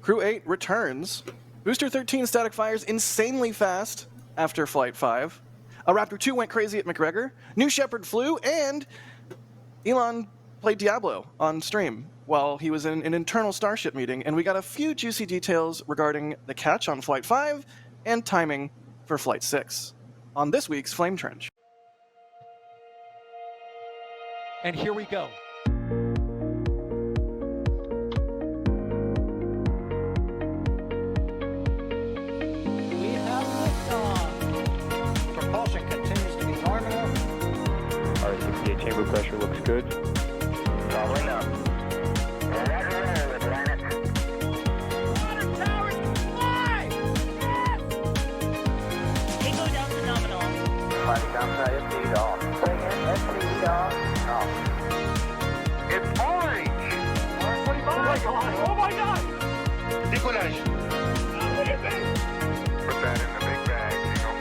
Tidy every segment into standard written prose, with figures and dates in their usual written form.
Crew 8 returns. Booster 13 static fires insanely fast after Flight 5. A Raptor 2 went crazy at McGregor. New Shepard flew, and Elon played Diablo on stream while he was in an internal Starship meeting, and we got a few juicy details regarding the catch on Flight 5 and timing for Flight 6 on this week's Flame Trench. And here we go. We have liftoff. Propulsion continues to be normal. RCPA chamber pressure looks good. Following up. Roger, with planet. Water towers fly! Yes! Tango down to nominal. Flight downside SPD off. Bring in SPD off. It's orange! Orange 45! Oh my god! Oh my god! Equalize. Look at this! Put that in the big bag, Jingle.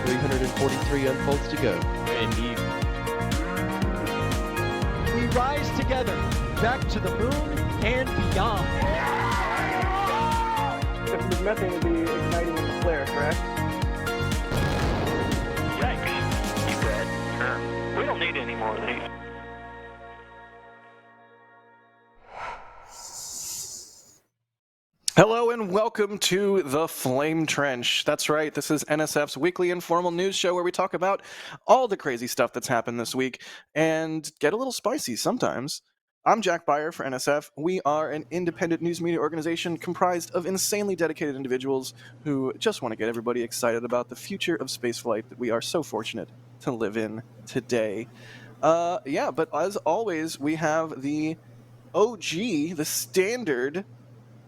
343 unfolds to go. Indeed. We rise together, back to the moon and beyond. If there's methane to be igniting in the flare, correct? Yikes. You bet. Sure. We don't need any more of these. Hello and welcome to the Flame Trench. That's right, this is NSF's weekly informal news show where we talk about all the crazy stuff that's happened this week and get a little spicy sometimes. I'm Jack Beyer for NSF. We are an independent news media organization comprised of insanely dedicated individuals who just want to get everybody excited about the future of spaceflight that we are so fortunate to live in today. But as always, we have the OG, the standard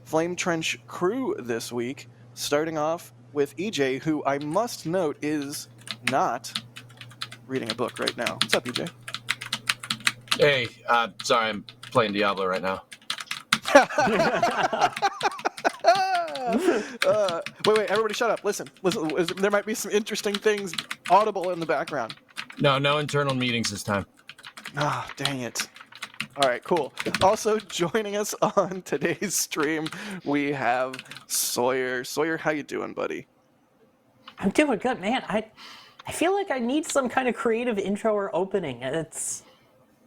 Flame Trench crew this week, starting off with EJ, who I must note is not reading a book right now. What's up, EJ? Hey, sorry, I'm playing Diablo right now. Wait, everybody shut up. Listen, there might be some interesting things audible in the background. No internal meetings this time. Ah, dang it. All right, cool. Also joining us on today's stream, we have Sawyer. Sawyer, how you doing, buddy? I'm doing good, man. I feel like I need some kind of creative intro or opening.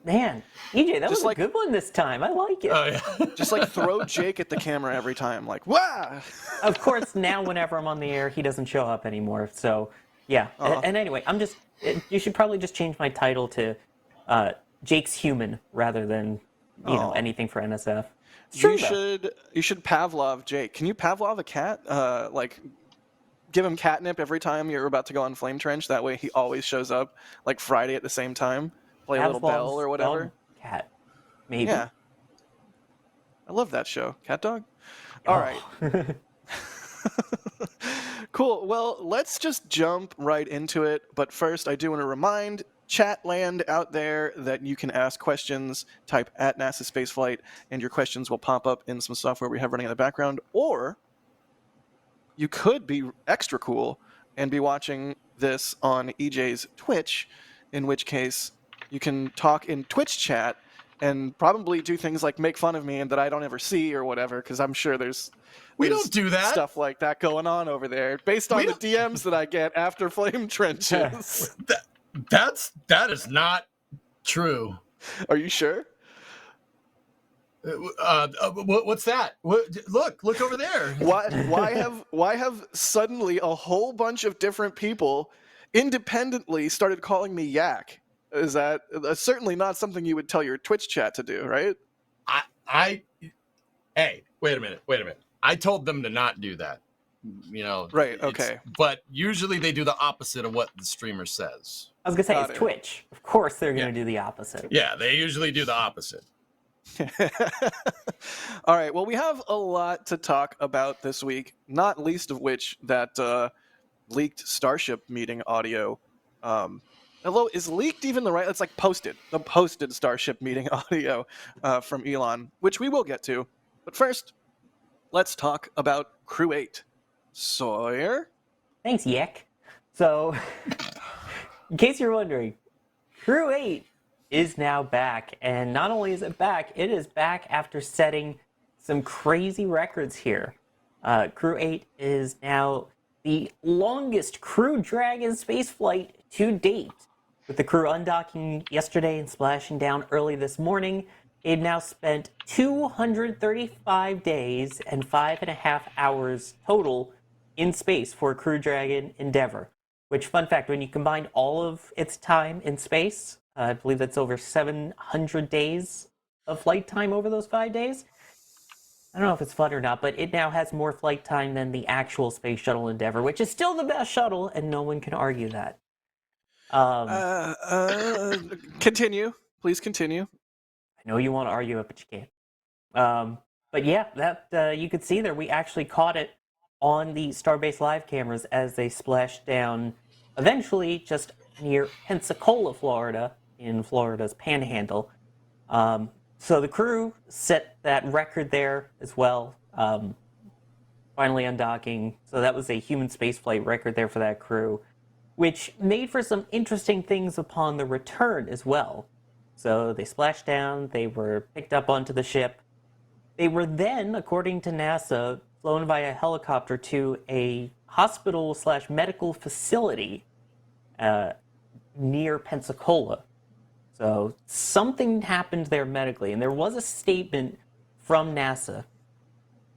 Man, EJ, that was a good one this time. I like it. Oh, yeah. Just like throw Jake at the camera every time, like, wah! Of course, now whenever I'm on the air, he doesn't show up anymore. So, yeah. And anyway, you should probably just change my title to Jake's Human rather than, anything for NSF. You should Pavlov Jake. Can you Pavlov a cat? Give him catnip every time you're about to go on Flame Trench. That way he always shows up, like Friday at the same time. Play a little bell or whatever. Cat, maybe. Yeah. I love that show. Cat Dog? All right. Cool. Well, let's just jump right into it. But first, I do want to remind Chatland out there that you can ask questions, type at NASA Spaceflight, and your questions will pop up in some software we have running in the background. Or you could be extra cool and be watching this on EJ's Twitch, in which case you can talk in Twitch chat and probably do things like make fun of me and that I don't ever see or whatever, because I'm sure there's don't do that. Stuff like that going on over there based on the DMs that I get after Flame Trenches. That is not true. Are you sure? What's that? Look over there. Why have suddenly a whole bunch of different people independently started calling me Yak? Is that certainly not something you would tell your Twitch chat to do, right? Hey, wait a minute. I told them to not do that. Right, okay. But usually they do the opposite of what the streamer says. I was going to say, it's Twitch. Of course they're going to do the opposite. Yeah, they usually do the opposite. All right, well, we have a lot to talk about this week, not least of which that leaked Starship meeting audio. Although, is leaked even the right? It's like posted. The posted Starship meeting audio from Elon, which we will get to. But first, let's talk about Crew 8. Sawyer? Thanks, Yak. So, in case you're wondering, Crew 8 is now back. And not only is it back, it is back after setting some crazy records here. Crew 8 is now the longest Crew Dragon spaceflight to date. With the crew undocking yesterday and splashing down early this morning, they've now spent 235 days and 5.5 hours total in space for Crew Dragon Endeavour. Which, fun fact, when you combine all of its time in space, I believe that's over 700 days of flight time over those 5 days. I don't know if it's fun or not, but it now has more flight time than the actual Space Shuttle Endeavour, which is still the best shuttle, and no one can argue that. Continue. Please continue. I know you want to argue it, but you can't. But yeah, that you could see there, we actually caught it on the Starbase Live cameras as they splashed down, eventually just near Pensacola, Florida, in Florida's Panhandle. So the crew set that record there as well, finally undocking. So that was a human spaceflight record there for that crew, which made for some interesting things upon the return as well. So they splashed down, they were picked up onto the ship. They were then, according to NASA, flown via helicopter to a hospital/medical facility near Pensacola. So something happened there medically, and there was a statement from NASA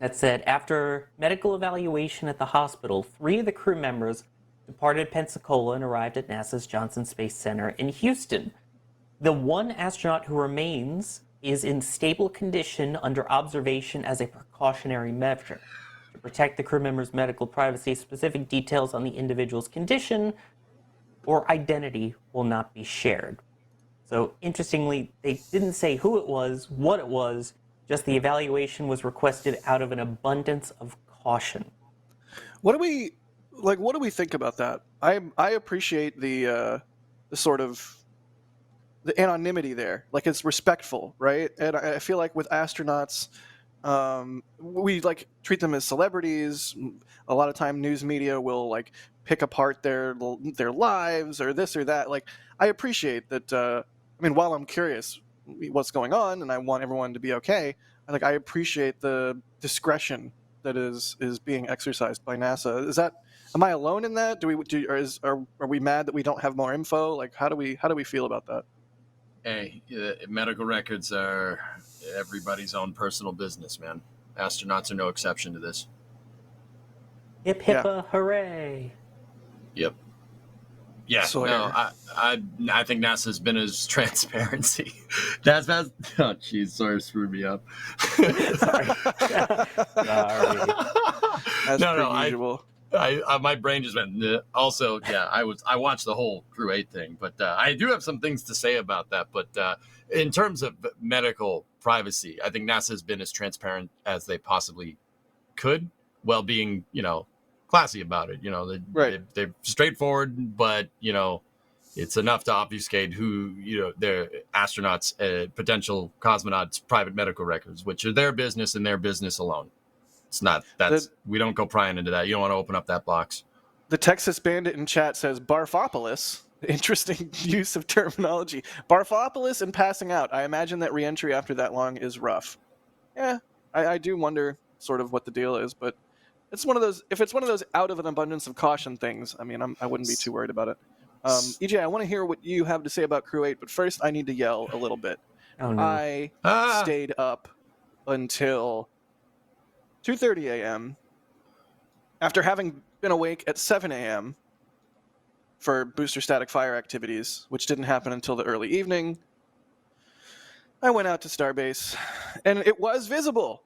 that said after medical evaluation at the hospital, 3 of the crew members departed Pensacola and arrived at NASA's Johnson Space Center in Houston. The one astronaut who remains is in stable condition under observation as a precautionary measure. To protect the crew members' medical privacy, specific details on the individual's condition or identity will not be shared. So interestingly, they didn't say who it was, what it was, just the evaluation was requested out of an abundance of caution. What do we think about that? I appreciate the sort of the anonymity there. Like, it's respectful, right? And I feel like with astronauts, we like treat them as celebrities. A lot of time news media will like pick apart their lives or this or that. Like, I appreciate that. I mean, while I'm curious what's going on and I want everyone to be okay, I appreciate the discretion that is being exercised by NASA. Am I alone in that? Are we mad that we don't have more info? Like, how do we feel about that? Hey, medical records are everybody's own personal business, man. Astronauts are no exception to this. Hip hippa hooray! Yep. Yeah, Sawyer. no, I think NASA's been as transparency. Oh, jeez, Sawyer screwed me up. Sorry. As No, per usual. I my brain just went. Nah. Also, yeah, I watched the whole Crew 8 thing, but I do have some things to say about that. But in terms of medical privacy, I think NASA has been as transparent as they possibly could, while being, classy about it. They're straightforward, but it's enough to obfuscate who their astronauts, potential cosmonauts' private medical records, which are their business and their business alone. It's not we don't go prying into that. You don't want to open up that box. The Texas Bandit in chat says Barfopolis. Interesting use of terminology. Barfopolis and passing out. I imagine that reentry after that long is rough. Yeah, I do wonder sort of what the deal is, but it's one of those. If it's one of those out of an abundance of caution things, I mean, I wouldn't be too worried about it. EJ, I want to hear what you have to say about Crew 8, but first I need to yell a little bit. Oh, no. I stayed up until 2:30 a.m. after having been awake at 7 a.m. for booster static fire activities, which didn't happen until the early evening. I went out to Starbase, and it was visible.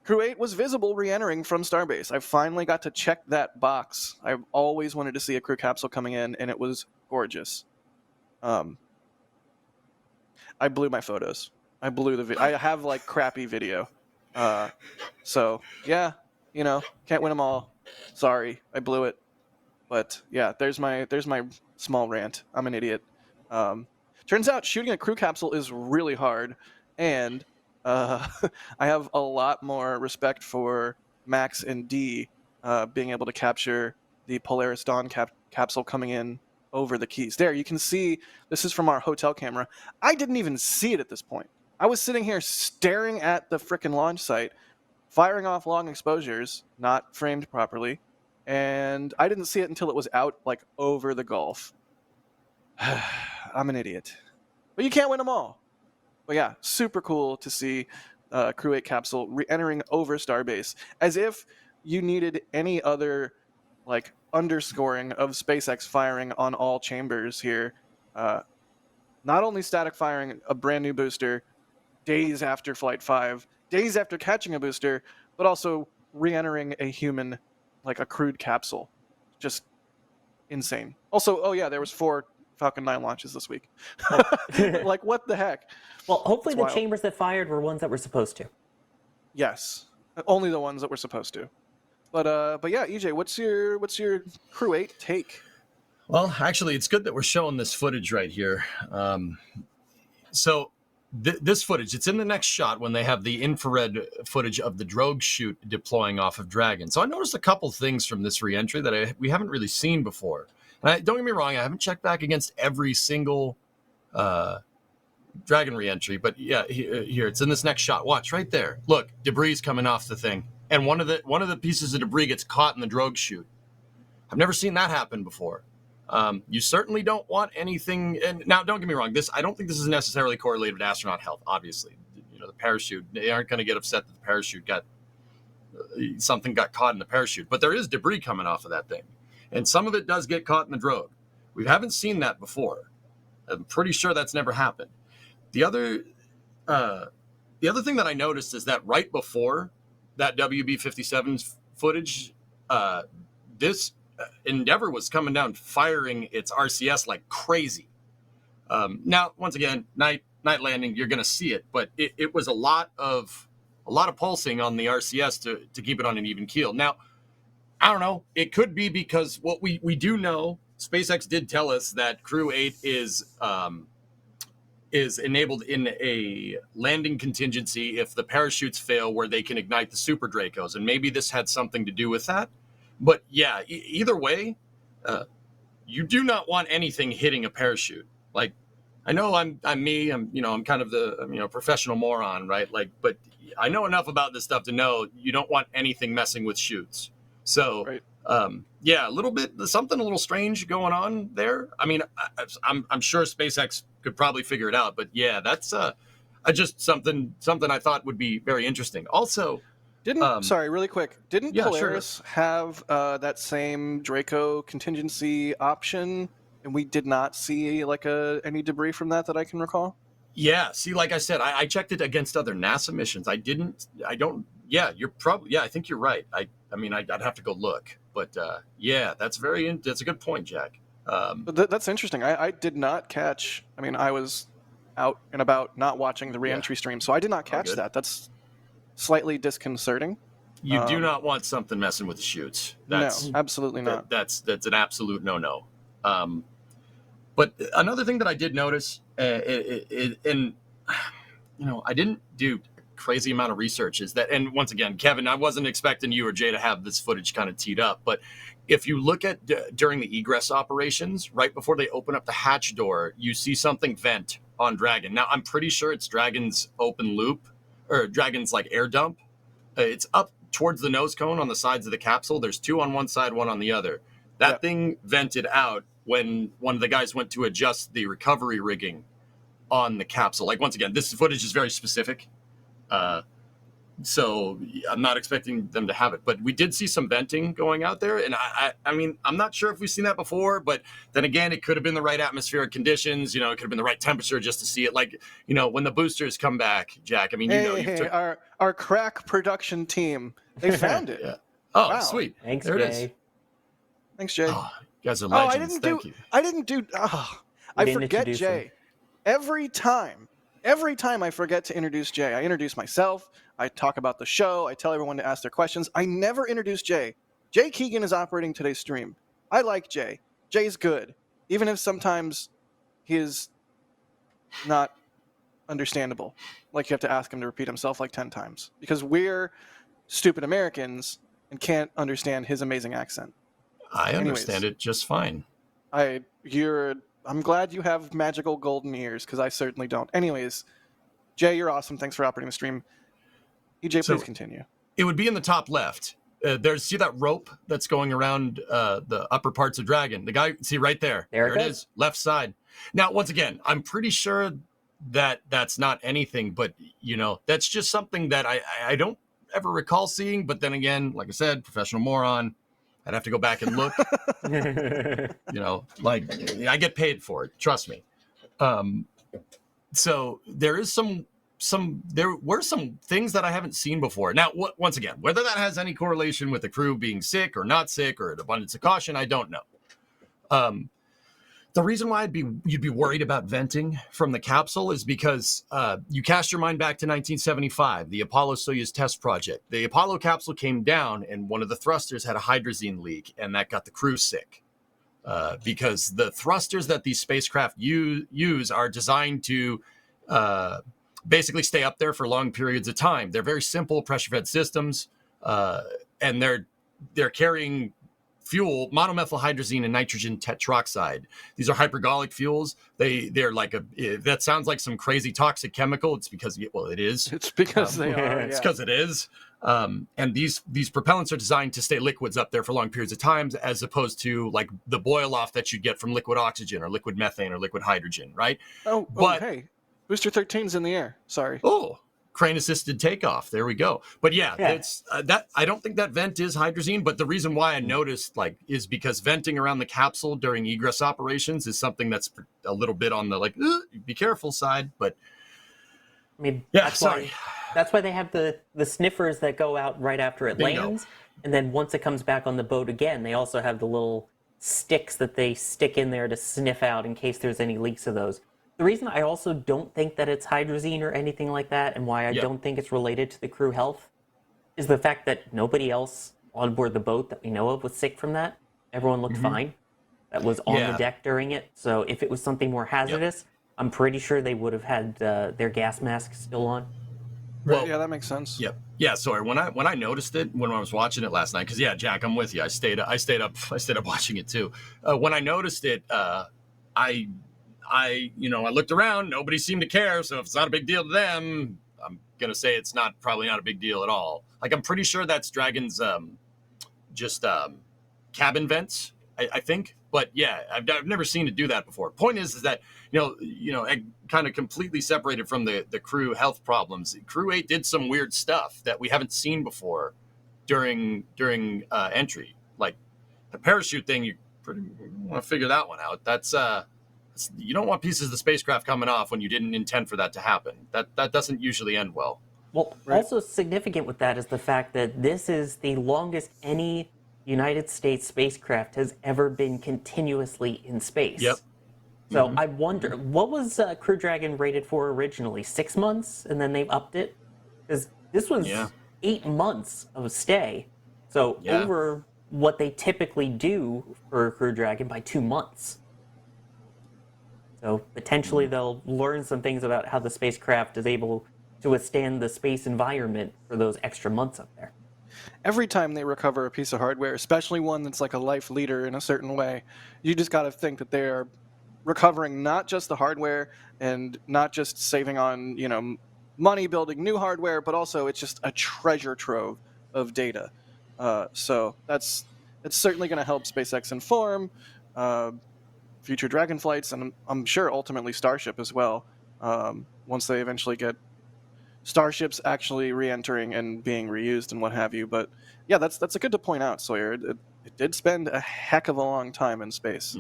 Crew 8 was visible re-entering from Starbase. I finally got to check that box. I've always wanted to see a crew capsule coming in, and it was gorgeous. I blew my photos. I blew the video. I have like crappy video. So yeah, can't win them all. Sorry, I blew it. But yeah, there's my small rant. I'm an idiot. Turns out shooting a crew capsule is really hard, and I have a lot more respect for Max and D being able to capture the Polaris Dawn capsule coming in over the Keys. There, you can see, this is from our hotel camera. I didn't even see it at this point. I was sitting here staring at the frickin' launch site firing off long exposures, not framed properly, and I didn't see it until it was out like over the Gulf. I'm an idiot. But you can't win them all. But yeah, super cool to see Crew 8 capsule re-entering over Starbase, as if you needed any other like underscoring of SpaceX firing on all chambers here. Not only static firing a brand new booster days after Flight 5, days after catching a booster, but also re-entering a human, like a crewed capsule. Just insane. Also, oh yeah, there was 4 Falcon 9 launches this week. Like, what the heck? Well, hopefully It's the wild. chambers that fired were ones that were supposed to. Yes, only the ones that were supposed to. But yeah, EJ, what's your Crew 8 take? Well, actually, it's good that we're showing this footage right here. So this footage, it's in the next shot when they have the infrared footage of the drogue chute deploying off of Dragon. So I noticed a couple things from this reentry that we haven't really seen before. And don't get me wrong, I haven't checked back against every single Dragon reentry, but yeah, here it's in this next shot. Watch right there. Look, debris coming off the thing, and one of the pieces of debris gets caught in the drogue chute. I've never seen that happen before. You certainly don't want anything. And now, don't get me wrong. I don't think this is necessarily correlated with astronaut health. Obviously, the parachute. They aren't going to get upset that the parachute something got caught in the parachute. But there is debris coming off of that thing, and some of it does get caught in the drogue. We haven't seen that before. I'm pretty sure that's never happened. The other thing that I noticed is that right before that WB-57's footage, this Endeavour was coming down firing its RCS like crazy. Now, once again, night landing, you're going to see it, but it was a lot of pulsing on the RCS to keep it on an even keel. Now, I don't know. It could be because what we do know, SpaceX did tell us that Crew 8 is enabled in a landing contingency if the parachutes fail, where they can ignite the Super Dracos, and maybe this had something to do with that. But yeah, either way, you do not want anything hitting a parachute. Like, I know I'm kind of the professional moron, right? Like, but I know enough about this stuff to know you don't want anything messing with chutes. So, Right. Yeah, something a little strange going on there. I mean, I'm sure SpaceX could probably figure it out, but yeah, that's just something I thought would be very interesting. Also, Sorry, really quick. Didn't yeah, Polaris have that same Draco contingency option, and we did not see like any debris from that I can recall? Yeah, see, like I said, I checked it against other NASA missions. I think you're right. I'd have to go look, but yeah, that's a good point, Jack. But that's interesting. I did not catch. I mean, I was out and about, not watching the reentry stream, so I did not catch that. That's slightly disconcerting. You do not want something messing with the chutes. No, absolutely not. That's an absolute no. But another thing that I did notice, and I didn't do a crazy amount of research, is that, and once again, Kevin, I wasn't expecting you or Jay to have this footage kind of teed up, but if you look at during the egress operations, right before they open up the hatch door, you see something vent on Dragon. Now, I'm pretty sure it's Dragon's open loop, or Dragon's like air dump. It's up towards the nose cone on the sides of the capsule. There's 2 on one side, 1 on the other. That thing vented out when one of the guys went to adjust the recovery rigging on the capsule. Like, once again, this footage is very specific. So I'm not expecting them to have it, but we did see some venting going out there. And I mean, I'm not sure if we've seen that before, but then again, it could have been the right atmospheric conditions. It could have been the right temperature just to see it. Like, when the boosters come back, Jack, I mean, our crack production team, they found it. Yeah. Oh, wow. Sweet. Thanks, there Jay. it is. Thanks, Jay. Oh, you guys are legends. Thank you. I didn't do. I forget Jay. Every time I forget to introduce Jay, I introduce myself. I talk about the show. I tell everyone to ask their questions. I never introduce Jay. Jay Keegan is operating today's stream. I like Jay. Jay's good, even if sometimes he is not understandable. Like, you have to ask him to repeat himself like 10 times because we're stupid Americans and can't understand his amazing accent. I understand it just fine. I'm glad you have magical golden ears, because I certainly don't. Anyways, Jay, you're awesome. Thanks for operating the stream. EJ, please continue. It would be in the top left. See that rope that's going around the upper parts of Dragon? The guy, see right there. There it is, left side. Now, once again, I'm pretty sure that that's not anything, but that's just something that I don't ever recall seeing. But then again, like I said, professional moron. I'd have to go back and look. Like I get paid for it. Trust me. So there is there were some things that I haven't seen before. Now, once again, whether that has any correlation with the crew being sick or not sick or an abundance of caution, I don't know. The reason why you'd be worried about venting from the capsule is because you cast your mind back to 1975, the Apollo-Soyuz test project. The Apollo capsule came down, and one of the thrusters had a hydrazine leak, and that got the crew sick. Because the thrusters that these spacecraft use are designed to basically stay up there for long periods of time. They're very simple pressure-fed systems, and they're carrying fuel, monomethyl hydrazine and nitrogen tetroxide. These are hypergolic fuels. They're like that sounds like some crazy toxic chemical. It's because, well, it is. It's because they are. It's because it is. And these propellants are designed to stay liquids up there for long periods of time, as opposed to like the boil off that you get from liquid oxygen or liquid methane or liquid hydrogen, right? Oh, but hey, Booster 13's in the air. Sorry. Oh, crane assisted takeoff. There we go. But yeah. It's that I don't think that vent is hydrazine, but the reason why I noticed is because venting around the capsule during egress operations is something that's a little bit on the be careful side. But I mean, yeah, that's why they have the sniffers that go out right after it lands, and then once it comes back on the boat again, they also have the little sticks that they stick in there to sniff out in case there's any leaks of those. The reason I also don't think that it's hydrazine or anything like that, and why I don't think it's related to the crew health, is the fact that nobody else on board the boat that we know of was sick from that. Everyone looked fine that was on the deck during it. So if it was something more hazardous, I'm pretty sure they would have had their gas masks still on. Well, yeah, that makes sense. Yep. Yeah. Sorry. When I noticed it when I was watching it last night, because Jack, I'm with you. I stayed up watching it too. When I noticed it, I looked around. Nobody seemed to care. So if it's not a big deal to them, I'm gonna say it's probably not a big deal at all. Like I'm pretty sure that's Dragon's cabin vents. I think. But yeah, I've never seen it do that before. Point is that kind of completely separated from the crew health problems. Crew 8 did some weird stuff that we haven't seen before during entry. Like the parachute thing, you want to figure that one out. That's you don't want pieces of the spacecraft coming off when you didn't intend for that to happen. That doesn't usually end well. Well, also significant with that is the fact that this is the longest any United States spacecraft has ever been continuously in space. Yep. So I wonder, what was Crew Dragon rated for originally? 6 months, and then they've upped it? Because this was 8 months of stay. So over what they typically do for Crew Dragon by 2 months. So potentially they'll learn some things about how the spacecraft is able to withstand the space environment for those extra months up there. Every time they recover a piece of hardware, especially one that's like a life leader in a certain way, you just got to think that they are recovering not just the hardware and not just saving on, money building new hardware, but also it's just a treasure trove of data. So it's certainly going to help SpaceX inform future Dragon flights, and I'm sure ultimately Starship as well, once they eventually get starships actually re-entering and being reused and what have you. But yeah, that's a good to point out, Sawyer. It did spend a heck of a long time in space.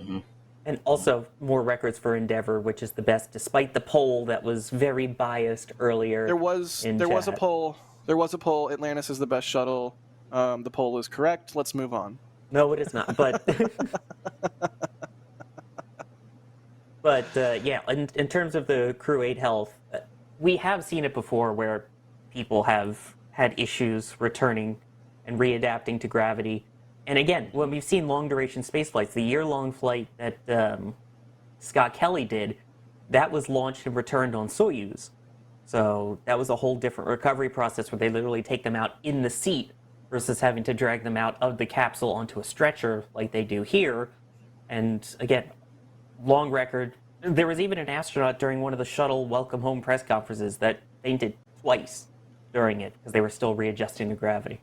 And also more records for Endeavour, which is the best, despite the poll that was very biased earlier. There was a poll. Atlantis is the best shuttle. The poll is correct. Let's move on. No, it is not. But in terms of the Crew 8 health, we have seen it before where people have had issues returning and readapting to gravity. And again, when we've seen long-duration space flights, the year-long flight that Scott Kelly did, that was launched and returned on Soyuz. So that was a whole different recovery process where they literally take them out in the seat versus having to drag them out of the capsule onto a stretcher like they do here. And again, long record. There was even an astronaut during one of the shuttle welcome home press conferences that fainted twice during it because they were still readjusting to gravity.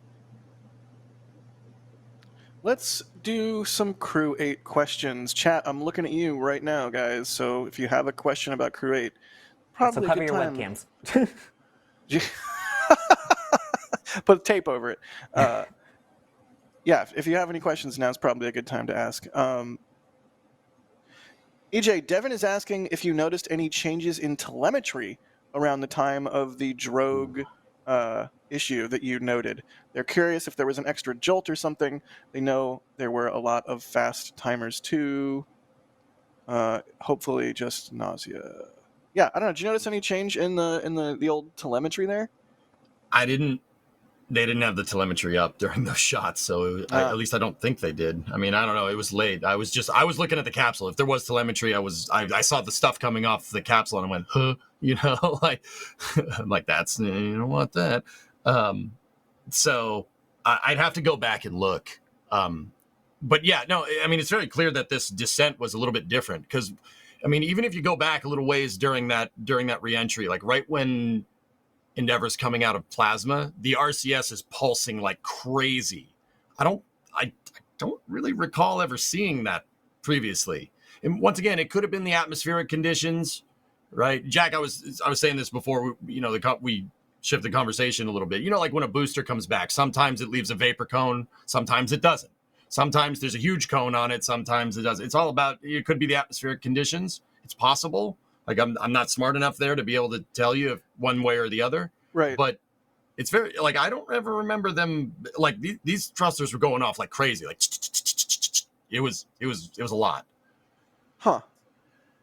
Let's do some Crew 8 questions. Chat, I'm looking at you right now, guys. So if you have a question about Crew 8, probably So a cover good your time. webcams. Put tape over it. Yeah, if you have any questions, now's probably a good time to ask. EJ, Devin is asking if you noticed any changes in telemetry around the time of the drogue issue that you noted. They're curious if there was an extra jolt or something. They know there were a lot of fast timers too. Hopefully just nausea. Yeah, I don't know. Did you notice any change in the old telemetry there? I didn't. They didn't have the telemetry up during those shots, so at least I don't think they did. I mean, I don't know. It was late. I was looking at the capsule. If there was telemetry, I saw the stuff coming off the capsule and I went, huh, like I'm like, that's, you don't want that. So I'd have to go back and look. But yeah, no, I mean, it's very clear that this descent was a little bit different because, I mean, even if you go back a little ways during that reentry, like right when Endeavor's coming out of plasma, the RCS is pulsing like crazy. I don't really recall ever seeing that previously. And once again, it could have been the atmospheric conditions, right? Jack, I was saying this before, we shift the conversation a little bit. Like when a booster comes back, sometimes it leaves a vapor cone, sometimes it doesn't. Sometimes there's a huge cone on it, sometimes it doesn't. It's all about, it could be the atmospheric conditions. It's possible. Like I'm not smart enough there to be able to tell you if one way or the other. Right. But it's very, like, I don't ever remember them, like these thrusters were going off like crazy. Like it was a lot. Huh.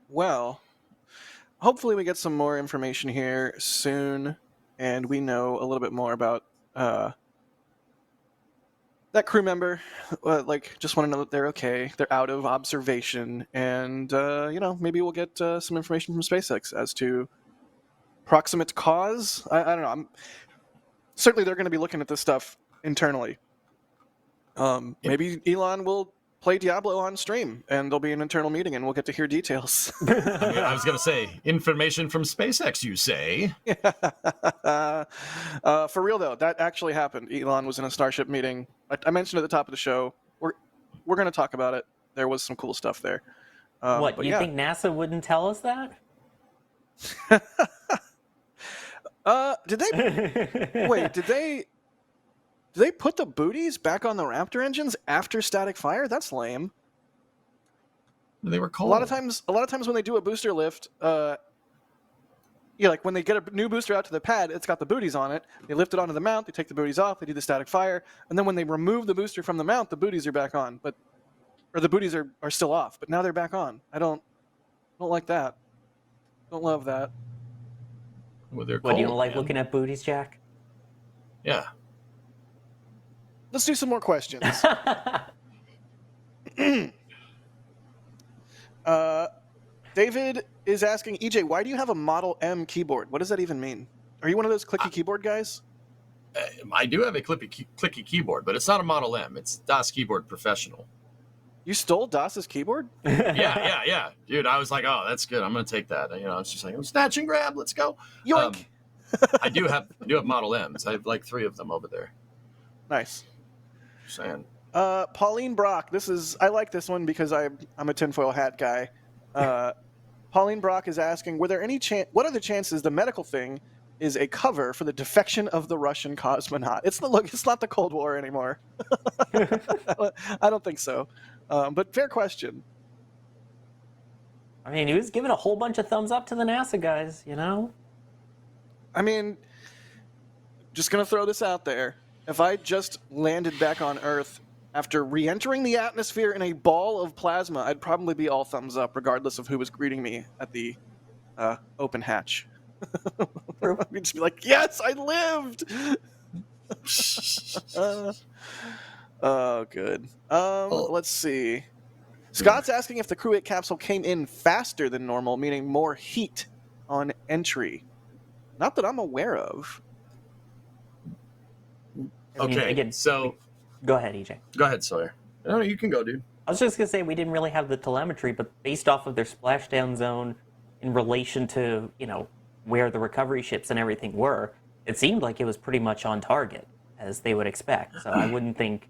Well, hopefully we get some more information here soon and we know a little bit more about that crew member. Just want to know that they're okay. They're out of observation. And, maybe we'll get some information from SpaceX as to proximate cause. I don't know. Certainly they're going to be looking at this stuff internally. Maybe Elon will play Diablo on stream and there'll be an internal meeting and we'll get to hear details. I was going to say, information from SpaceX, you say? For real, though, that actually happened. Elon was in a Starship meeting. I mentioned at the top of the show. We're going to talk about it. There was some cool stuff there. What, you think NASA wouldn't tell us that? Did they put the booties back on the Raptor engines after static fire? That's lame. They were cold. A lot of times when they do a booster lift, like when they get a new booster out to the pad, it's got the booties on it. They lift it onto the mount, they take the booties off, they do the static fire, and then when they remove the booster from the mount, the booties are back on. Or the booties are still off, but now they're back on. I don't like that. Don't love that. Well, they're What, cold, you don't like man. looking at booties, Jack? Yeah. Let's do some more questions. David is asking, EJ, why do you have a Model M keyboard? What does that even mean? Are you one of those clicky keyboard guys? I do have a clicky keyboard, but it's not a Model M. It's DOS Keyboard Professional. You stole DOS's keyboard? Yeah. Dude, I was like, oh, that's good. I'm going to take that. It's just like, snatch and grab. Let's go. Yoink! I do have Model M's. I have like 3 of them over there. Nice. Just saying. Pauline Brock. I like this one because I'm a tinfoil hat guy. Pauline Brock is asking, what are the chances the medical thing is a cover for the defection of the Russian cosmonaut? It's not the Cold War anymore. I don't think so. But fair question. I mean, he was giving a whole bunch of thumbs up to the NASA guys, I mean, just going to throw this out there. If I just landed back on Earth after re-entering the atmosphere in a ball of plasma, I'd probably be all thumbs up, regardless of who was greeting me at the open hatch. I'd just be like, yes, I lived! Oh, good. Let's see. Scott's asking if the Crew 8 capsule came in faster than normal, meaning more heat on entry. Not that I'm aware of. Okay, so... Go ahead, EJ. Go ahead, Sawyer. No, you can go, dude. I was just going to say we didn't really have the telemetry, but based off of their splashdown zone in relation to, where the recovery ships and everything were, it seemed like it was pretty much on target, as they would expect. So I wouldn't think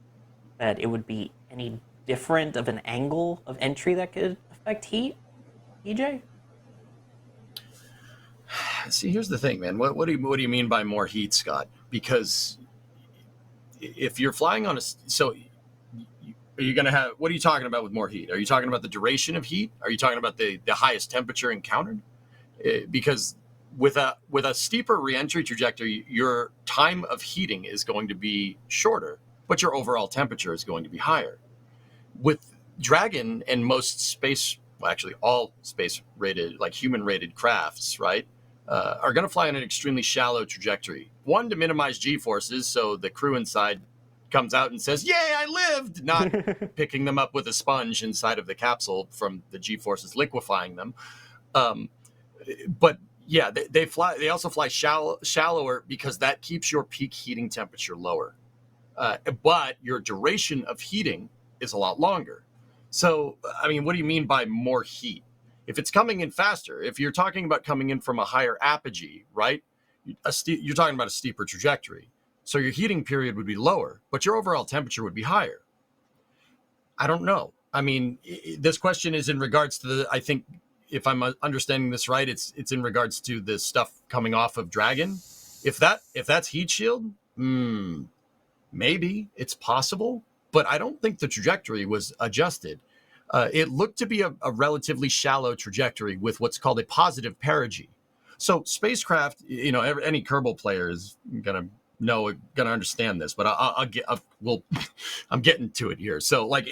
that it would be any different of an angle of entry that could affect heat, EJ? See, here's the thing, man. What do you mean by more heat, Scott? Because if you're flying on are you going to have, what are you talking about with more heat? Are you talking about the duration of heat? Are you talking about the highest temperature encountered? Because with a steeper reentry trajectory, your time of heating is going to be shorter, but your overall temperature is going to be higher. With Dragon and most actually all space rated, like human rated crafts, right, are going to fly on an extremely shallow trajectory. One, to minimize G forces, so the crew inside comes out and says, "Yay, I lived!" Not picking them up with a sponge inside of the capsule from the G forces liquefying them. But yeah, they fly. They also fly shallower because that keeps your peak heating temperature lower. But your duration of heating is a lot longer. So, I mean, what do you mean by more heat? If it's coming in faster, if you're talking about coming in from a higher apogee, right? You're talking about a steeper trajectory. So your heating period would be lower, but your overall temperature would be higher. I don't know. I mean, this question is in regards to I think if I'm understanding this right, it's in regards to the stuff coming off of Dragon. If that's heat shield, maybe it's possible, but I don't think the trajectory was adjusted. It looked to be a relatively shallow trajectory with what's called a positive perigee. So spacecraft, any Kerbal player is gonna understand this, but I'm getting to it here. So like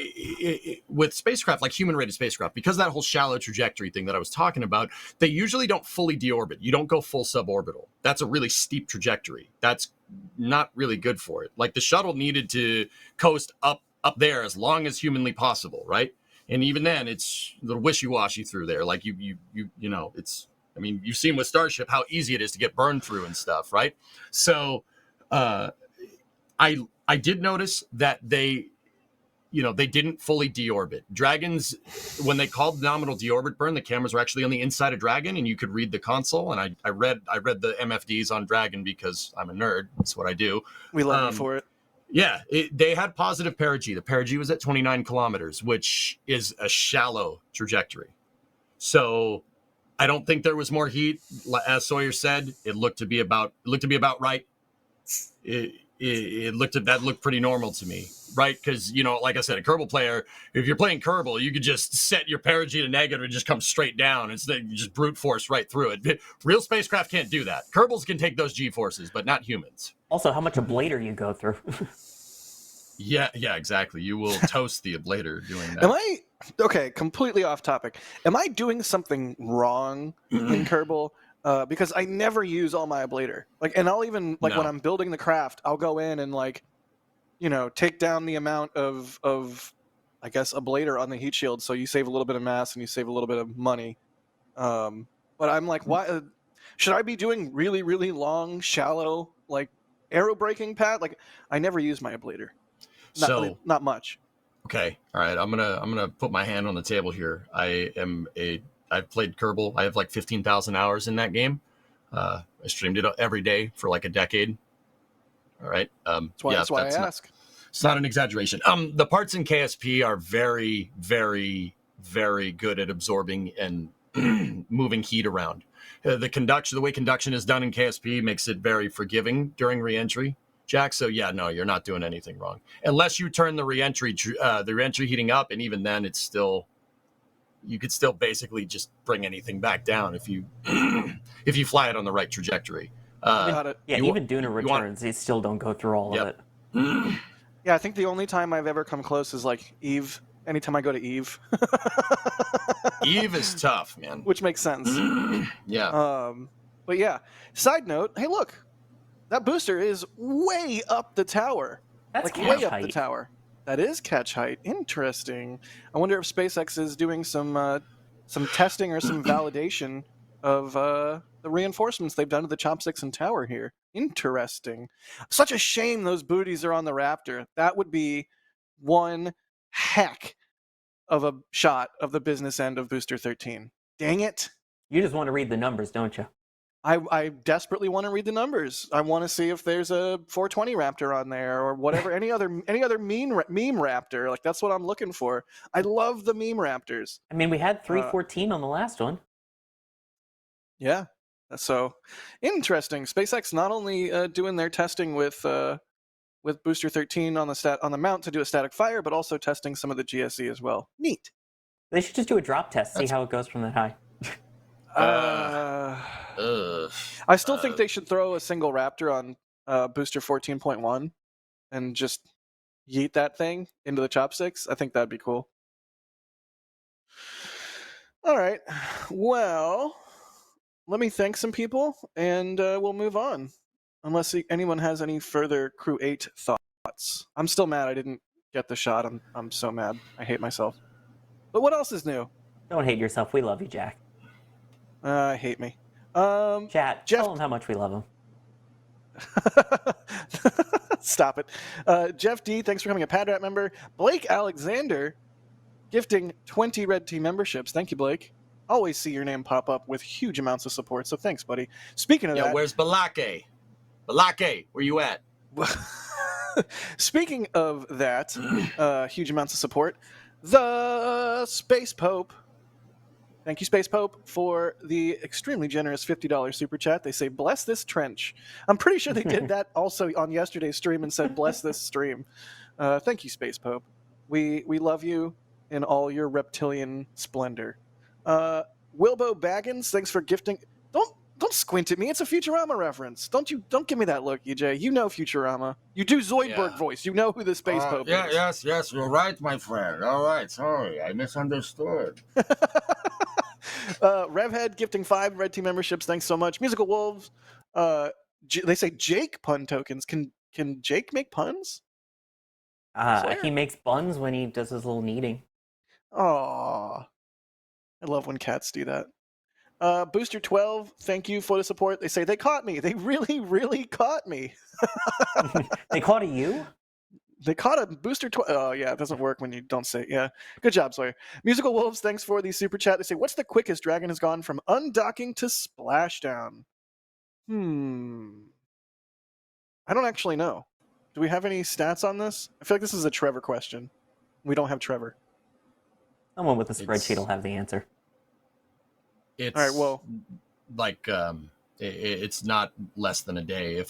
with spacecraft, like human rated spacecraft, because that whole shallow trajectory thing that I was talking about, they usually don't fully deorbit. You don't go full suborbital. That's a really steep trajectory. That's not really good for it. Like the shuttle needed to coast up there as long as humanly possible, right? And even then, it's a little wishy-washy through there. Like it's. I mean, you've seen with Starship how easy it is to get burned through and stuff, right? So, I did notice that they didn't fully deorbit. Dragons, when they called nominal deorbit burn, the cameras were actually on the inside of Dragon, and you could read the console. And I read the MFDs on Dragon because I'm a nerd. That's what I do. We love you for it. Yeah, they had positive perigee. The perigee was at 29 kilometers, which is a shallow trajectory. So I don't think there was more heat. As Sawyer said, it looked to be about right. It looked pretty normal to me, right? Because like I said, a Kerbal player, if you're playing Kerbal, you could just set your perigee to negative and just come straight down. Instead, you just brute force right through it. Real spacecraft can't do that. Kerbals can take those G forces, but not humans. Also, how much ablator you go through. Yeah, exactly. You will toast the ablator doing that. Am I okay? Completely off topic. Am I doing something wrong in Kerbal? Because I never use all my ablator. And I'll even when I'm building the craft, I'll go in and take down the amount of I guess ablator on the heat shield, so you save a little bit of mass and you save a little bit of money. But I'm like, why should I be doing really, really long, shallow, aero braking pad? I never use my ablator. Not much. Okay, all right. I'm gonna put my hand on the table here. I've played Kerbal. I have 15,000 hours in that game. I streamed it every day for a decade. All right. That's why I ask. It's not an exaggeration. The parts in KSP are very, very, very good at absorbing and moving heat around. The way conduction is done in KSP makes it very forgiving during reentry, Jack. So yeah, no, you're not doing anything wrong unless you turn the reentry heating up, and even then, you could still basically just bring anything back down if you fly it on the right trajectory. Even Duna returns, they still don't go through all of it. Yeah, I think the only time I've ever come close is Eve. Anytime I go to Eve. Eve is tough, man. Which makes sense. Yeah. But yeah. Side note, hey, look, that booster is way up the tower. That's way up the tower. That is catch height. Interesting. I wonder if SpaceX is doing some testing or some validation of the reinforcements they've done to the chopsticks and tower here. Interesting. Such a shame those booties are on the Raptor. That would be one heck of a shot of the business end of Booster 13. Dang it. You just want to read the numbers, don't you? I desperately want to read the numbers. I want to see if there's a 420 Raptor on there or whatever, any other meme Raptor. Like, that's what I'm looking for. I love the meme Raptors. I mean, we had 314 on the last one. Yeah. So interesting. SpaceX not only doing their testing with Booster 13 on the mount to do a static fire, but also testing some of the GSE as well. Neat. They should just do a drop test, see how it goes from that high. I still think they should throw a single Raptor on Booster 14.1 and just yeet that thing into the chopsticks. I think that'd be cool. All right. Well, let me thank some people, and we'll move on. Unless anyone has any further Crew 8 thoughts. I'm still mad I didn't get the shot. I'm so mad. I hate myself. But what else is new? Don't hate yourself. We love you, Jack. Hate me. Chat, Jeff... tell him how much we love him. Stop it. Jeff D, thanks for becoming a PadRat member. Blake Alexander, gifting 20 Red Team memberships. Thank you, Blake. Always see your name pop up with huge amounts of support, so thanks, buddy. Speaking of that... where's Balake? Balake, where you at? Speaking of that, huge amounts of support, the Space Pope. Thank you, Space Pope, for the extremely generous $50 super chat. They say, bless this trench. I'm pretty sure they did that also on yesterday's stream and said, bless this stream. Thank you, Space Pope. We love you in all your reptilian splendor. Wilbo Baggins, thanks for gifting. Don't squint at me. It's a Futurama reference. Don't give me that look, EJ. You know Futurama. You do Zoidberg voice. You know who the Space Pope is. Yes, you're right, my friend. All right, sorry, I misunderstood. Revhead gifting 5 Red Team memberships. Thanks so much. Musical Wolves. They say Jake pun tokens. Can Jake make puns? He makes buns when he does his little kneading. Aww. I love when cats do that. Booster 12, thank you for the support. They say they caught me. They really, really caught me. They caught a you? They caught a Booster 12. Oh, yeah, it doesn't work when you don't say. Yeah. Good job, Sawyer. Musical Wolves, thanks for the super chat. They say, what's the quickest Dragon has gone from undocking to splashdown? I don't actually know. Do we have any stats on this? I feel like this is a Trevor question. We don't have Trevor. Someone with a spreadsheet will have the answer. It's all right. Well, like it's not less than a day.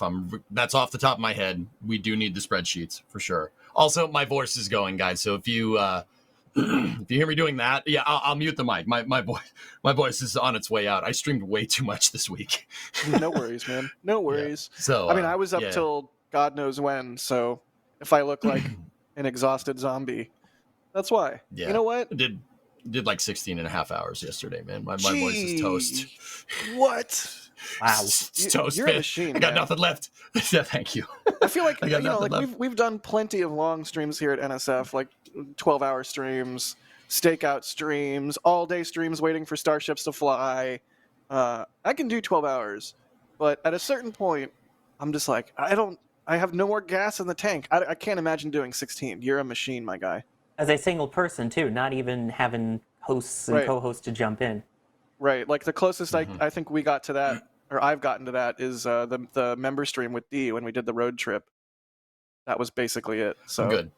That's off the top of my head. We do need the spreadsheets for sure. Also, my voice is going, guys. So if you if you hear me doing that, yeah, I'll mute the mic. My voice is on its way out. I streamed way too much this week. No worries, man. No worries. Yeah. So I mean, I was up till God knows when. So if I look like an exhausted zombie, that's why. Yeah. You know what? Did like 16 and a half hours yesterday, man. My voice is toast. What? Wow. Toast. You're a machine. I got man. nothing left. Yeah, thank you. I feel like we've done plenty of long streams here at NSF, like 12-hour streams, stakeout streams, all-day streams waiting for starships to fly. I can do 12 hours, but at a certain point, I'm just like, I have no more gas in the tank. I can't imagine doing 16. You're a machine, my guy. As a single person, too, not even having hosts and co-hosts to jump in. Right. Like, the closest I think we got to that, or I've gotten to that, is the member stream with D when we did the road trip. That was basically it. So good.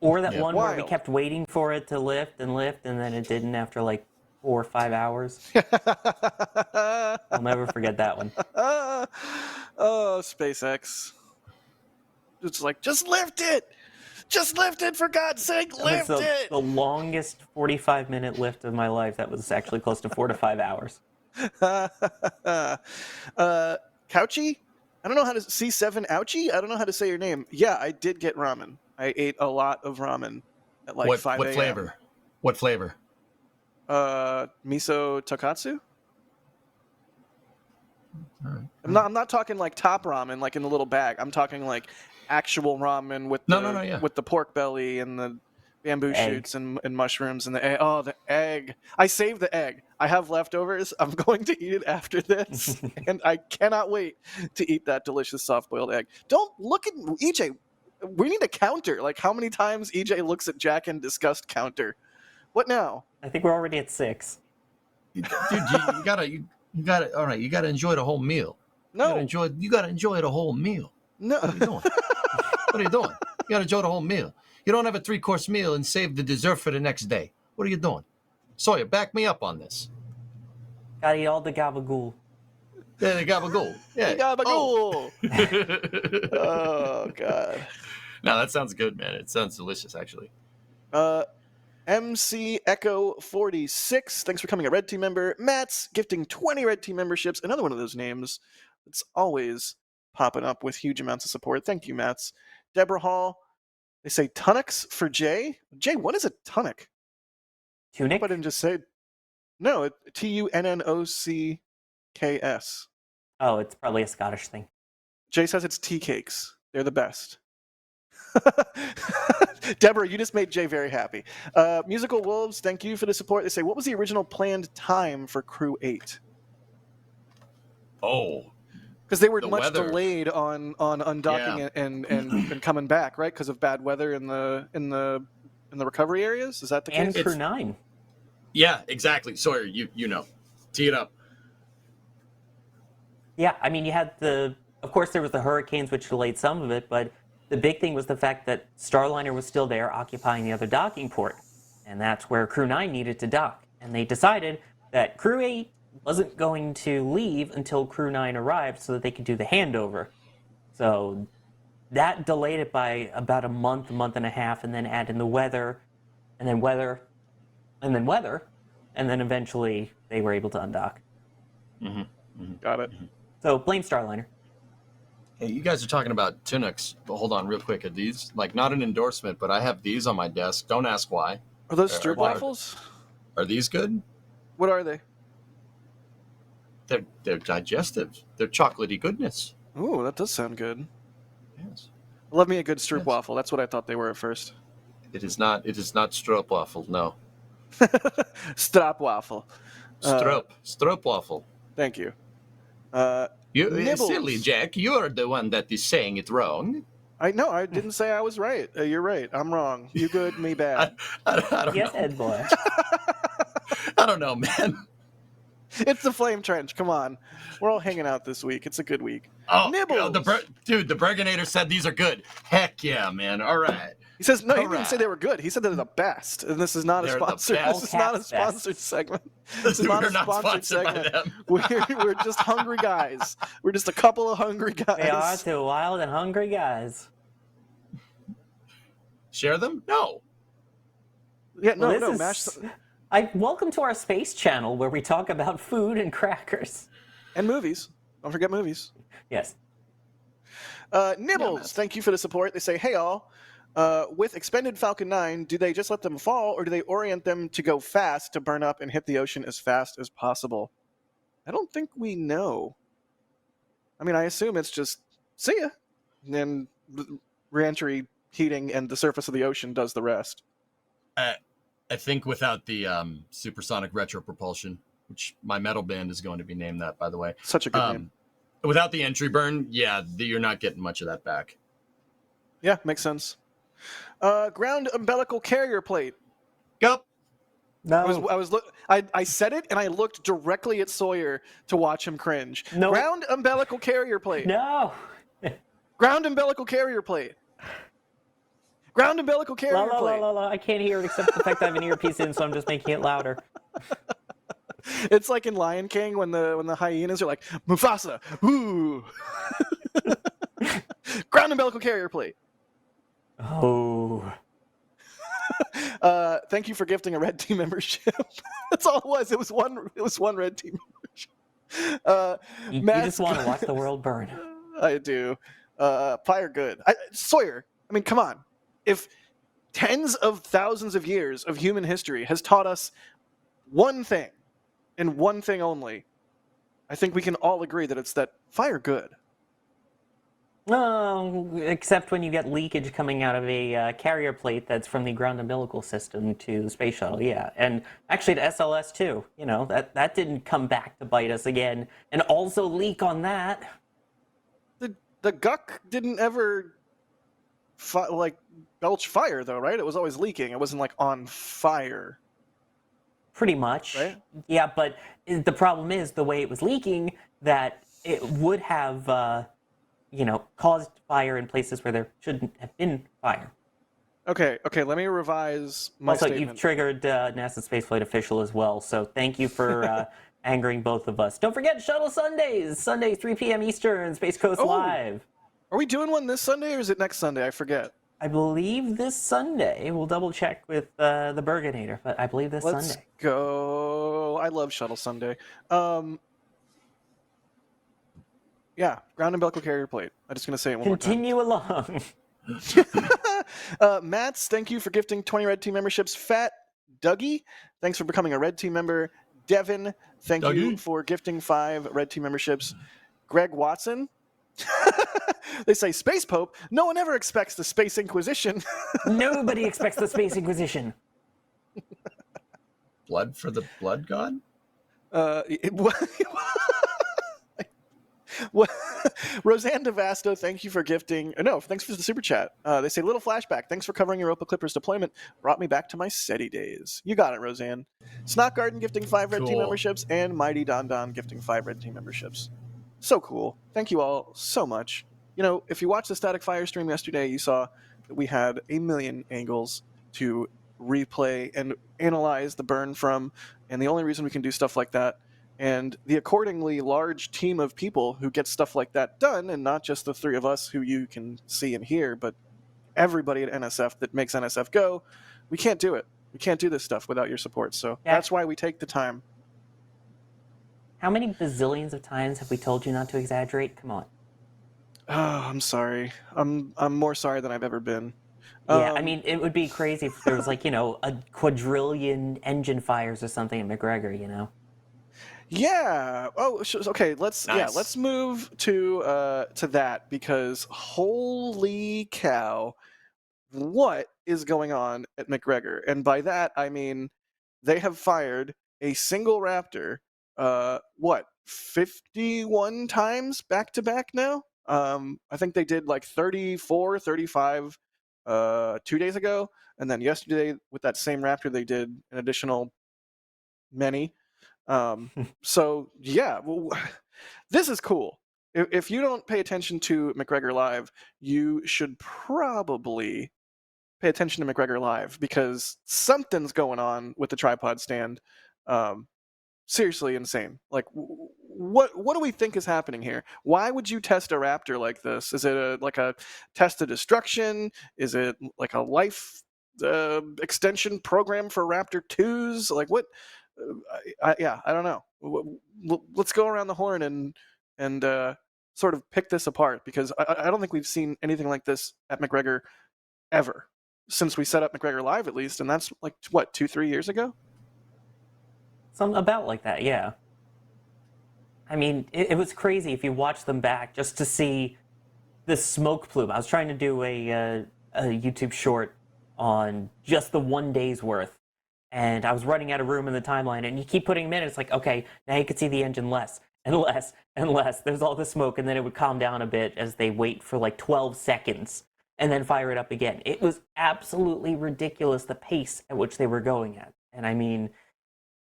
Or that one where we kept waiting for it to lift, and then it didn't after like 4 or 5 hours. I'll never forget that one. Oh, SpaceX. It's like, just lift it! Just lift it, for God's sake, lift it! The longest 45-minute lift of my life. That was actually close to 4 to 5 hours. Couchy? I don't know how to... C7 Ouchie? I don't know how to say your name. Yeah, I did get ramen. I ate a lot of ramen at like 5 a.m. What flavor? What flavor? Miso tokatsu? Right. I'm not talking like top ramen, like in the little bag. I'm talking like actual ramen with with the pork belly and the bamboo shoots and mushrooms and the egg. Oh, the egg! I saved the egg. I have leftovers. I'm going to eat it after this, and I cannot wait to eat that delicious soft-boiled egg. Don't look at EJ. We need a counter. Like, how many times EJ looks at Jack in disgust counter? What now? I think we're already at 6. Dude, you You got to, all right, you got to enjoy the whole meal. No. You got to enjoy the whole meal. No. What are you doing? What are you doing? You got to enjoy the whole meal. You don't have a 3-course meal and save the dessert for the next day. What are you doing? Sawyer, back me up on this. Gotta eat all the gabagool. Yeah, the gabagool. Yeah. Gabagool. Oh, God. No, that sounds good, man. It sounds delicious, actually. MC Echo 46, thanks for becoming a Red Team member. Matt's gifting 20 Red Team memberships. Another one of those names that's always popping up with huge amounts of support. Thank you, Matts. Deborah Hall, they say tunics for Jay. Jay, what is a tunic? Tunic? I didn't just say. No, Tunnocks. Oh, it's probably a Scottish thing. Jay says it's tea cakes. They're the best. Deborah, you just made Jay very happy. Musical Wolves, thank you for the support. They say, what was the original planned time for Crew 8? Oh. Because they were The much weather. delayed on undocking Yeah. and coming back, right? Because of bad weather in the recovery areas. Is that the And case? Crew 9. Yeah, exactly. Sawyer, you know. Tee it up. Yeah, I mean, you had of course, there was the hurricanes, which delayed some of it, but the big thing was the fact that Starliner was still there, occupying the other docking port. And that's where Crew 9 needed to dock. And they decided that Crew 8 wasn't going to leave until Crew 9 arrived so that they could do the handover. So that delayed it by about a month and a half, and then add in the weather, and then weather, and then weather, and then eventually they were able to undock. Got it. So blame Starliner. Hey, you guys are talking about tunics. But hold on real quick. Are these, like, not an endorsement, but I have these on my desk. Don't ask why. Are those Are- stroopwafels? Are these good? What are they? They're digestive. They're chocolatey goodness. Ooh, that does sound good. Yes. I love me a good stroopwafel. That's what I thought they were at first. It is not stroopwafel, no. Stropwaffle. Stroopwafel. Thank you. You Nibbles. silly Jack, you're the one that is saying it wrong. I didn't say I was right. You're right. I'm wrong. You good, me bad. I don't Yes, know. Ed boy. I don't know, man. It's the Flame Trench. Come on. We're all hanging out this week. It's a good week. Oh, Nibbles. Dude, the Burgonator said these are good. Heck yeah, man. All right. He says, no, he Alright. didn't say they were good. He said they're the best. And this is not They're a the sponsor. best. This is not a All caps sponsored segment. This is not We're a not sponsored sponsored by segment. them. We're just hungry guys. We're just a couple of hungry guys. They are two wild and hungry guys. Share them? No. Yeah, no, Well, no, this mash welcome to our space channel where we talk about food and crackers. and movies. Don't forget movies. Yes. Nibbles, thank you for the support. They say, hey all, with expended Falcon 9, do they just let them fall or do they orient them to go fast to burn up and hit the ocean as fast as possible? I don't think we know. I mean, I assume it's just, see ya. And then re-entry heating and the surface of the ocean does the rest. I think without the supersonic retro propulsion, which my metal band is going to be named that, by the way. Such a good name. Without the entry burn, yeah, you're not getting much of that back. Yeah, makes sense. Ground umbilical carrier plate. Yup. No. I said it and I looked directly at Sawyer to watch him cringe. No. Ground umbilical carrier plate. No. Ground umbilical carrier plate. Ground umbilical La carrier la la plate. la la. I can't hear it except for the fact I have an earpiece in, so I'm just making it louder. It's like in Lion King when the hyenas are like Mufasa. Ooh. Ground umbilical carrier plate. Oh. Thank you for gifting a red team membership. That's all it was. It was one red team membership. You Matt, just want to watch the world burn. I do. Fire good. Sawyer, I mean, come on. If tens of thousands of years of human history has taught us one thing, and one thing only, I think we can all agree that it's that fire good. No, except when you get leakage coming out of a carrier plate that's from the ground umbilical system to the space shuttle, yeah. And actually to SLS too, you know, that didn't come back to bite us again. And also leak on that. The Guck didn't ever belch fire though, right? It was always leaking. It wasn't like on fire. Pretty much. Right? Yeah, but the problem is the way it was leaking that it would have, caused fire in places where there shouldn't have been fire. Okay, let me revise my Also, statement. you've triggered NASA spaceflight official as well, so thank you for angering both of us. Don't forget Shuttle Sundays, Sunday 3 p.m. Eastern, Space Coast Live. Are we doing one this Sunday or is it next Sunday? I forget. I believe this Sunday. We'll double check with the Burgonator, but I believe this Let's Sunday. go. I love Shuttle Sunday. Yeah, ground umbilical carrier plate. I'm just going to say it one Continue along. Mats, thank you for gifting 20 Red Team memberships. Fat Dougie, thanks for becoming a Red Team member. Devin, thank you for gifting 5 Red Team memberships. Greg Watson, they say Space Pope. No one ever expects the Space Inquisition. Nobody expects the Space Inquisition. Blood for the Blood God? Roseanne DeVasto, thank you for gifting. No, thanks for the super chat. They say, little flashback. Thanks for covering Europa Clippers deployment. Brought me back to my SETI days. You got it, Roseanne. Snot Garden gifting 5 Red Team memberships, and Mighty Don Don gifting 5 Red Team memberships. So cool. Thank you all so much. You know, if you watched the Static Fire stream yesterday, you saw that we had a million angles to replay and analyze the burn from, and the only reason we can do stuff like that and the accordingly large team of people who get stuff like that done, and not just the 3 of us who you can see and hear, but everybody at NSF that makes NSF go, we can't do it. We can't do this stuff without your support. So that's why we take the time. How many bazillions of times have we told you not to exaggerate? Come on. Oh, I'm sorry. I'm more sorry than I've ever been. Yeah, I mean, it would be crazy if there was like, a quadrillion engine fires or something at McGregor, Yeah. Oh, okay. Let's move to that, because holy cow, what is going on at McGregor? And by that I mean they have fired a single Raptor. 51 times back to back now. I think they did like 34, 35 2 days ago, and then yesterday with that same Raptor they did an additional many. So yeah, well, this is cool. If you don't pay attention to McGregor Live, you should probably pay attention to McGregor Live, because something's going on with the tripod stand. Seriously insane. Like, what do we think is happening here? Why would you test a Raptor like this? Is it a test of destruction? Is it like a life extension program for Raptor 2s? Like, what? I don't know. Let's go around the horn and sort of pick this apart, because I don't think we've seen anything like this at McGregor ever since we set up McGregor Live, at least, and that's like what, 2-3 years ago. Something about like that, yeah. I mean, it was crazy if you watch them back just to see the smoke plume. I was trying to do a YouTube short on just the 1 day's worth, and I was running out of room in the timeline, and you keep putting them in, and it's like, okay, now you can see the engine less and less and less. There's all the smoke, and then it would calm down a bit as they wait for like 12 seconds and then fire it up again. It was absolutely ridiculous, the pace at which they were going at. And I mean,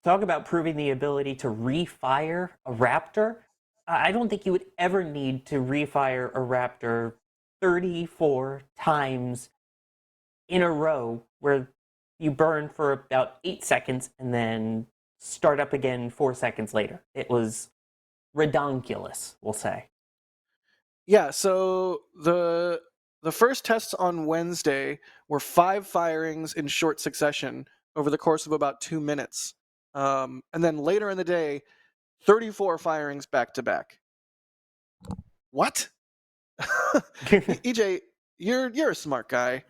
talk about proving the ability to refire a Raptor. I don't think you would ever need to refire a Raptor 34 times in a row, where you burn for about 8 seconds and then start up again 4 seconds later. It was redonkulous, we'll say. Yeah, so the first tests on Wednesday were 5 firings in short succession over the course of about 2 minutes. And then later in the day, 34 firings back to back. What? EJ, you're a smart guy.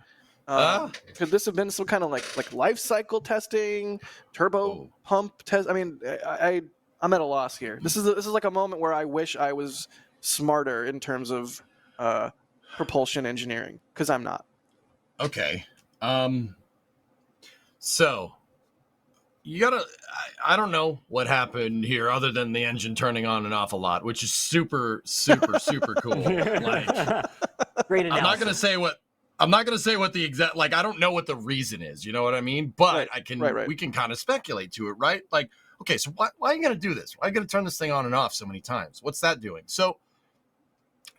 Could this have been some kind of like life cycle testing, turbo pump test? I mean, I'm at a loss here. This is like a moment where I wish I was smarter in terms of propulsion engineering, because I'm not. Okay. So you gotta, I don't know what happened here other than the engine turning on and off a lot, which is super, super, super cool. Like, Great analysis. I'm not gonna say what I'm not going to say what the exact, like, I don't know what the reason is, you know what I mean? But Right. we can kind of speculate to it, right? Like, okay, so why are you going to do this? Why are you going to turn this thing on and off so many times? What's that doing? So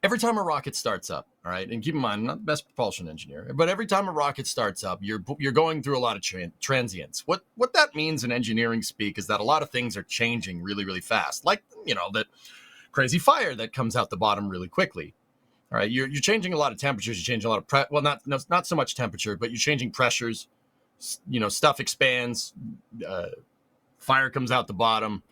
every time a rocket starts up, all right, and keep in mind, I'm not the best propulsion engineer, but every time a rocket starts up, you're going through a lot of transients. What that means in engineering speak is that a lot of things are changing really, really fast. Like, that crazy fire that comes out the bottom really quickly. All right, you're changing a lot of temperatures. You're changing a lot of not so much temperature, but you're changing pressures. Stuff expands. Fire comes out the bottom.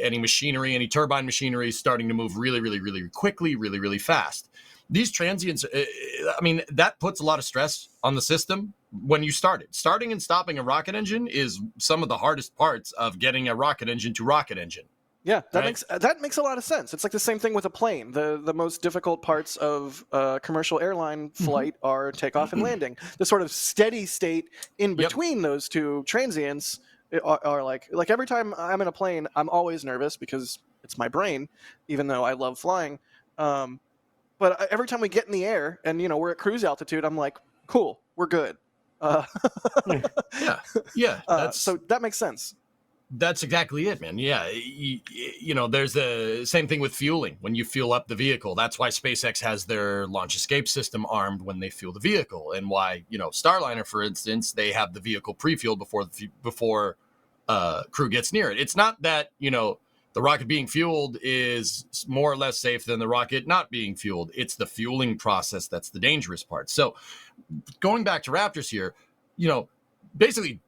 Any machinery, any turbine machinery is starting to move really, really, really quickly, really, really fast. These transients, that puts a lot of stress on the system when you start it. Starting and stopping a rocket engine is some of the hardest parts of getting a rocket engine to rocket engine. Yeah, that makes a lot of sense. It's like the same thing with a plane. The most difficult parts of commercial airline flight are takeoff and landing. The sort of steady state in between those two transients are like every time I'm in a plane, I'm always nervous because it's my brain, even though I love flying. But every time we get in the air and we're at cruise altitude, I'm like, cool, we're good. So that makes sense. That's exactly it, man. Yeah. There's the same thing with fueling. When you fuel up the vehicle, that's why SpaceX has their launch escape system armed when they fuel the vehicle. And why, Starliner, for instance, they have the vehicle pre-fueled before crew gets near it. It's not that, the rocket being fueled is more or less safe than the rocket not being fueled. It's the fueling process that's the dangerous part. So going back to Raptors here, basically,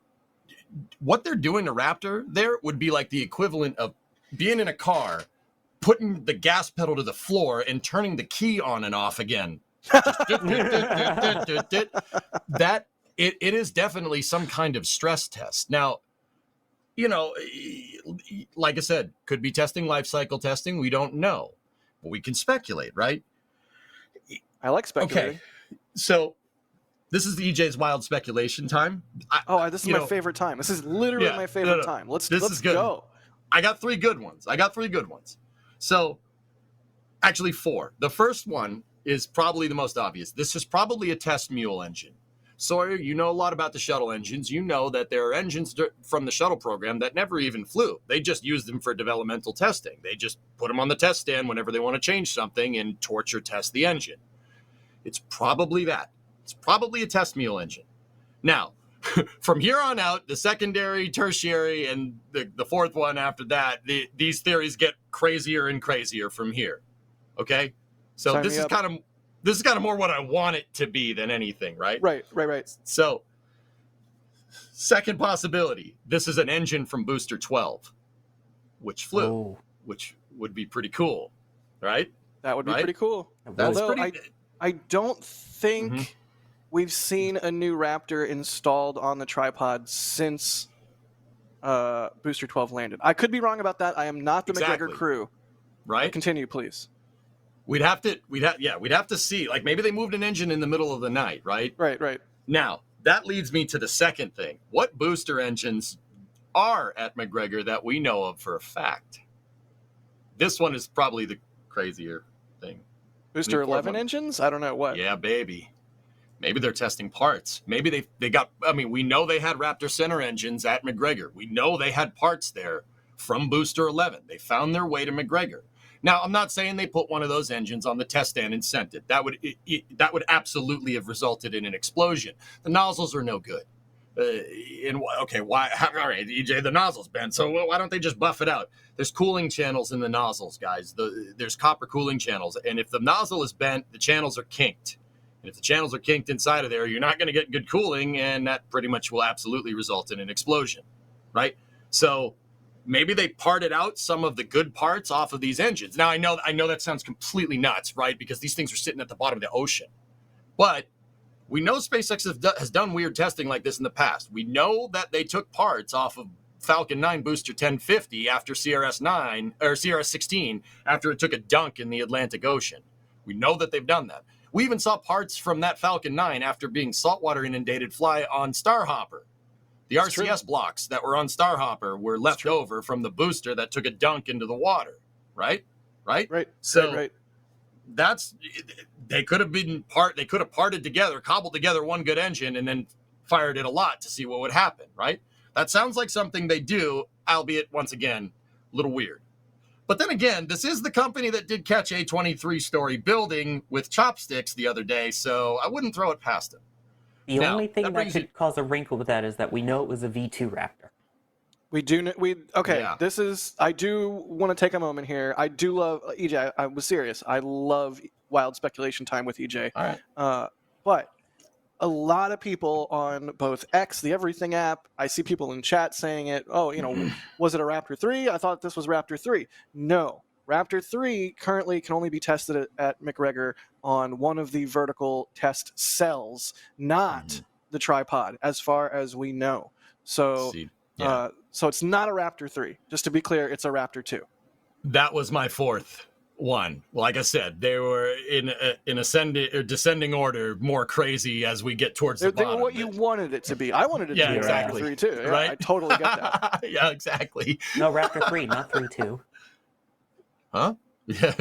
what they're doing to Raptor there would be like the equivalent of being in a car, putting the gas pedal to the floor and turning the key on and off again. That it is definitely some kind of stress test. Now, like I said, could be testing, life cycle testing. We don't know, but we can speculate, right? I like speculating. Okay, so this is EJ's wild speculation time. This is my favorite time. This is literally my favorite time. Let's go. I got three good ones. So, actually 4. The first one is probably the most obvious. This is probably a test mule engine. Sawyer, you know a lot about the shuttle engines. You know that there are engines from the shuttle program that never even flew. They just used them for developmental testing. They just put them on the test stand whenever they want to change something and torture test the engine. It's probably that. It's probably a test mule engine. Now, from here on out, the secondary, tertiary, and the fourth one after that, these theories get crazier and crazier from here. Okay? So this is kind of more what I want it to be than anything, right? Right. So, second possibility, this is an engine from Booster 12, which flew, which would be pretty cool, right? That would be pretty cool. I don't think we've seen a new Raptor installed on the tripod since Booster 12 landed. I could be wrong about that. I am not the McGregor crew. Right? But continue, please. We'd have to see. Like maybe they moved an engine in the middle of the night, right? Right. Now, that leads me to the second thing. What booster engines are at McGregor that we know of for a fact? This one is probably the crazier thing. Booster 11 engines? I don't know what. Yeah, baby. Maybe they're testing parts. Maybe they got, we know they had Raptor Center engines at McGregor. We know they had parts there from Booster 11. They found their way to McGregor. Now, I'm not saying they put one of those engines on the test stand and sent it. That would absolutely have resulted in an explosion. The nozzles are no good. Why? All right, EJ, the nozzle's bent, so why don't they just buff it out? There's cooling channels in the nozzles, guys. There's copper cooling channels, and if the nozzle is bent, the channels are kinked. And if the channels are kinked inside of there, you're not going to get good cooling, and that pretty much will absolutely result in an explosion, right? So maybe they parted out some of the good parts off of these engines. Now, I know that sounds completely nuts, right? Because these things are sitting at the bottom of the ocean. But we know SpaceX has done weird testing like this in the past. We know that they took parts off of Falcon 9 Booster 1050 after CRS-16 after it took a dunk in the Atlantic Ocean. We know that they've done that. We even saw parts from that Falcon 9 after being saltwater inundated fly on Starhopper. The RCS blocks that were on Starhopper were left over from the booster that took a dunk into the water, right? Right. So right. they could have they could have parted together, cobbled together one good engine, and then fired it a lot to see what would happen, right? That sounds like something they do, albeit once again, a little weird. But then again, this is the company that did catch a 23-story building with chopsticks the other day, so I wouldn't throw it past them. The only thing that could cause a wrinkle with that is that we know it was a V2 Raptor. This is, I do want to take a moment here. I do love, EJ, I was serious. I love wild speculation time with EJ. All right. But a lot of people on both X, the Everything app, I see people in chat saying it, was it a Raptor 3? I thought this was Raptor 3. No. Raptor 3 currently can only be tested at McGregor on one of the vertical test cells, not the tripod, as far as we know. So, so it's not a Raptor 3. Just to be clear, it's a Raptor 2. That was my fourth one. Like I said, they were in ascending or descending order, more crazy as we get towards the bottom. They were what you wanted it to be. I wanted it to be exactly. Raptor 3 too. Yeah, right? I totally get that. Yeah, exactly. No, Raptor 3, not 3.2. Huh? Yeah.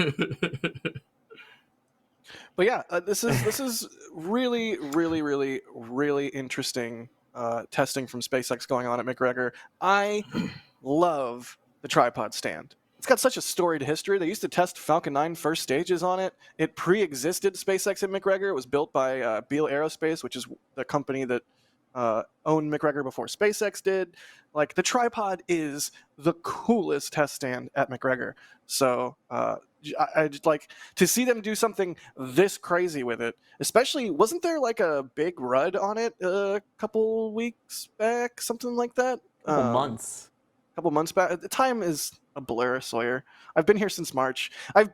But yeah, this is really, really, really, really interesting testing from SpaceX going on at McGregor. I love the tripod stand. It's got such a storied history. They used to test Falcon 9 first stages on it. It pre-existed SpaceX at McGregor. It was built by Beale Aerospace, which is the company that owned McGregor before SpaceX did. Like, the tripod is the coolest test stand at McGregor. So I just like to see them do something this crazy with it. Especially, wasn't there like a big RUD on it a couple weeks back, something like that? A couple months back. The time is a blur, Sawyer. I've been here since March. Dang,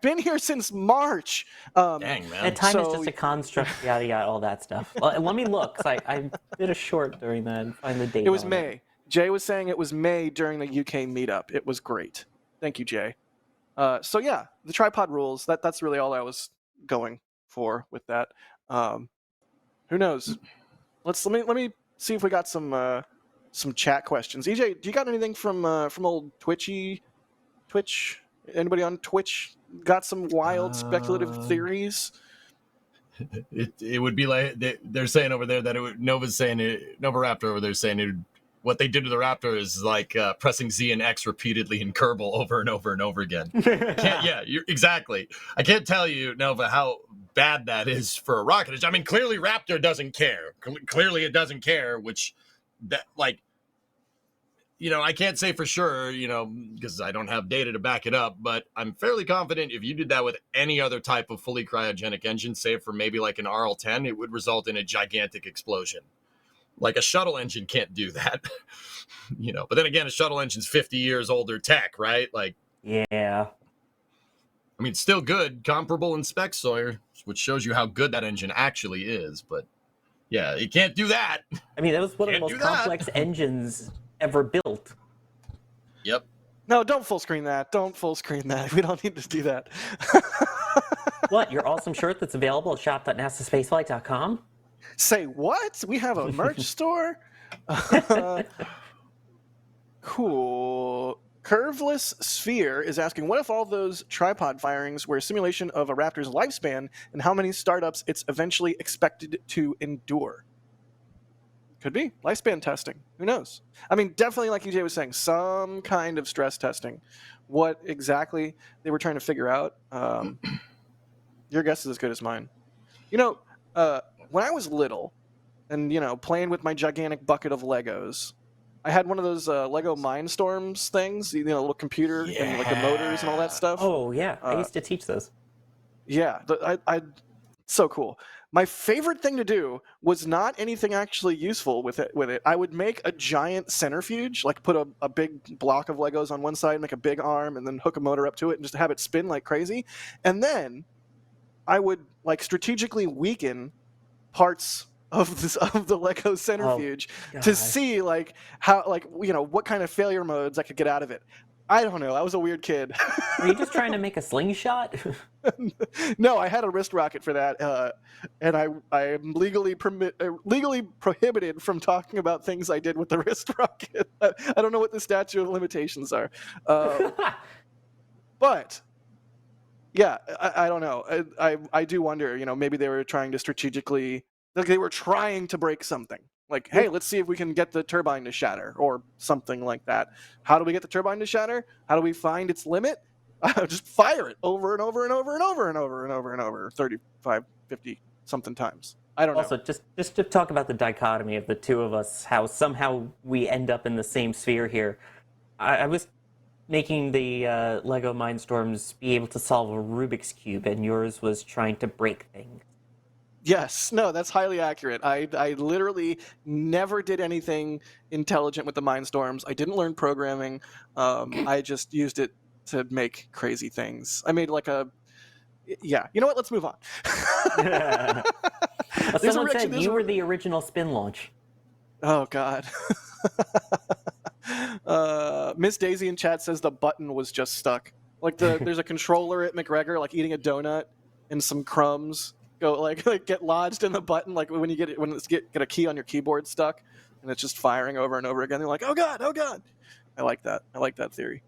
man. And time is just a construct, yada, yada, all that stuff. Well, let me look, because I did a short during that and find the date. It was May. Jay was saying it was May during the UK meetup. It was great. Thank you, Jay. So yeah, the tripod rules. That's really all I was going for with that. Who knows? Let me see if we got some chat questions. EJ, do you got anything from old Twitch? Anybody on Twitch got some wild speculative theories? It would be like they're saying over there that Nova Raptor over there saying what they did to the Raptor is like pressing Z and X repeatedly in Kerbal over and over and over again. Exactly. I can't tell you, Nova, how bad that is for a rocket engine. I mean, clearly Raptor doesn't care. Clearly it doesn't care, which that like. I can't say for sure, because I don't have data to back it up, but I'm fairly confident if you did that with any other type of fully cryogenic engine, save for maybe like an RL-10, it would result in a gigantic explosion. Like a shuttle engine can't do that, but then again, a shuttle engine's 50 years older tech, right? Like, yeah. I mean, it's still good, comparable in spec, Sawyer, which shows you how good that engine actually is, but yeah, it can't do that. I mean, that was one of the most complex engines ever built. Yep. No, don't full screen that. We don't need to do that. What? Your awesome shirt that's available at shop.nasaspaceflight.com? Say what? We have a merch store? Cool. Curveless Sphere is asking, what if all those tripod firings were a simulation of a Raptor's lifespan and how many startups it's eventually expected to endure? Could be. Lifespan testing. Who knows? I mean, definitely, like EJ was saying, some kind of stress testing. What exactly they were trying to figure out, your guess is as good as mine. When I was little and, playing with my gigantic bucket of Legos, I had one of those Lego Mindstorms things, little computer and like the motors and all that stuff. Oh, yeah. I used to teach those. Yeah. So cool. My favorite thing to do was not anything actually useful with it. I would make a giant centrifuge, like put a big block of Legos on one side, make a big arm, and then hook a motor up to it and just have it spin like crazy. And then I would like strategically weaken parts of the Lego centrifuge to see like how what kind of failure modes I could get out of it. I don't know. I was a weird kid. Were you just trying to make a slingshot? No, I had a wrist rocket for that, and I am legally prohibited from talking about things I did with the wrist rocket. I don't know what the statute of limitations are, but yeah, I don't know. I do wonder, maybe they were trying to strategically, like they were trying to break something. Like, hey, let's see if we can get the turbine to shatter or something like that. How do we get the turbine to shatter? How do we find its limit? Just fire it over and over and over and over and over and over and over 35, 50 something times. I don't know. Also, just to talk about the dichotomy of the two of us, how somehow we end up in the same sphere here. I was making the Lego Mindstorms be able to solve a Rubik's Cube, and yours was trying to break things. Yes, no, that's highly accurate. I literally never did anything intelligent with the Mindstorms. I didn't learn programming. I just used it to make crazy things. I made like yeah. You know what? Let's move on. Someone said you were the original spin launch. Oh God. Miss Daisy in chat says the button was just stuck. Like there's a controller at McGregor, like eating a donut and some crumbs go like get lodged in the button, like when it's get a key on your keyboard stuck and it's just firing over and over again. They're like, oh God, oh God. I like that. I like that theory.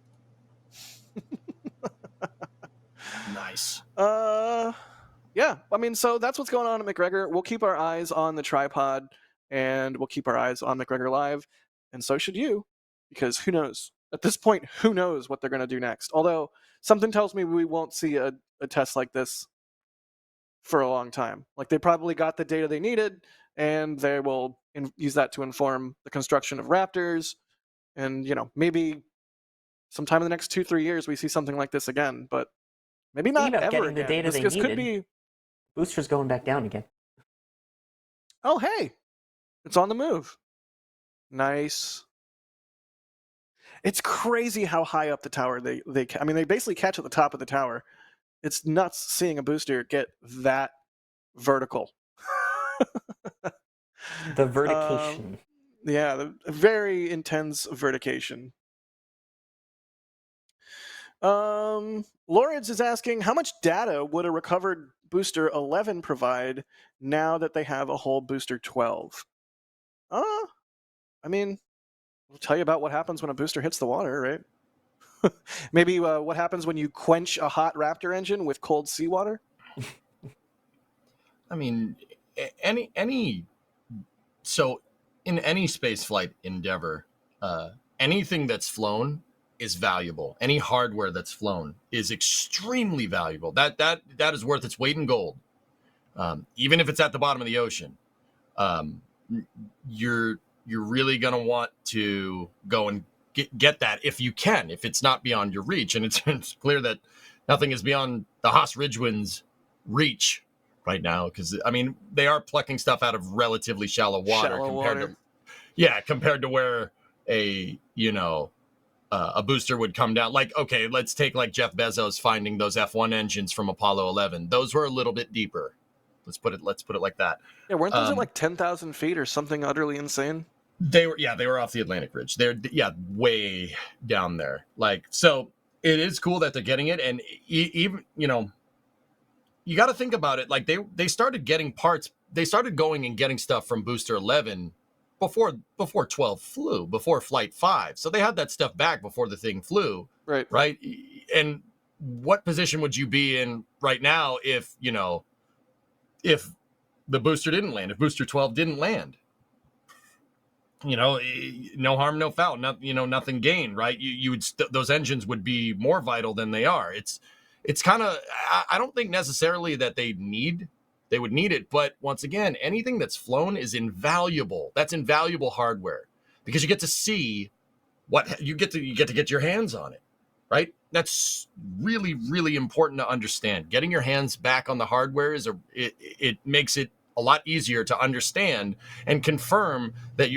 Nice. Yeah. I mean, so that's what's going on at McGregor. We'll keep our eyes on the tripod and we'll keep our eyes on McGregor Live, and so should you, because who knows? At this point, who knows what they're going to do next? Although something tells me we won't see a test like this for a long time. Like they probably got the data they needed, and they will use that to inform the construction of Raptors. And maybe sometime in the next 2-3 years we see something like this again, but maybe not about ever getting again. The data this they could needed. be. Booster's going back down again. Oh hey, it's on the move. Nice. It's crazy how high up the tower they I mean, they basically catch at the top of the tower. It's nuts seeing a booster get that vertical. The vertication. Yeah, the very intense vertication. Lawrence is asking, how much data would a recovered booster 11 provide now that they have a whole booster 12? I mean, we'll tell you about what happens when a booster hits the water, right? Maybe what happens when you quench a hot Raptor engine with cold seawater? I mean, so in any spaceflight endeavor, anything that's flown is valuable. Any hardware that's flown is extremely valuable. That is worth its weight in gold. Even if it's at the bottom of the ocean, you're really going to want to go and get that if you can, if it's not beyond your reach. And it's clear that nothing is beyond the Haas Ridgewind's reach right now, because I mean they are plucking stuff out of relatively shallow water compared to where a booster would come down. Like, okay, let's take like Jeff Bezos finding those F1 engines from Apollo 11. Those were a little bit deeper. Let's put it like that. Yeah, weren't those at like 10,000 feet or something utterly insane? They were off the Atlantic Ridge. They're way down there. Like, so it is cool that they're getting it, and even you got to think about it. Like they started getting parts. They started going and getting stuff from Booster 11 before 12 flew, before Flight 5. So they had that stuff back before the thing flew. Right. And what position would you be in right now if the booster didn't land, if Booster 12 didn't land? No harm, no foul, nothing gained, right? You would those engines would be more vital than they are. It's kind of, I don't think necessarily that they would need it, but once again, anything that's flown is invaluable. That's invaluable hardware, because you get to see what you get to get your hands on it, right? That's really, really important to understand. Getting your hands back on the hardware it makes it a lot easier to understand and confirm that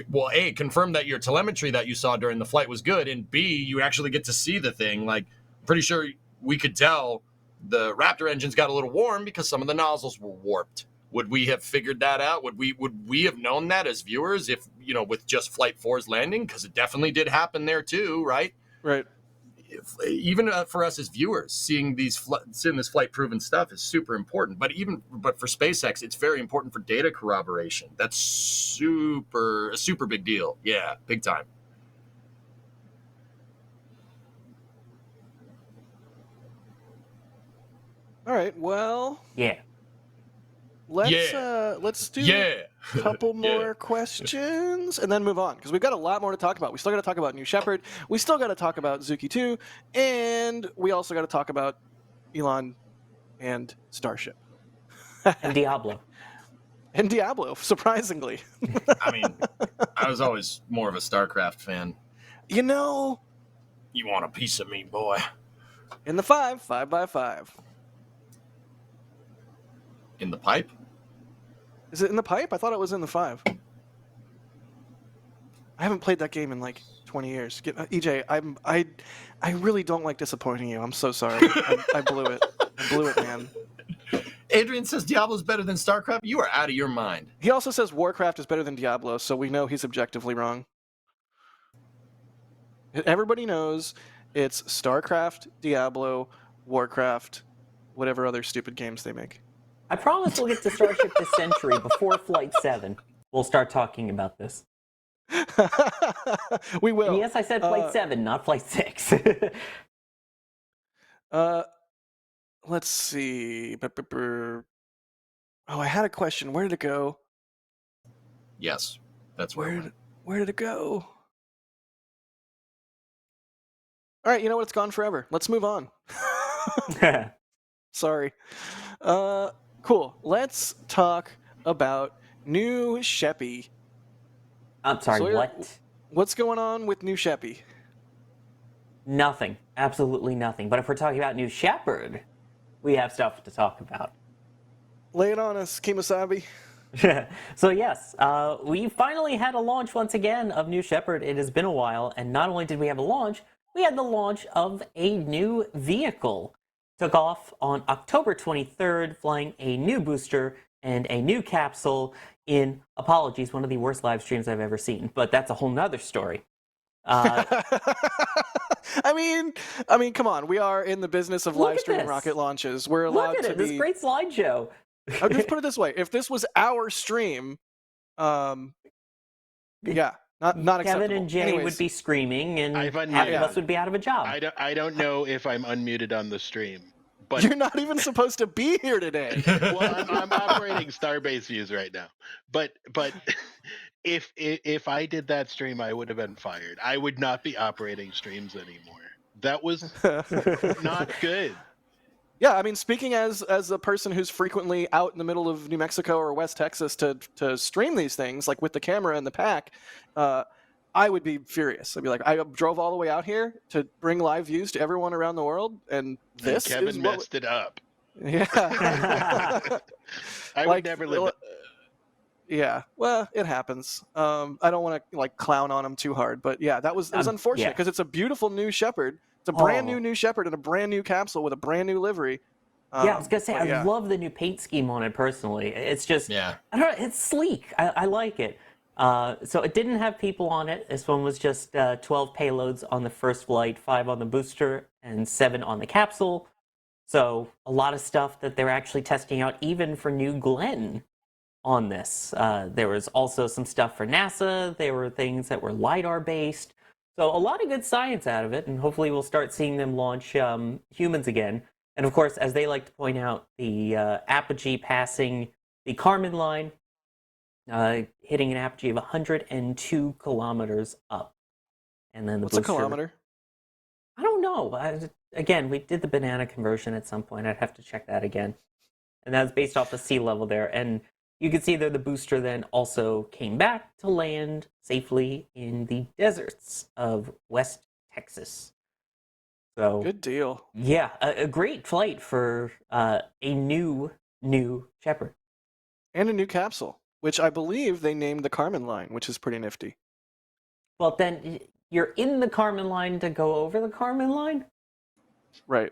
confirm that your telemetry that you saw during the flight was good, and B, you actually get to see the thing. Like, pretty sure we could tell the Raptor engines got a little warm because some of the nozzles were warped. Would we have figured that out? Would we have known that as viewers if, with just Flight 4's landing? Because it definitely did happen there too, right? Right. Even for us as viewers, seeing this flight proven stuff is super important. But for SpaceX, it's very important for data corroboration. That's a super big deal. Yeah, big time. All right. Well, Yeah. let's do a couple more questions and then move on because we've got a lot more to talk about. We still got to talk about New Shepard. We still got to talk about Zuki 2, and we also got to talk about Elon and Starship And Diablo. and Diablo. Surprisingly, I mean, I was always more of a StarCraft fan. you know, You want a piece of me, boy? in the 5x5. In the pipe? Is it in the pipe? I thought it was in the 5. I haven't played that game in like 20 years. EJ, I really don't like disappointing you. I'm so sorry. I blew it. I blew it, man. Adrian says Diablo's better than StarCraft. You are out of your mind. He also says Warcraft is better than Diablo, so we know he's objectively wrong. Everybody knows it's StarCraft, Diablo, Warcraft, whatever other stupid games they make. I promise we'll get to Starship this century before Flight 7. We'll start talking about this. We will. And yes, I said Flight 7, not Flight 6. Let's see. Oh, I had a question. Where did it go? Yes, that's where Where did it go? All right, you know what? It's gone forever. Let's move on. Sorry. Cool. Let's talk about New Sheppy. I'm sorry, Sawyer, what? What's going on with New Sheppy? Nothing. Absolutely nothing. But if we're talking about New Shepard, we have stuff to talk about. Lay it on us, Kemosabe. So yes, we finally had a launch once again of New Shepard. It has been a while, and not only did we have a launch, we had the launch of a new vehicle. Took off on October 23rd, flying a new booster and a new capsule in, apologies, one of the worst live streams I've ever seen, but that's a whole nother story. I mean, come on. We are in the business of live streaming rocket launches. We're allowed Look at to it, be. this great slideshow. I'll just put it this way: if this was our stream, yeah, not acceptable. Kevin and Jay Anyways, would be screaming, and I've half of unmuted. us would be out of a job. I don't know if I'm unmuted on the stream, but you're not even supposed to be here today. well, I'm operating Starbase views right now. But if I did that stream, I would have been fired. I would not be operating streams anymore. That was not good. Yeah, I mean, speaking as a person who's frequently out in the middle of New Mexico or West Texas to stream these things, like with the camera and the pack, I would be furious. I'd be like, I drove all the way out here to bring live views to everyone around the world, and this Kevin is messed it up. Yeah. I would never live it. Yeah, well, it happens. I don't want to clown on him too hard, but yeah, it was unfortunate because it's a beautiful new Shepard. It's a brand new Shepard and a brand new capsule with a brand new livery. Yeah, I was gonna say I love the new paint scheme on it personally. It's just I don't know, it's sleek. I like it. So it didn't have people on it. This one was just 12 payloads on the first flight, 5 on the booster, and 7 on the capsule. So a lot of stuff that they're actually testing out, even for New Glenn, on this. There was also some stuff for NASA. There were things that were LiDAR based. So a lot of good science out of it, and hopefully we'll start seeing them launch humans again. And of course, as they like to point out, the apogee passing the Kármán line, hitting an apogee of 102 kilometers up. And then what's a kilometer? I don't know. Again, we did the banana conversion at some point. I'd have to check that again. And that's based off the sea level there. And you can see there the booster then also came back to land safely in the deserts of West Texas. So good deal. Yeah, a great flight for a new Shepard. And a new capsule, which I believe they named the Kármán line, which is pretty nifty. Well, then you're in the Kármán line to go over the Kármán line? Right.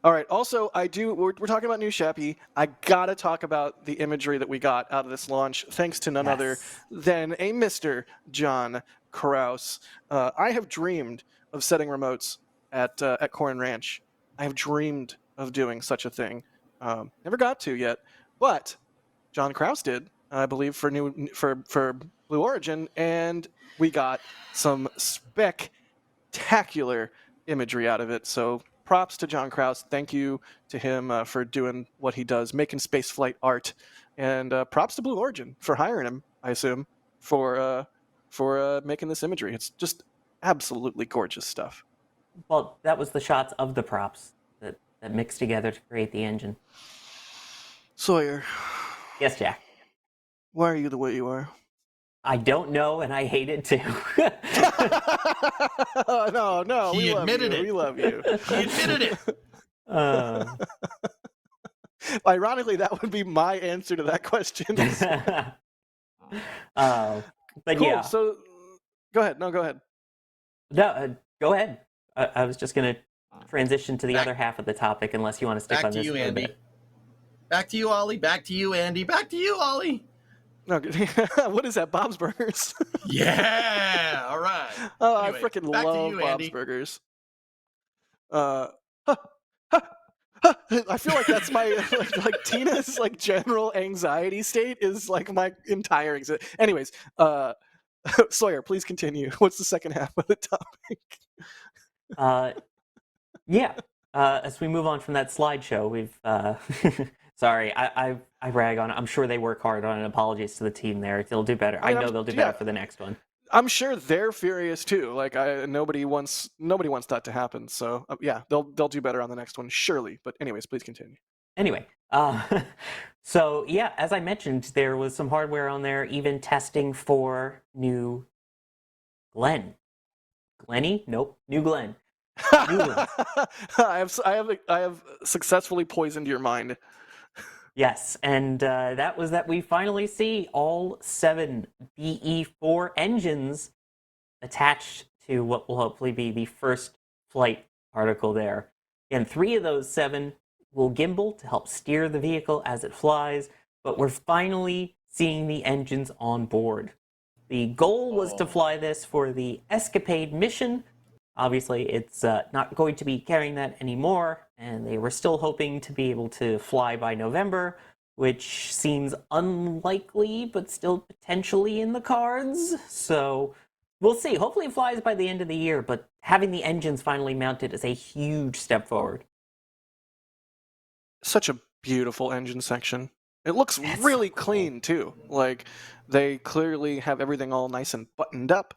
All right. Also, we're talking about New Sheppy. I got to talk about the imagery that we got out of this launch, thanks to none other than a Mr. John Kraus. I have dreamed of setting remotes at Corn Ranch. I have dreamed of doing such a thing. Never got to yet, but John Kraus did, I believe, for Blue Origin, and we got some spectacular imagery out of it. So props to John Krause. Thank you to him for doing what he does, making spaceflight art, and props to Blue Origin for hiring him. I assume for making this imagery. It's just absolutely gorgeous stuff. Well, that was the shots of the props that mixed together to create the engine. Sawyer. Yes, Jack. Why are you the way you are? I don't know, and I hate it too. No, He admitted it. We love you. He admitted it. Ironically, that would be my answer to that question. But cool. yeah. So, go ahead. No, go ahead. No, go ahead. I was just going to transition to the other half of the topic, unless you want to stick on this. Back to you, Andy. Back to you, Ollie. Back to you, Andy. Back to you, Ollie. No, what is that? Bob's Burgers. Yeah. All right. Oh, Anyway, I freaking back to love you, Bob's Andy. Burgers. I feel like that's my like Tina's like general anxiety state is like my entire Anyways, Sawyer, please continue. What's the second half of the topic? As we move on from that slideshow, we've sorry, I rag on it. I'm sure they work hard on it. Apologies to the team there. They'll do better. I know they'll do better for the next one. I'm sure they're furious too. Like nobody wants that to happen. So yeah, they'll do better on the next one, surely. But anyways, please continue. Anyway, so yeah, as I mentioned, there was some hardware on there, even testing for new Glenn. Glenny? Nope, new Glenn. I have successfully poisoned your mind. Yes, and that was that we finally see all 7 BE4 engines attached to what will hopefully be the first flight article there. And 3 of those 7 will gimbal to help steer the vehicle as it flies, but we're finally seeing the engines on board. The goal was to fly this for the Escapade mission. Obviously, it's not going to be carrying that anymore, and they were still hoping to be able to fly by November, which seems unlikely, but still potentially in the cards. So we'll see. Hopefully it flies by the end of the year, but having the engines finally mounted is a huge step forward. Such a beautiful engine section. It looks really clean, too. Like, they clearly have everything all nice and buttoned up.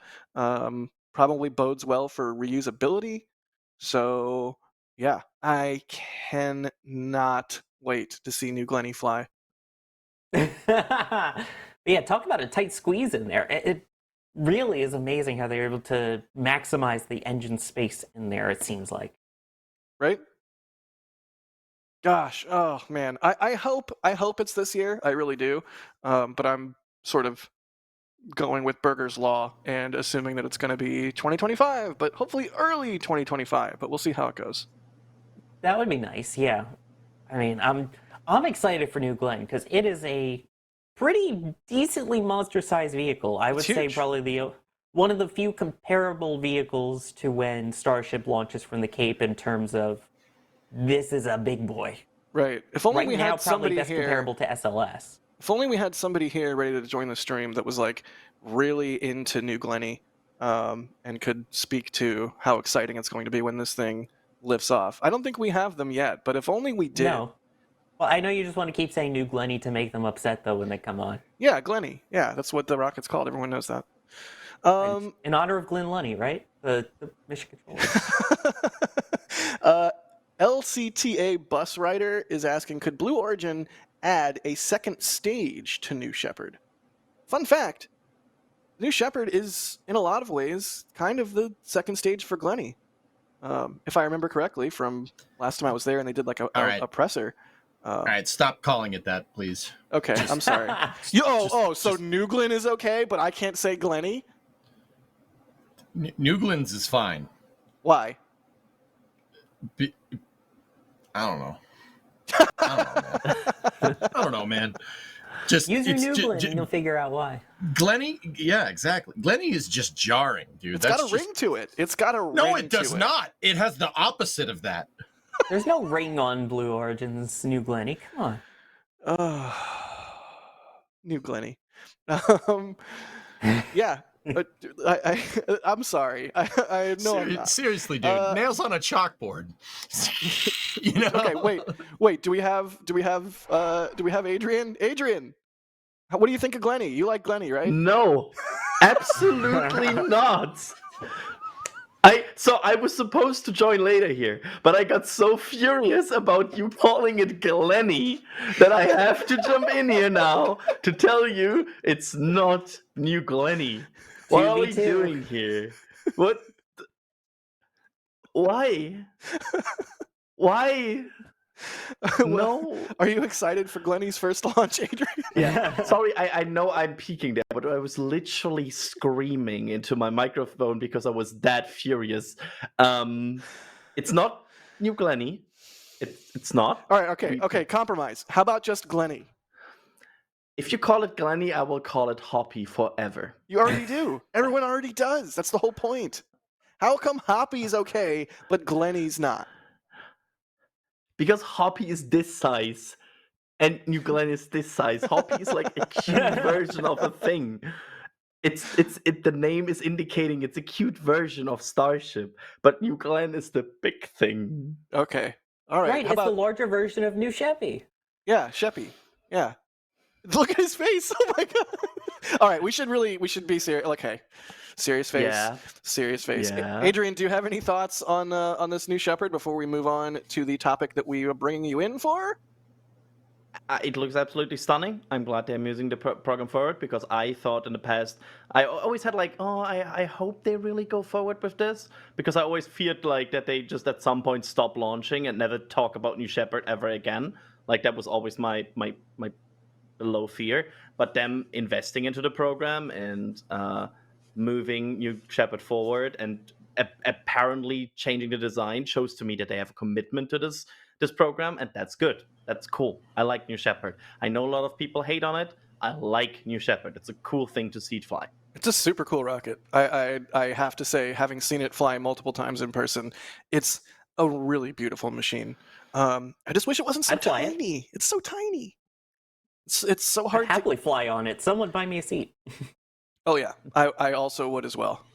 Probably bodes well for reusability. So, yeah, I cannot wait to see New Glenny fly. Yeah, talk about a tight squeeze in there. It really is amazing how they're able to maximize the engine space in there, it seems like. Right? Gosh, oh man. I hope it's this year. I really do. But I'm sort of going with Berger's Law and assuming that it's going to be 2025, but hopefully early 2025. But we'll see how it goes. That would be nice, yeah. I mean, I'm excited for New Glenn because it is a pretty decently monster-sized vehicle. I would say probably one of the few comparable vehicles to when Starship launches from the Cape in terms of this is a big boy. Right. If only right we now, had somebody probably best here comparable to SLS. If only we had somebody here ready to join the stream that was like really into New Glenny, and could speak to how exciting it's going to be when this thing lifts off. I don't think we have them yet, but if only we did. No. Well, I know you just want to keep saying New Glenny to make them upset though when they come on. Yeah, Glenny. Yeah, that's what the rocket's called. Everyone knows that. In honor of Glenn Lunny, right? The mission controller. LCTA Bus Rider is asking, could Blue Origin add a second stage to New Shepard? Fun fact, New Shepard is, in a lot of ways, kind of the second stage for Glenny. If I remember correctly from last time I was there and they did like a presser. All right, stop calling it that, please. Okay, I'm sorry. So New Glenn is okay, but I can't say Glenny? New Glenn's is fine. Why? I don't know. I don't know, man. Just use your New Glenn and you'll figure out why. Glenny, yeah, exactly. Glenny is just jarring, dude. It's got a ring to it. It's got a ring to it. No, it does not. It has the opposite of that. There's no ring on Blue Origin's New Glenny. Come on. New Glenny. Yeah, I'm sorry. I know I'm not. Seriously, dude, nails on a chalkboard. You know? Okay, wait. Do we have Adrian? Adrian, what do you think of Glenny? You like Glenny, right? No, absolutely not. I was supposed to join later here, but I got so furious about you calling it Glenny that I have to jump in here now to tell you it's not New Glenny. What are we doing here? What? Why? Why? No. Are you excited for Glenny's first launch, Adrian? Yeah. Sorry, I know I'm peeking there, but I was literally screaming into my microphone because I was that furious. It's not New Glenny. It's not. All right, okay, compromise. How about just Glenny? If you call it Glenny, I will call it Hoppy forever. You already do. Everyone already does. That's the whole point. How come Hoppy's okay, but Glenny's not? Because Hoppy is this size, and New Glenn is this size. Hoppy is like a cute version of a thing. The name is indicating it's a cute version of Starship, but New Glenn is the big thing. Okay. All right. Right, it's the larger version of New Sheppy. Yeah, Sheppy. Yeah. Look at his face. Oh my god. All right, we should be serious. Okay. Serious face. Yeah. Serious face. Yeah. Adrian, do you have any thoughts on this new Shepherd before we move on to the topic that we are bringing you in for? It looks absolutely stunning. I'm glad they're moving the program forward because I thought in the past, I always had like, I hope they really go forward with this because I always feared like that they just at some point stop launching and never talk about New Shepherd ever again. Like that was always my low fear. But them investing into the program and moving New Shepherd forward and apparently changing the design shows to me that they have a commitment to this program, and that's good. That's cool. I like New Shepherd. I know a lot of people hate on it. I like New Shepherd. It's a cool thing to see it fly. It's a super cool rocket. I have to say, having seen it fly multiple times in person, it's a really beautiful machine. I just wish it wasn't so tiny. It's so tiny. It's so hard I'd happily fly on it. Someone buy me a seat. Oh yeah, I also would as well.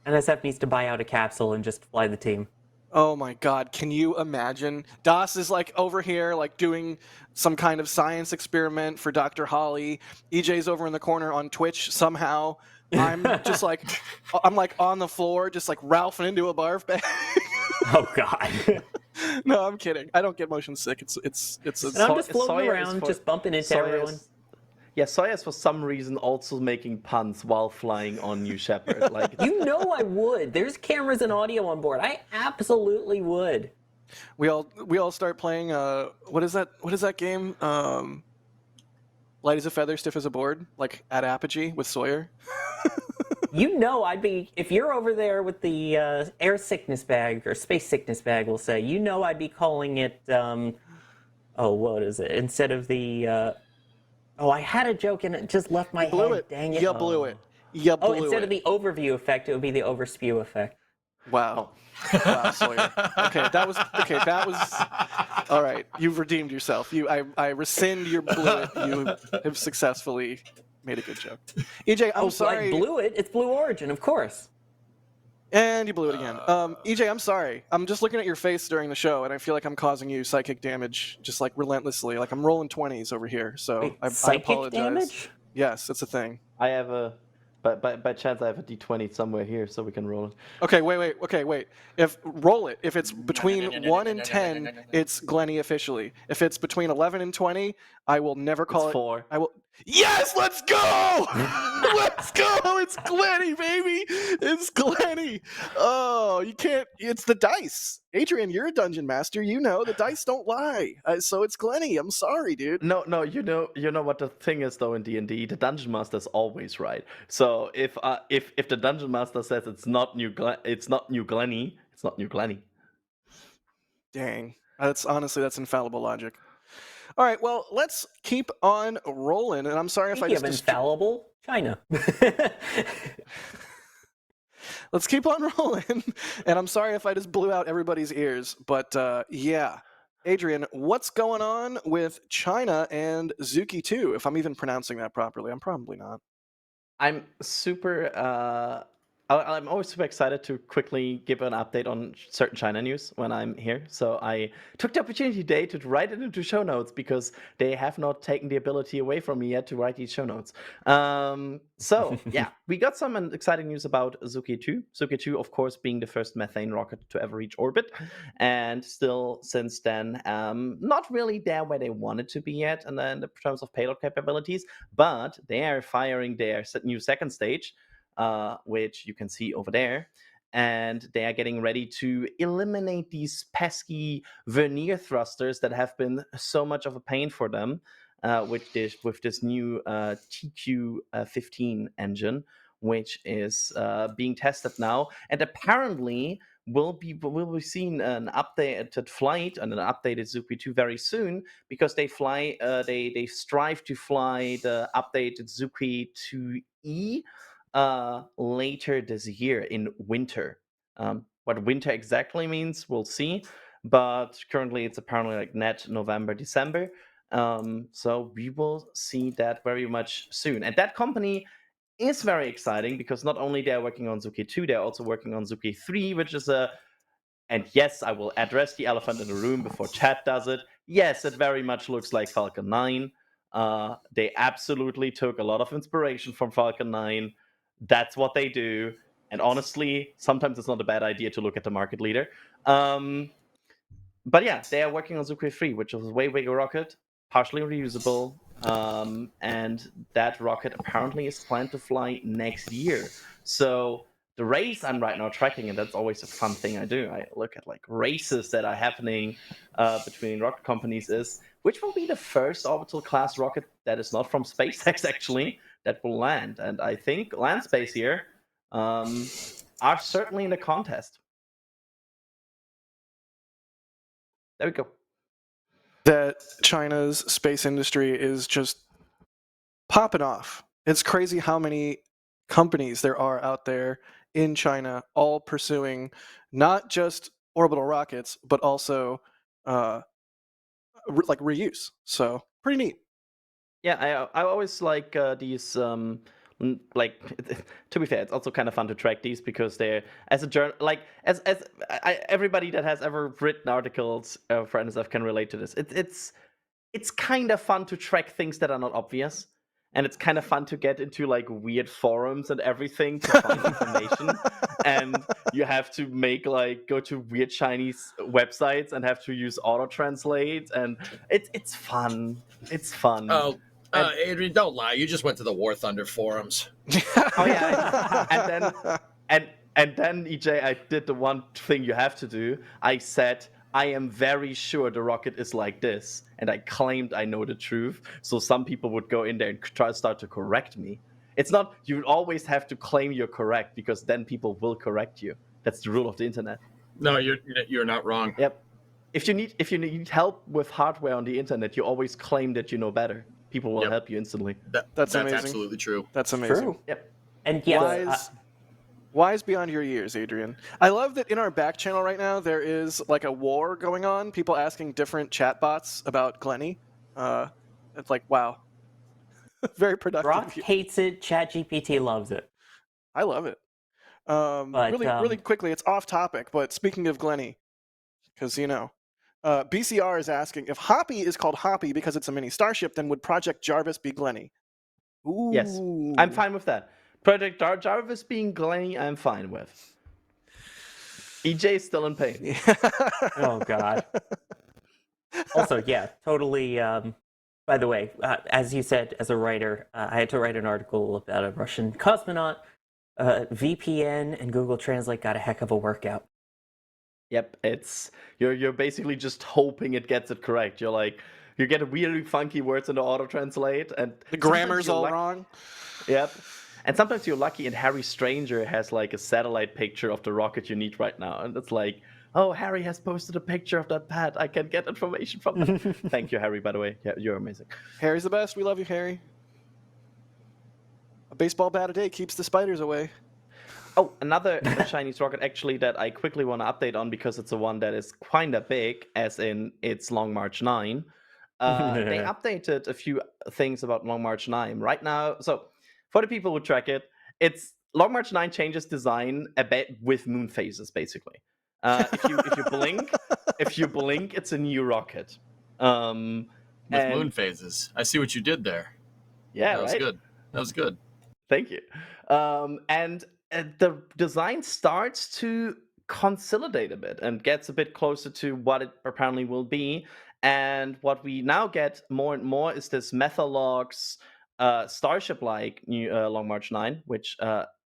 NSF needs to buy out a capsule and just fly the team. Oh my god, can you imagine? Das is like over here like doing some kind of science experiment for Dr. Holly. EJ's over in the corner on Twitch somehow. I'm just like I'm like on the floor just like ralphing into a barf bag. Oh god. No, I'm kidding. I don't get motion sick. It's I'm just floating around, just bumping into everyone. Yeah, Soya's for some reason also making puns while flying on New Shepherd. Like you know I would. There's cameras and audio on board. I absolutely would. We all start playing what is that game? Light as a feather, stiff as a board, like at Apogee with Sawyer. You know I'd be if you're over there with the air sickness bag or space sickness bag, we'll say. You know I'd be calling it what is it? Instead of the I had a joke and it just left my head. Dang it. You blew it. You blew it. Instead of the overview effect, it would be the overspew effect. Wow. Wow, Sawyer. Okay, that was all right. You've redeemed yourself. I rescind your blew it. You have successfully made a good joke. EJ, I'm sorry. I blew it. It's Blue Origin, of course. And you blew it again. EJ, I'm sorry. I'm just looking at your face during the show, and I feel like I'm causing you psychic damage, just like relentlessly. Like I'm rolling 20s over here. So Wait, I apologize. Damage? Yes, it's a thing. I have a, by chance I have a D20 somewhere here, so we can roll it. Okay, wait. Roll it. If it's between 1 and 10, it's Glenny officially. If it's between 11 and 20, I will never call It's 4. I will. Yes, let's go! Let's go! It's Glenny, baby! It's Glenny! Oh, you can't. It's the dice. Adrian, you're a dungeon master. You know the dice don't lie. So it's Glenny. I'm sorry, dude. No. You know what the thing is though in D&D. The dungeon master is always right. So if the dungeon master says it's not New Glenny, it's not New Glenny. Dang. That's infallible logic. All right, well, let's keep on rolling. And I'm sorry if I just infallible China. Let's keep on rolling. And I'm sorry if I just blew out everybody's ears, but yeah. Adrian, what's going on with China and Zuki 2? If I'm even pronouncing that properly, I'm probably not. I'm super. I'm always super excited to quickly give an update on certain China news when I'm here. So I took the opportunity today to write it into show notes because they have not taken the ability away from me yet to write these show notes. So yeah, we got some exciting news about Zuki 2. Zuki 2, of course, being the first methane rocket to ever reach orbit, and still since then, not really there where they wanted to be yet, and then in terms of payload capabilities. But they are firing their new second stage, which you can see over there. And they are getting ready to eliminate these pesky vernier thrusters that have been so much of a pain for them with this new TQ15 engine, which is being tested now. And apparently, we'll be seeing an updated flight and an updated Zuki 2 very soon, because they strive to fly the updated Zuki 2E later this year in winter. What winter exactly means, we'll see. But currently, it's apparently like net November, December. So we will see that very much soon. And that company is very exciting because not only they're working on Zuki 2, they're also working on Zuki 3, which is a. And yes, I will address the elephant in the room before chat does it. Yes, it very much looks like Falcon 9. They absolutely took a lot of inspiration from Falcon 9. That's what they do. And honestly, sometimes it's not a bad idea to look at the market leader. But yeah, they are working on Zuki 3, which is a way bigger rocket, partially reusable. And that rocket apparently is planned to fly next year. So the race I'm right now tracking, and that's always a fun thing I do. I look at like races that are happening between rocket companies, is which will be the first orbital class rocket that is not from SpaceX actually that will land. And I think land space here are certainly in the contest. There we go. That China's space industry is just popping off. It's crazy how many companies there are out there in China, all pursuing not just orbital rockets, but also like reuse. So pretty neat. Yeah, I always like these. Like, to be fair, it's also kind of fun to track these because they're as a journal, like as everybody that has ever written articles for NSF can relate to this. It's kind of fun to track things that are not obvious, and it's kind of fun to get into like weird forums and everything to find information. And you have to go to weird Chinese websites and have to use auto translate, and it's fun. It's fun. Oh, Adrian, don't lie. You just went to the War Thunder forums. Oh yeah, and then EJ, I did the one thing you have to do. I said I am very sure the rocket is like this, and I claimed I know the truth. So some people would go in there and start to correct me. It's not, you always have to claim you're correct, because then people will correct you. That's the rule of the internet. No, you're not wrong. Yep. If you need help with hardware on the internet, you always claim that you know better. People will help you instantly. That's amazing. Absolutely true. That's amazing. True. Yep. And yes, wise beyond your years, Adrian. I love that in our back channel right now there is like a war going on. People asking different chatbots about Glenny. It's like, wow, very productive. Brock hates it. ChatGPT loves it. I love it. Really quickly, it's off topic, but speaking of Glenny, because BCR is asking if Hoppy is called Hoppy because it's a mini starship, then would Project Jarvis be Glenny? Ooh. Yes, I'm fine with that. Project Jarvis being Glenny, I'm fine with. EJ is still in pain. Oh God. Also, yeah, totally. By the way, as you said, as a writer, I had to write an article about a Russian cosmonaut. VPN and Google Translate got a heck of a workout. Yep, it's you're basically just hoping it gets it correct. You're like, you get really funky words in the auto translate, and the grammar's all wrong. Yep, and sometimes you're lucky, and Harry Stranger has like a satellite picture of the rocket you need right now, and it's like, oh, Harry has posted a picture of that pad. I can get information from that. Thank you, Harry. By the way, yeah, you're amazing. Harry's the best. We love you, Harry. A baseball bat a day keeps the spiders away. Oh, another Chinese rocket actually that I quickly want to update on, because it's the one that is kind of big, as in it's Long March 9. They updated a few things about Long March 9 right now. So for the people who track it, it's Long March 9 changes design a bit with moon phases, basically. If you blink, it's a new rocket. With and moon phases. I see what you did there. yeah, That was right. good. That was good. Thank you. And the design starts to consolidate a bit and gets a bit closer to what it apparently will be. And what we now get more and more is this Metalogs Starship-like new Long March 9, which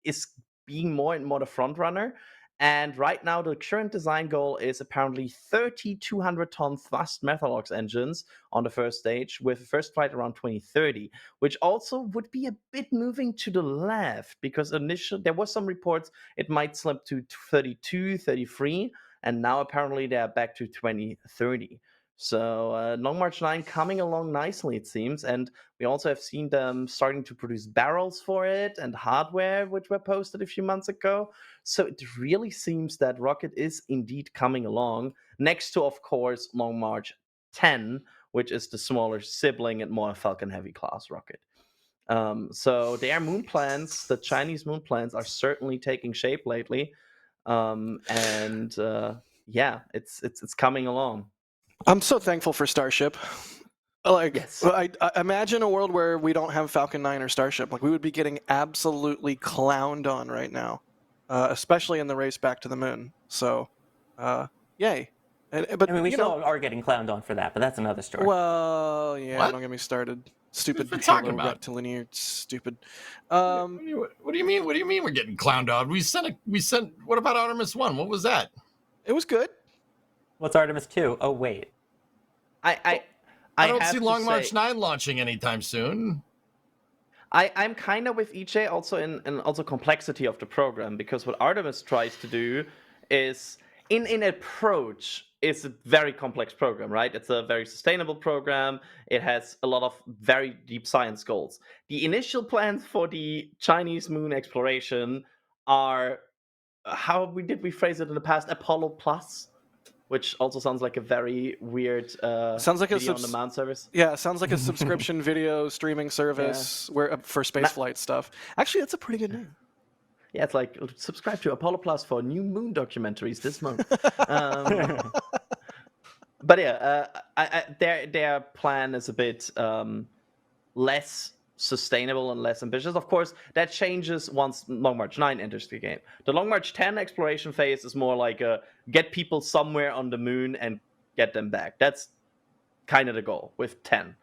is being more and more the front runner. And right now, the current design goal is apparently 30 200-ton thrust Methalogs engines on the first stage, with a first flight around 2030, which also would be a bit moving to the left, because initially there was some reports it might slip to 32, 33, and now apparently they're back to 2030. So Long March 9 coming along nicely, it seems, and we also have seen them starting to produce barrels for it and hardware, which were posted a few months ago. So it really seems that Rocket is indeed coming along, next to, of course, Long March 10, which is the smaller sibling and more Falcon Heavy class rocket. So their moon plans, the Chinese moon plans, are certainly taking shape lately, and yeah, it's coming along. I'm so thankful for Starship. Like, yes. I imagine a world where we don't have Falcon 9 or Starship. Like, we would be getting absolutely clowned on right now, especially in the race back to the moon. So, yay. But I mean, we you still know, are getting clowned on for that, but that's another story. Well, yeah, What? don't get me started. Stupid What are you talking Halo about? rectilinear, stupid. What do you mean? What do you mean we're getting clowned on? We sent. What about Artemis 1? What was that? It was good. What's Artemis 2? Oh, wait. I don't see have Long to March say, 9 launching anytime soon. I'm kind of with EJ also in also complexity of the program, because what Artemis tries to do is in approach is a very complex program, right? It's a very sustainable program. It has a lot of very deep science goals. The initial plans for the Chinese moon exploration are, how did we phrase it in the past? Apollo Plus, which also sounds like a very weird sounds like video on demand service. Yeah, sounds like a subscription video streaming service where for spaceflight stuff. Actually, that's a pretty good name. Yeah, it's like, subscribe to Apollo Plus for new moon documentaries this month. But yeah, their plan is a bit less sustainable and less ambitious. Of course, that changes once Long March 9 enters the game. The Long March 10 exploration phase is more like get people somewhere on the moon and get them back. That's kind of the goal with 10.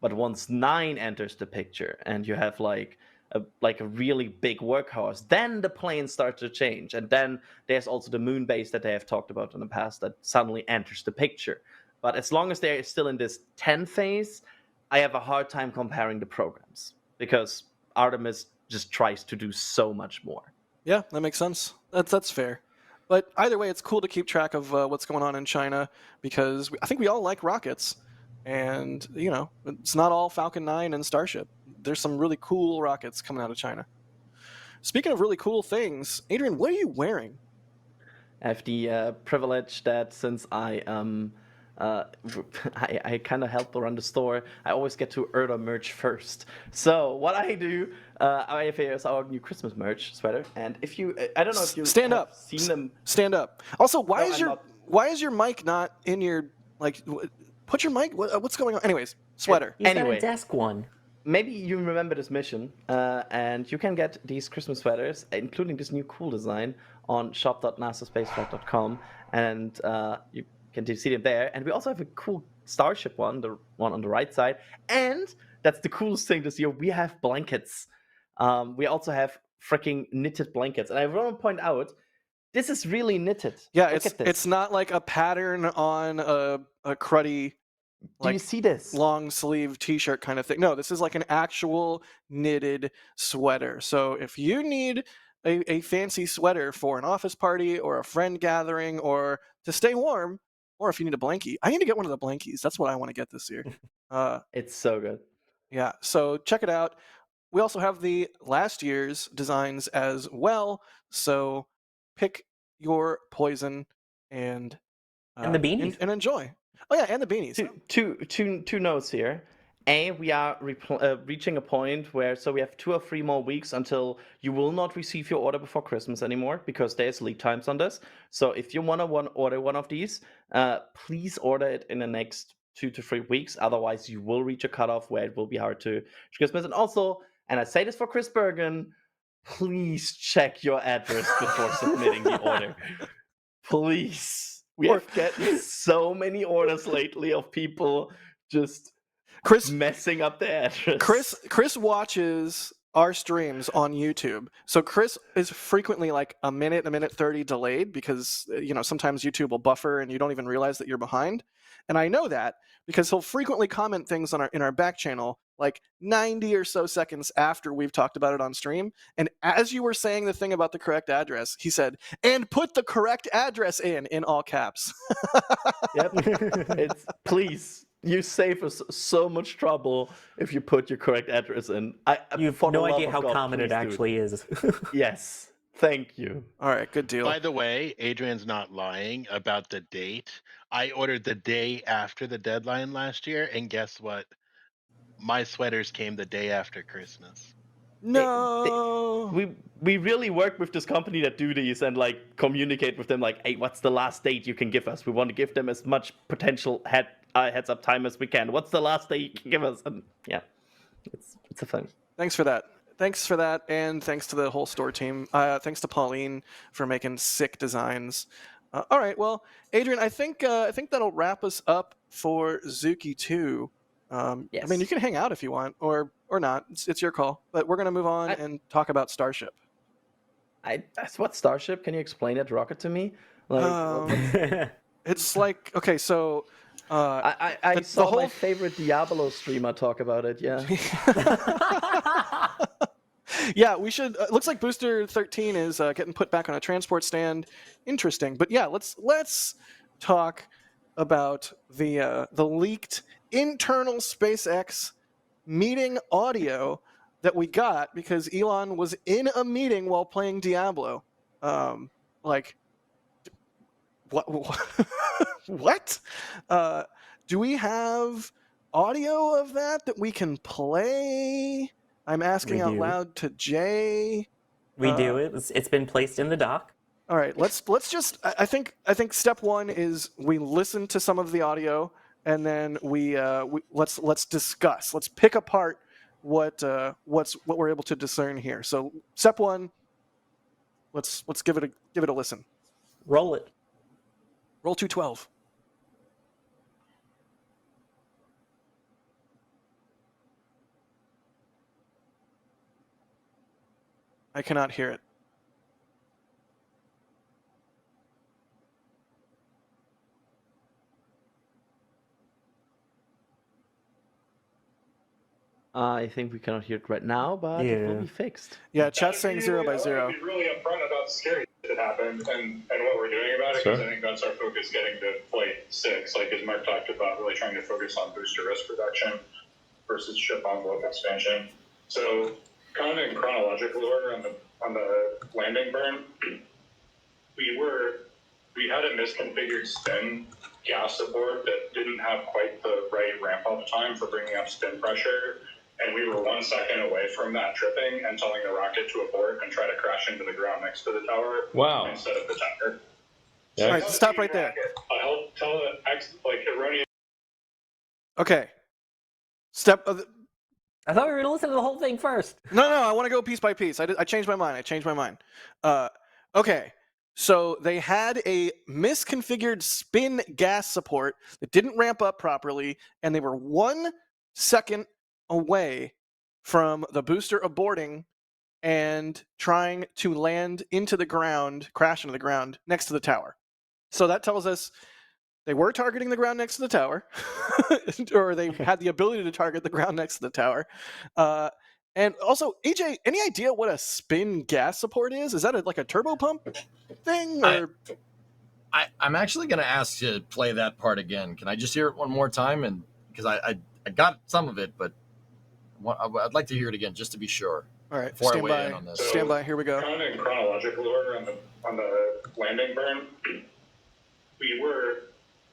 But once 9 enters the picture and you have like a really big workhorse, then the planes start to change. And then there's also the moon base that they have talked about in the past that suddenly enters the picture. But as long as they're still in this 10 phase, I have a hard time comparing the programs, because Artemis just tries to do so much more. Yeah, that makes sense. That's fair. But either way, it's cool to keep track of what's going on in China, because I think we all like rockets. And, you know, it's not all Falcon 9 and Starship. There's some really cool rockets coming out of China. Speaking of really cool things, Adrian, what are you wearing? I have the privilege that since I kind of help run the store, I always get to Erda merch first. So what I do, I have our new Christmas merch sweater, and if you, I don't know if you stand up, seen them. Stand up. Also, why No, why is your mic not in your, like? Put your mic. What's going on? Anyways, sweater. He's got a desk one. Maybe you remember this mission, and you can get these Christmas sweaters, including this new cool design, on shop.nasaspaceflight.com, and you can see them there. And we also have a cool Starship one, the one on the right side, and that's the coolest thing this year. We have blankets. We also have freaking knitted blankets, and I want to point out, this is really knitted. Yeah, Look at this. It's not like a pattern on a cruddy, do you see this? long sleeve t-shirt kind of thing. No, this is like an actual knitted sweater. So if you need a fancy sweater for an office party or a friend gathering or to stay warm, or if you need a blankie, I need to get one of the blankies. That's what I want to get this year. It's so good. Yeah, so check it out. We also have the last year's designs as well. So pick your poison and the beanies and enjoy. Oh yeah, and the beanies. Two notes here. we are reaching a point where we have 2 or 3 more weeks until you will not receive your order before Christmas anymore because there's lead times on this. So if you want to order one of these, please order it in the next 2 to 3 weeks. Otherwise, you will reach a cutoff where it will be hard to reach Christmas. And also, and I say this for Chris Bergen, please check your address before submitting the order. Please. We have gotten so many orders lately of people just messing up the address. Chris watches our streams on YouTube. So Chris is frequently like a minute 30 delayed because sometimes YouTube will buffer and you don't even realize that you're behind. And I know that because he'll frequently comment things in our back channel like 90 or so seconds after we've talked about it on stream. And as you were saying the thing about the correct address, he said, "And put the correct address in all caps." Yep. Please. You save us so much trouble if you put your correct address in. You have no idea how common it actually is. Yes. Thank you. All right, good deal. By the way, Adrian's not lying about the date. I ordered the day after the deadline last year, and guess what? My sweaters came the day after Christmas. No. We really work with this company that do these and like communicate with them like, hey, what's the last date you can give us? We want to give them as much potential heads up time as we can. What's the last date you can give us? And yeah, it's a thing. Thanks for that. And thanks to the whole store team. Thanks to Pauline for making sick designs. All right, well, Adrian, I think that'll wrap us up for Zuki 2. Yes. I mean, you can hang out if you want, or not. It's your call. But we're gonna move on and talk about Starship. What Starship? Can you explain that rocket to me? Like, it's like, okay, so I saw my favorite Diablo streamer talk about it. Yeah. Yeah, we should. Looks like Booster 13 is getting put back on a transport stand. Interesting, but yeah, let's talk about the leaked internal SpaceX meeting audio that we got because Elon was in a meeting while playing Diablo. Like, what? What? Do we have audio of that we can play? I'm asking out loud to Jay. We do. It's been placed in the dock. All right, let's just. I think step one is we listen to some of the audio, and then let's discuss. Let's pick apart what we're able to discern here. So step one, let's give it a listen. Roll it. Roll 212. I cannot hear it. I think we cannot hear it right now, but it will be fixed. Yeah, chat's saying 0 by 0. Be really upfront about the scary that happened and what we're doing about it, because I think that's our focus getting to Flight 6. Like, as Mark talked about, really trying to focus on booster risk reduction versus ship envelope expansion. So, kind of in chronological order on the landing burn, we had a misconfigured spin gas support that didn't have quite the right ramp up time for bringing up spin pressure. And we were 1 second away from that tripping and telling the rocket to abort and try to crash into the ground next to the tower. Wow. Instead of the tower. Yeah. All right, stop right there. I helped tell it erroneous. Okay. I thought we were going to listen to the whole thing first. No, I want to go piece by piece. I changed my mind. Okay. So they had a misconfigured spin gas support that didn't ramp up properly, and they were 1 second away from the booster aborting and trying to land into the ground, crash into the ground next to the tower. So that tells us they were targeting the ground next to the tower, or they had the ability to target the ground next to the tower. And also, AJ, any idea what a spin gas support is? Is that like a turbo pump thing? Or I'm actually going to ask you to play that part again. Can I just hear it one more time? And because I got some of it, but I'd like to hear it again just to be sure. All right, before stand I weigh by. in on this. So, stand by. Here we go. Kind of in chronological order on the landing burn, we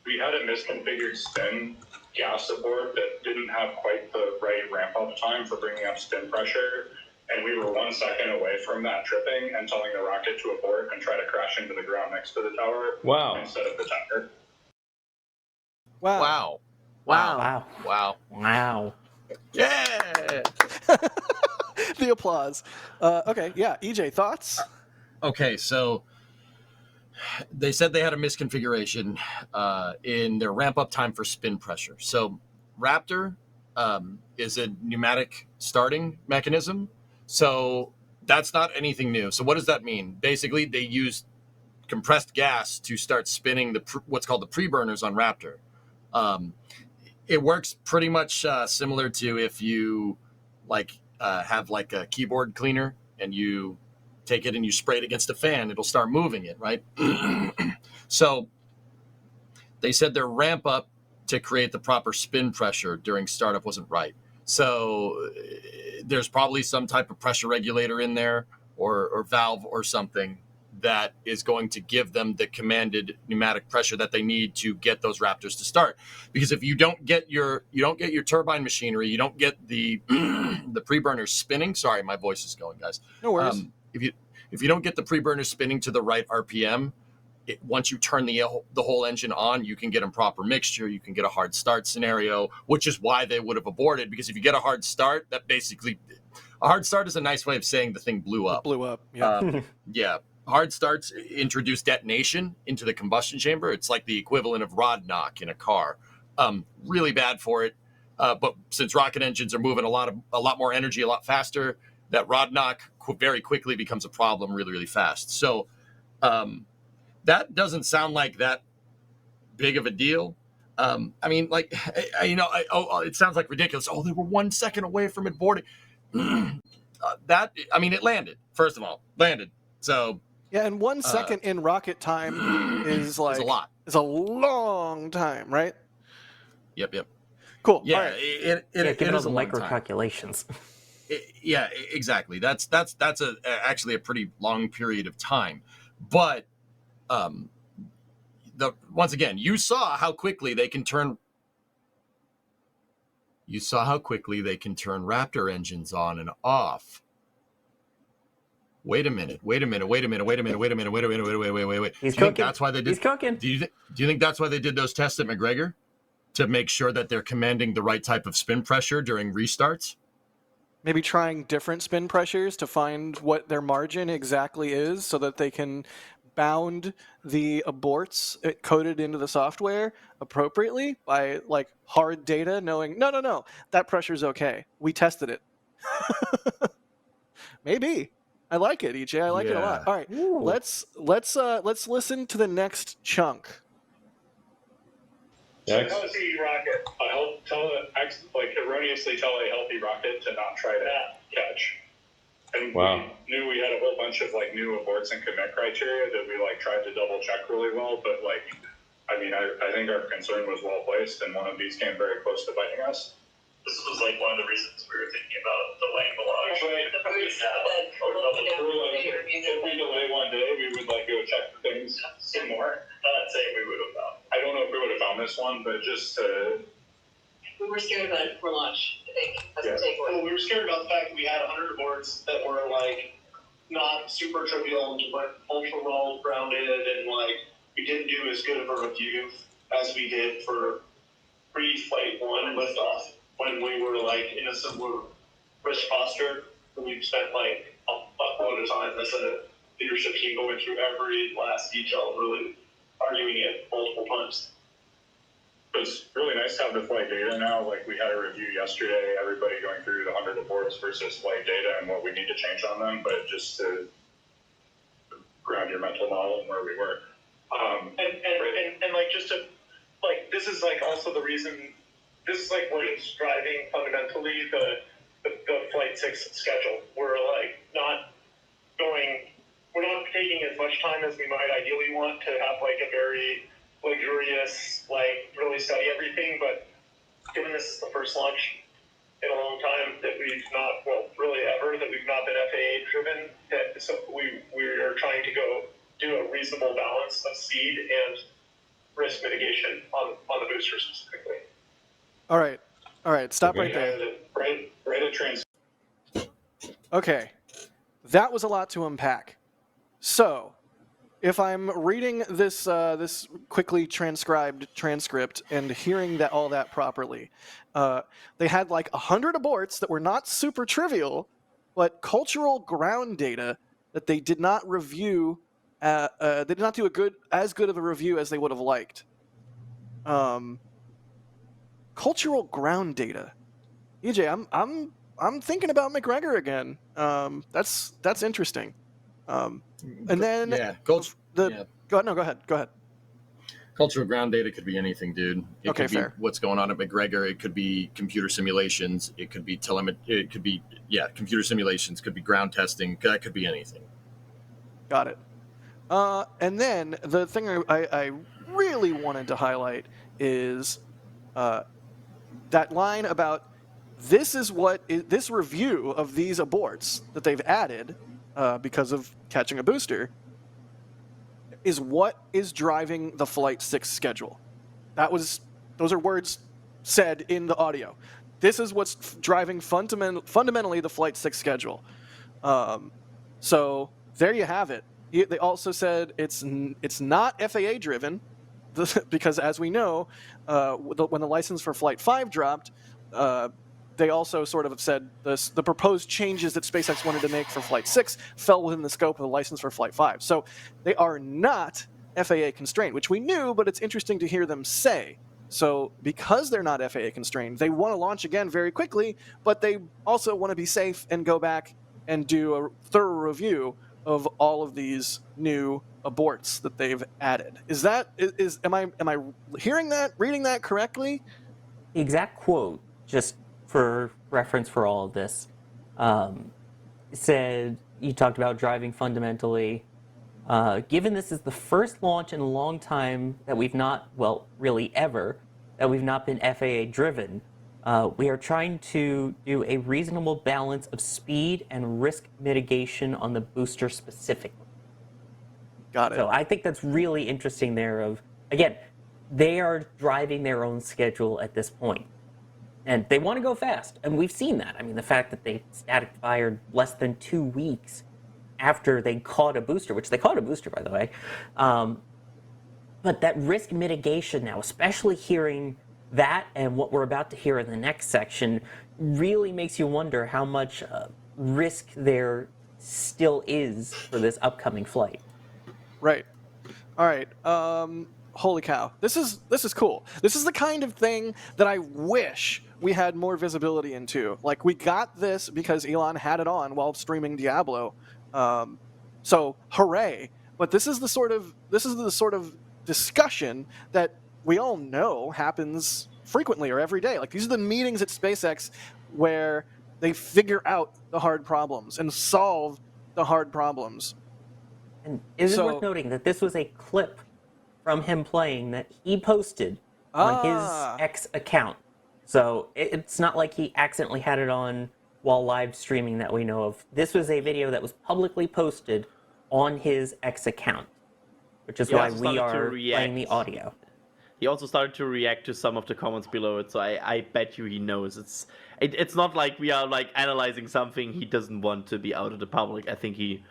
we had a misconfigured spin gas abort that didn't have quite the right ramp-up time for bringing up spin pressure, and we were 1 second away from that tripping and telling the rocket to abort and try to crash into the ground next to the tower instead of the tower. Wow. Yeah. The applause. Okay, yeah. EJ, thoughts? Okay, so they said they had a misconfiguration in their ramp-up time for spin pressure. So Raptor is a pneumatic starting mechanism. So that's not anything new. So what does that mean? Basically, they used compressed gas to start spinning what's called the pre-burners on Raptor. It works pretty much similar to if you have like a keyboard cleaner and you take it and you spray it against a fan, it'll start moving it, right? So they said their ramp up to create the proper spin pressure during startup wasn't right. So there's probably some type of pressure regulator in there or valve or something that is going to give them the commanded pneumatic pressure that they need to get those Raptors to start. Because if you don't get your turbine machinery, you don't get the the pre-burners spinning. Sorry, my voice is going, guys. No worries. If you don't get the pre-burners spinning to the right RPM, once you turn the whole engine on, you can get a proper mixture. You can get a hard start scenario, which is why they would have aborted. Because if you get a hard start, that basically a hard start is a nice way of saying the thing blew up. It blew up. Yeah. Yeah. Hard starts introduce detonation into the combustion chamber. It's like the equivalent of rod knock in a car. Really bad for it. But since rocket engines are moving a lot more energy, a lot faster, that rod knock very quickly becomes a problem really, really fast. So that doesn't sound like that big of a deal. I mean, like, it sounds like ridiculous. Oh, they were 1 second away from it boarding. It landed. First of all, landed. So yeah, and 1 second in rocket time is like a lot. It's a long time, right? Yep. Cool. Yeah, all right. it given all is the a long micro time. calculations. Yeah, exactly. That's actually a pretty long period of time. But once again, you saw how quickly they can turn Raptor engines on and off. Wait a minute. He's cooking. That's why they did. He's cooking. Do you think that's why they did those tests at McGregor? To make sure that they're commanding the right type of spin pressure during restarts? Maybe trying different spin pressures to find what their margin exactly is so that they can bound the aborts coded into the software appropriately by like hard data knowing, no, that pressure's okay. We tested it. Maybe. I like it, EJ. I like it a lot. All right. Ooh. Let's listen to the next chunk. Next. Healthy rocket. Erroneously tell a healthy rocket to not try to catch. And we knew we had a whole bunch of like new aborts and commit criteria that we like tried to double check really well, but I think our concern was well placed, and one of these came very close to biting us. This was like one of the reasons we were thinking about delaying the launch. If we delay one day, we would like go check for things some more. Not saying we would have found. I don't know if we would have found this one, but just we were scared about it before launch, I think. That's the takeaway. Well, we were scared about the fact that we had 100 aborts that were like not super trivial, but ultra well grounded, and like we didn't do as good of a review as we did for pre-flight one liftoff when we were like in a similar risk posture. We spent like a lot of time as a leadership team going through every last detail, really arguing it multiple times. It's really nice to have the flight data now. Like we had a review yesterday, everybody going through the 100 aborts versus flight data and what we need to change on them, but just to ground your mental model and where we were. And like just to like this is like also the reason this is like what is driving fundamentally the Flight 6 schedule. We're like we're not taking as much time as we might ideally want to have like a very luxurious, like really study everything, but given this is the first launch in a long time that we've not, really ever, that we've not been FAA driven, so we are trying to go do a reasonable balance of speed and risk mitigation on the booster specifically. All right. Stop right there. Right at trans. Okay. That was a lot to unpack. So, if I'm reading this this quickly transcribed transcript and hearing that all that properly, they had like 100 aborts that were not super trivial, but cultural ground data that they did not review. They did not do as good of a review as they would have liked. Cultural ground data. EJ, I'm thinking about McGregor again. That's interesting. And then Go ahead. Cultural ground data could be anything, dude. It Okay, could be fair. what's going on at McGregor. It could be computer simulations. It could be It could be computer simulations. Could be ground testing. That could be anything. Got it. And then the thing I really wanted to highlight is that line about this review of these aborts that they've added because of catching a booster is what is driving the Flight 6 schedule. Those are words said in the audio. This is what's driving fundamentally the Flight 6 schedule. So there you have it. They also said it's not FAA driven because, as we know, when the license for Flight 5 dropped, they also sort of said the proposed changes that SpaceX wanted to make for Flight 6 fell within the scope of the license for Flight 5. So they are not FAA constrained, which we knew, but it's interesting to hear them say. So because they're not FAA constrained, they want to launch again very quickly, but they also want to be safe and go back and do a thorough review of all of these new aborts that they've added. Am I hearing that, reading that correctly? The exact quote, just for reference for all of this, said, you talked about driving fundamentally. Given this is the first launch in a long time that we've not, well, really ever, that we've not been FAA driven, we are trying to do a reasonable balance of speed and risk mitigation on the booster specifically. Got it. So I think that's really interesting there of, again, they are driving their own schedule at this point. And they want to go fast, and we've seen that. I mean, the fact that they static fired less than 2 weeks after they caught a booster, which they caught a booster, by the way. But that risk mitigation now, especially hearing that and what we're about to hear in the next section, really makes you wonder how much risk there still is for this upcoming flight. Right. All right. Holy cow. This is cool. This is the kind of thing that I wish we had more visibility into. Like, we got this because Elon had it on while streaming Diablo. So hooray. But this is the sort of discussion that we all know happens frequently or every day. Like, these are the meetings at SpaceX where they figure out the hard problems and solve the hard problems. And is it worth noting that this was a clip from him playing that he posted on his X account. So it's not like he accidentally had it on while live streaming that we know of. This was a video that was publicly posted on his X account, which is why we are playing the audio. He also started to react to some of the comments below it, so I bet you he knows. It's not like we are like analyzing something he doesn't want to be out of the public. I think he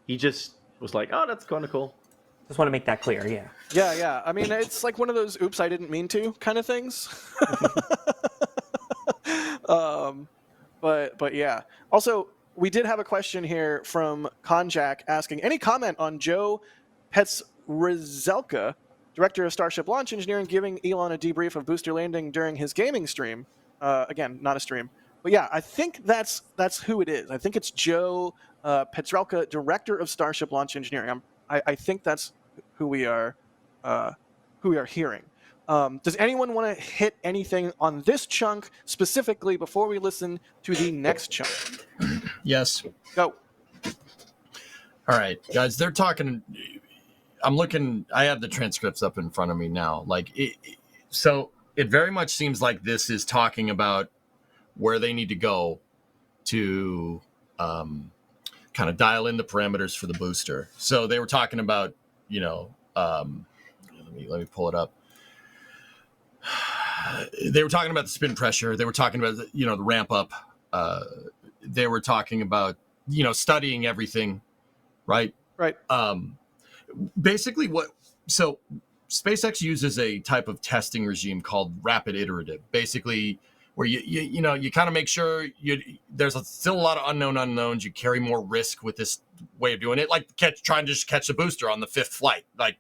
just was like, oh, that's kind of cool. Just want to make that clear, yeah. Yeah. I mean, it's like one of those oops, I didn't mean to kind of things. But yeah. Also, we did have a question here from Konjak asking, any comment on Joe Petzrizelka, director of Starship Launch Engineering, giving Elon a debrief of booster landing during his gaming stream? Again, not a stream. But yeah, I think that's who it is. I think it's Joe Petzrizelka, director of Starship Launch Engineering. I think that's who we are hearing. Does anyone want to hit anything on this chunk specifically before we listen to the next chunk? Yes. Go. All right, guys, they're talking. I'm looking. I have the transcripts up in front of me now. So it very much seems like this is talking about where they need to go to kind of dial in the parameters for the booster. So they were talking about, let me pull it up. they were talking about the spin pressure. They were talking about the ramp up. They were talking about studying everything, right? Right. Basically, so SpaceX uses a type of testing regime called rapid iterative. Basically, where you kind of make sure there's still a lot of unknowns. You carry more risk with this way of doing it, like trying to just catch a booster on the 5th flight. Like,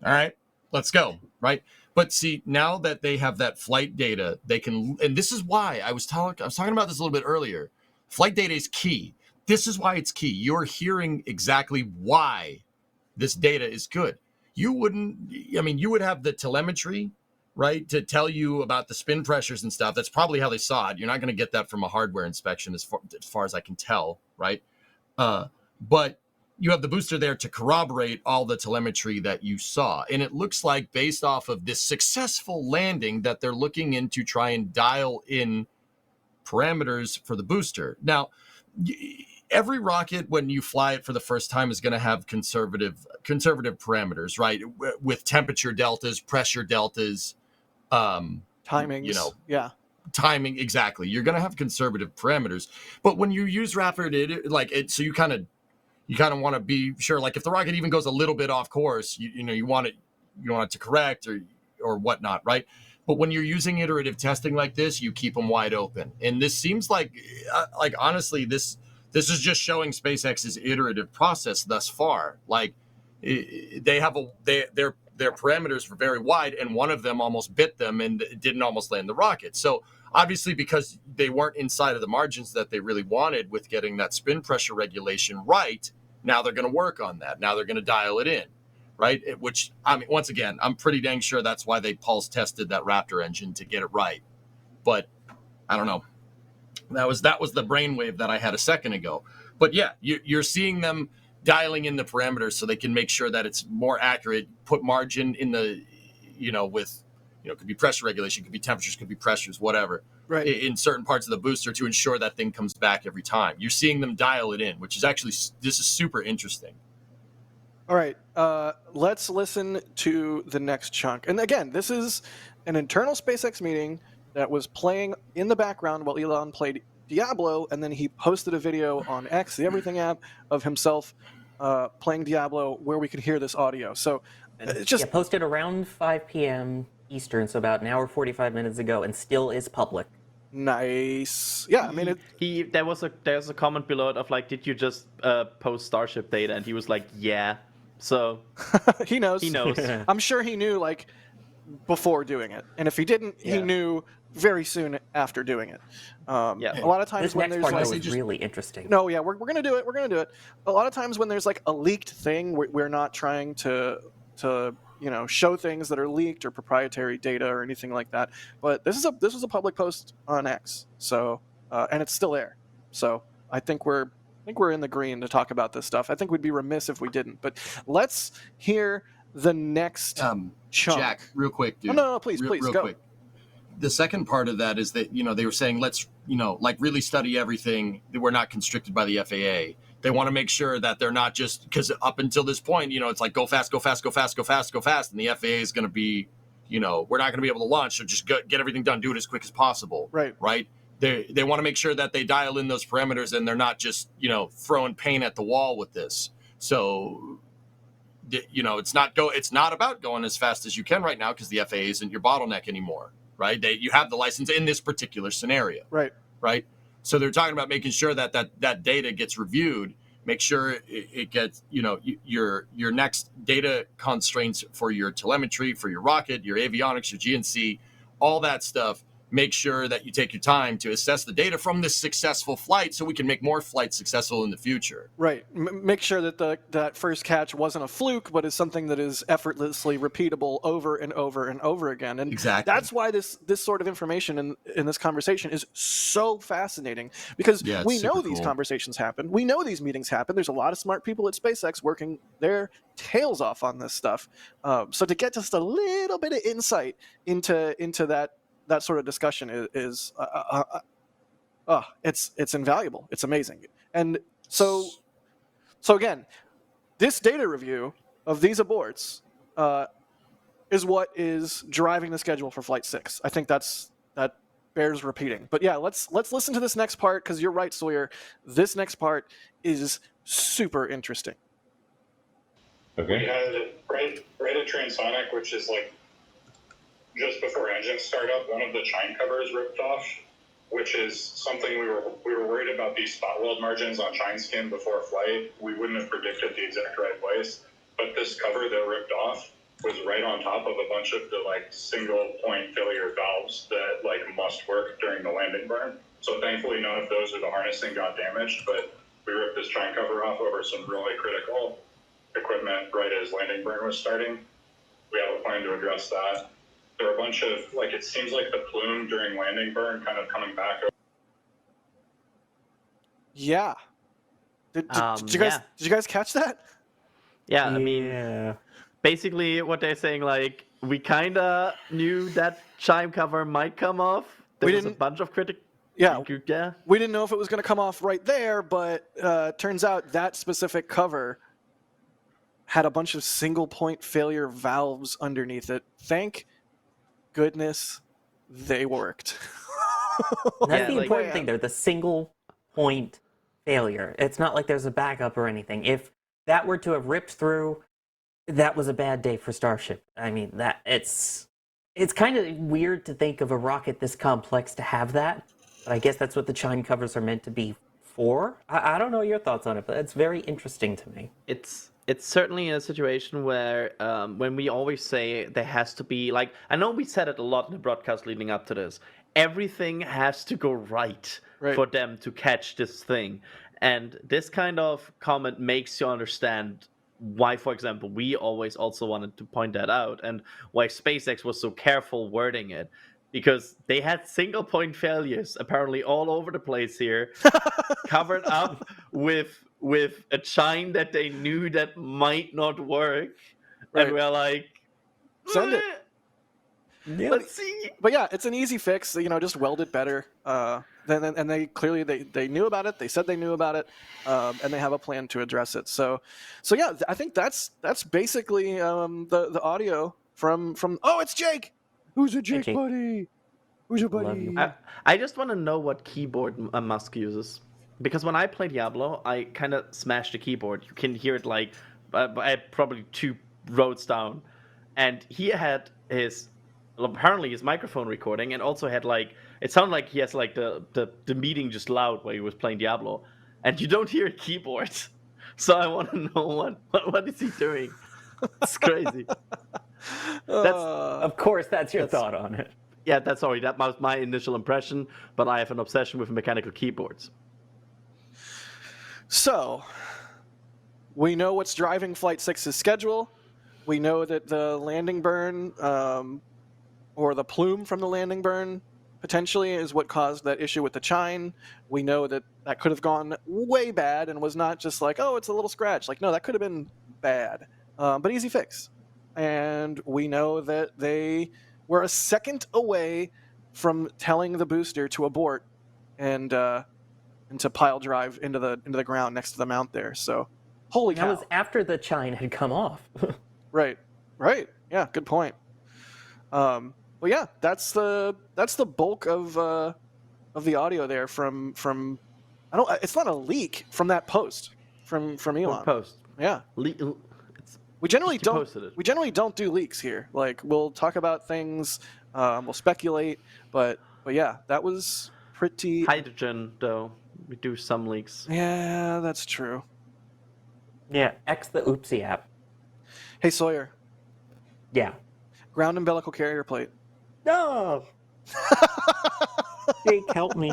all right, let's go, right? But see, now that they have that flight data, they can, and this is why I was talking about this a little bit earlier. Flight data is key. This is why it's key. You're hearing exactly why this data is good. You would have the telemetry, right, to tell you about the spin pressures and stuff. That's probably how they saw it. You're not going to get that from a hardware inspection, as far as I can tell, right? But you have the booster there to corroborate all the telemetry that you saw. And it looks like, based off of this successful landing, that they're looking into try and dial in parameters for the booster. Now, every rocket, when you fly it for the first time, is going to have conservative parameters, right? With temperature deltas, pressure deltas, timings. Timing, exactly. You're going to have conservative parameters. But when you use rapid, so you kind of want to be sure, like if the rocket even goes a little bit off course, you want it to correct or whatnot, right? But when you're using iterative testing like this, you keep them wide open. And this seems like honestly, this is just showing SpaceX's iterative process thus far. Like they have their parameters were very wide, and one of them almost bit them and didn't almost land the rocket. So obviously, because they weren't inside of the margins that they really wanted with getting that spin pressure regulation right, now they're going to work on that. Now they're going to dial it in, right? Which, I mean, once again, I'm pretty dang sure that's why they pulse tested that Raptor engine to get it right. But I don't know. That was the brainwave that I had a second ago. But yeah, you're seeing them dialing in the parameters so they can make sure that it's more accurate. Put margin in the, it could be pressure regulation, could be temperatures, could be pressures, whatever, right, in certain parts of the booster to ensure that thing comes back every time. You're seeing them dial it in, which is actually, this is super interesting. All right, let's listen to the next chunk. And again, this is an internal SpaceX meeting that was playing in the background while Elon played Diablo, and then he posted a video on X, the Everything app, of himself playing Diablo, where we could hear this audio. So it's just posted around 5 p.m. Eastern, so about an hour 45 minutes ago, and still is public. Nice. Yeah, I mean, there's a comment below it of like, did you just post Starship data? And he was like, yeah. So he knows. I'm sure he knew like before doing it, and if he didn't, he knew very soon after doing it. A lot of times this when next there's part like, is really interesting. No, yeah, we're gonna do it. We're gonna do it. A lot of times when there's like a leaked thing, we're not trying to show things that are leaked or proprietary data or anything like that. But this was a public post on X, so and it's still there. So I think we're in the green to talk about this stuff. I think we'd be remiss if we didn't. But let's hear the next chunk. Jack, real quick, dude. No, please, real go. Quick. The second part of that is that, they were saying, let's, like really study everything. We're not constricted by the FAA. They want to make sure that they're not just, because up until this point, it's like go fast, go fast, go fast, go fast, go fast. And the FAA is going to be, we're not going to be able to launch. So just get everything done, do it as quick as possible. Right. Right. They want to make sure that they dial in those parameters and they're not just, throwing paint at the wall with this. So, it's not about going as fast as you can right now because the FAA isn't your bottleneck anymore. Right. You have the license in this particular scenario. Right. Right. So they're talking about making sure that data gets reviewed, make sure it gets, your next data constraints for your telemetry, for your rocket, your avionics, your GNC, all that stuff. Make sure that you take your time to assess the data from this successful flight so we can make more flights successful in the future. Right. Make sure that that first catch wasn't a fluke, but is something that is effortlessly repeatable over and over and over again. And exactly. That's why this sort of information in this conversation is so fascinating, because we know these conversations happen. We know these meetings happen. There's a lot of smart people at SpaceX working their tails off on this stuff. So to get just a little bit of insight into that sort of discussion is it's invaluable. It's amazing. And so again, this data review of these aborts is what is driving the schedule for Flight 6. I think that bears repeating. But yeah, let's listen to this next part, because you're right, Sawyer. This next part is super interesting. Okay. We had right at Transonic, which is like just before engine startup, one of the chine covers ripped off, which is something we were worried about these spot weld margins on chine skin before flight. We wouldn't have predicted the exact right place, but this cover that ripped off was right on top of a bunch of the like single point failure valves that like must work during the landing burn. So thankfully none of those or the harnessing got damaged, but we ripped this chine cover off over some really critical equipment right as landing burn was starting. We have a plan to address that. There are a bunch of, like, it seems like the plume during landing burn kind of coming back. Yeah. Did you guys catch that? Yeah, I mean, basically what they're saying, like, we kind of knew that chime cover might come off. There was a bunch of critics. Yeah. We didn't know if it was going to come off right there, but turns out that specific cover had a bunch of single point failure valves underneath it. Thank goodness they worked. That's the important thing there, the single point failure. It's not like there's a backup or anything. If that were to have ripped through, that was a bad day for Starship. I mean, that it's kind of weird to think of a rocket this complex to have that, but I guess that's what the chine covers are meant to be for. I don't know your thoughts on it, but it's very interesting to me. It's certainly a situation where when we always say there has to be, like, I know we said it a lot in the broadcast leading up to this, everything has to go right for them to catch this thing. And this kind of comment makes you understand why, for example, we always also wanted to point that out, and why SpaceX was so careful wording it. Because they had single point failures apparently all over the place here, covered up with a chine that they knew that might not work, and we're like, send it. Let's see. But yeah, it's an easy fix. Just weld it better. And they clearly they knew about it. They said they knew about it, and they have a plan to address it. So yeah, I think that's basically the audio from. Oh, it's Jake. Who's a Jake buddy? Who's your buddy? I just want to know what keyboard Musk uses. Because when I play Diablo, I kind of smash the keyboard. You can hear it like probably 2 roads down. And he had apparently his microphone recording, and also had like, it sounded like he has like the meeting just loud while he was playing Diablo. And you don't hear a keyboard. So I want to know what is he doing? It's crazy. Of course, that's your thought on it. Yeah, that was my initial impression, but I have an obsession with mechanical keyboards. So, we know what's driving Flight 6's schedule. We know that the landing burn, or the plume from the landing burn, potentially is what caused that issue with the chine. We know that could have gone way bad and was not just like, oh, it's a little scratch. Like, no, that could have been bad, but easy fix. And we know that they were a second away from telling the booster to abort and to pile drive into the ground next to the mount there. So, holy cow! That was after the chine had come off. Right. Yeah, good point. Well, yeah, that's the bulk of the audio there from. It's not a leak from that post from Elon. What post? Yeah. We generally don't do leaks here. Like, we'll talk about things, we'll speculate, but yeah, that was pretty. Hydrogen, though, we do some leaks. Yeah, that's true. Yeah, X the Oopsie app. Hey, Sawyer. Yeah. Ground umbilical carrier plate. No. Jake, help me.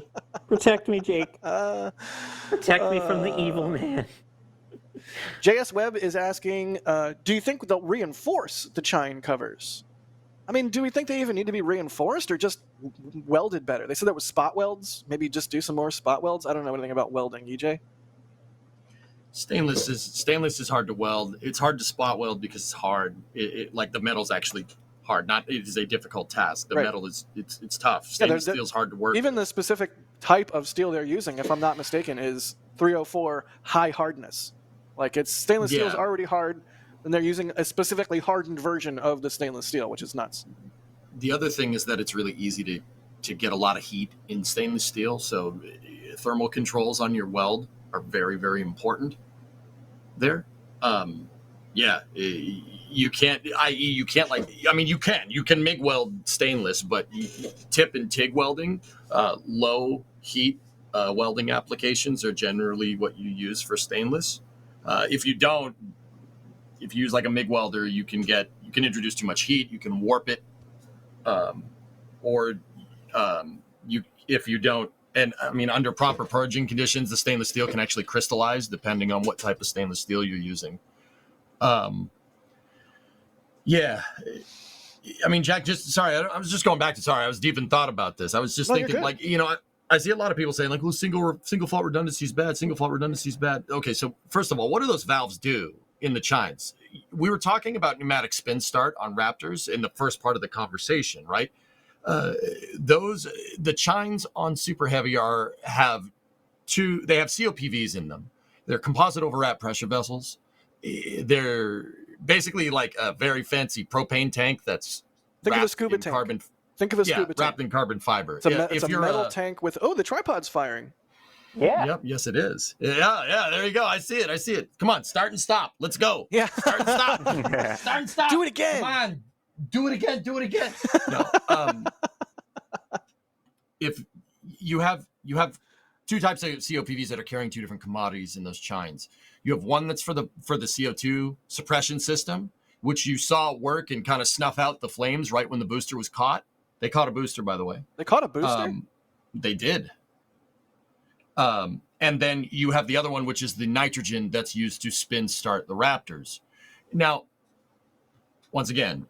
Protect me, Jake. Protect me from the evil man. JS Webb is asking, do you think they'll reinforce the chine covers? I mean, do we think they even need to be reinforced or just welded better? They said there was spot welds. Maybe just do some more spot welds. I don't know anything about welding. EJ? Stainless is hard to weld. It's hard to spot weld because it's hard. Like the metal's actually hard. It is a difficult task. The metal is it's tough. Stainless steel's hard to work. Even the specific type of steel they're using, if I'm not mistaken, is 304 high hardness. Like, it's stainless steel is already hard. And they're using a specifically hardened version of the stainless steel, which is nuts. The other thing is that it's really easy to get a lot of heat in stainless steel. So thermal controls on your weld are very, very important there. You can't, i.e. you can't you can MIG weld stainless, but tip and TIG welding, low heat welding applications are generally what you use for stainless. If you use like a MIG welder, you can introduce too much heat, you can warp it, if you don't, and I mean, under proper purging conditions, the stainless steel can actually crystallize depending on what type of stainless steel you're using. I mean, Jack, I was just going back to, I was deep in thought about this. I was just thinking, like, I see a lot of people saying, like, well, single fault redundancy is bad. Single fault redundancy is bad. Okay, so first of all, what do those valves do in the chines? We were talking about pneumatic spin start on Raptors in the first part of the conversation, right? The chines on Super Heavy have COPVs in them. They're composite overwrap pressure vessels. They're basically like a very fancy propane tank that's Think of a scuba tank. Wrapped in carbon fiber. It's a metal tank with, the tripod's firing. Yeah. Yep. Yes, it is. Yeah. There you go. I see it. Come on, start and stop. Let's go. Yeah. Start and stop. Start and stop. Do it again. Come on. Do it again. No. If you have two types of COPVs that are carrying two different commodities in those chines. You have one that's for the CO2 suppression system, which you saw work and kind of snuff out the flames right when the booster was caught. They caught a booster, by the way. They caught a booster? They did. And then you have the other one, which is the nitrogen that's used to spin start the Raptors. Now, once again,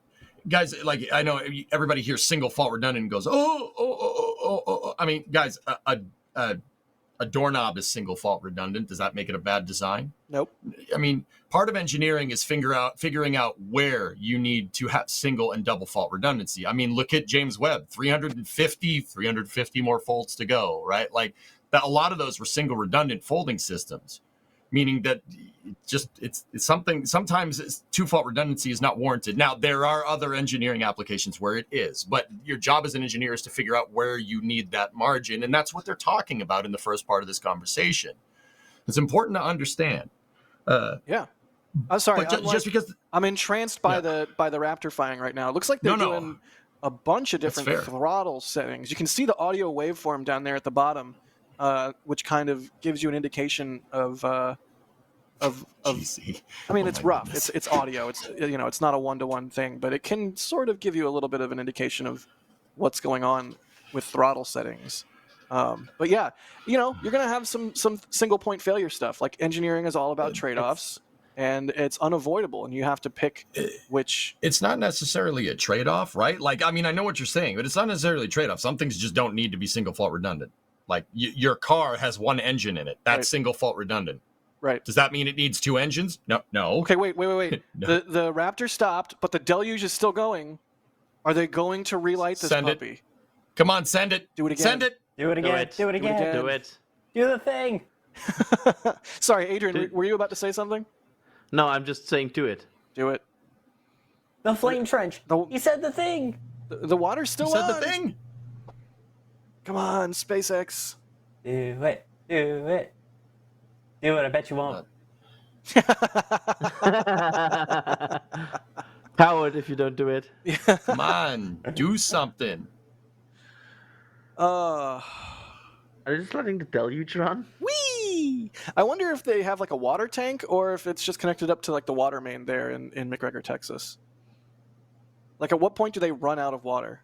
guys, like, I know everybody hears single fault redundant and goes, oh. I mean, guys, a doorknob is single fault redundant. Does that make it a bad design? Nope. I mean, part of engineering is figuring out where you need to have single and double fault redundancy. I mean, look at James Webb, 350 more faults to go, right? Like that, a lot of those were single redundant folding systems, meaning that it's something, sometimes two fault redundancy is not warranted. Now, there are other engineering applications where it is, but your job as an engineer is to figure out where you need that margin. And that's what they're talking about in the first part of this conversation. It's important to understand. Yeah. I'm sorry. Just because I'm entranced by the Raptor firing right now. It looks like they're doing a bunch of different throttle settings. You can see the audio waveform down there at the bottom, which kind of gives you an indication of I mean, it's rough. Goodness. It's audio. It's it's not a one-to-one thing, but it can sort of give you a little bit of an indication of what's going on with throttle settings. But yeah, you're gonna have some single point failure stuff. Like engineering is all about trade-offs, and it's unavoidable, and you have to pick which. It's not necessarily a trade-off, right? Like, I mean, I know what you're saying, but it's not necessarily a trade-off. Some things just don't need to be single fault redundant. Like your car has one engine in it. That's single fault redundant. Right. Does that mean it needs two engines? No. Okay, wait. No. The Raptor stopped, but the Deluge is still going. Are they going to relight this puppy? It. Come on, send it. Do it again. Send it. Do it again. Do it again. Do it. Do the thing. Sorry, Adrian, were you about to say something? No, I'm just saying do it. Do it. The flame trench. He said the thing. The water's still on. Said the thing. Come on, SpaceX. Do it. Do it. Do it. I bet you won't. Coward if you don't do it. Come on, do something. Are you just letting the deluge run? Whee! I wonder if they have like a water tank or if it's just connected up to like the water main there in McGregor, Texas. Like, at what point do they run out of water?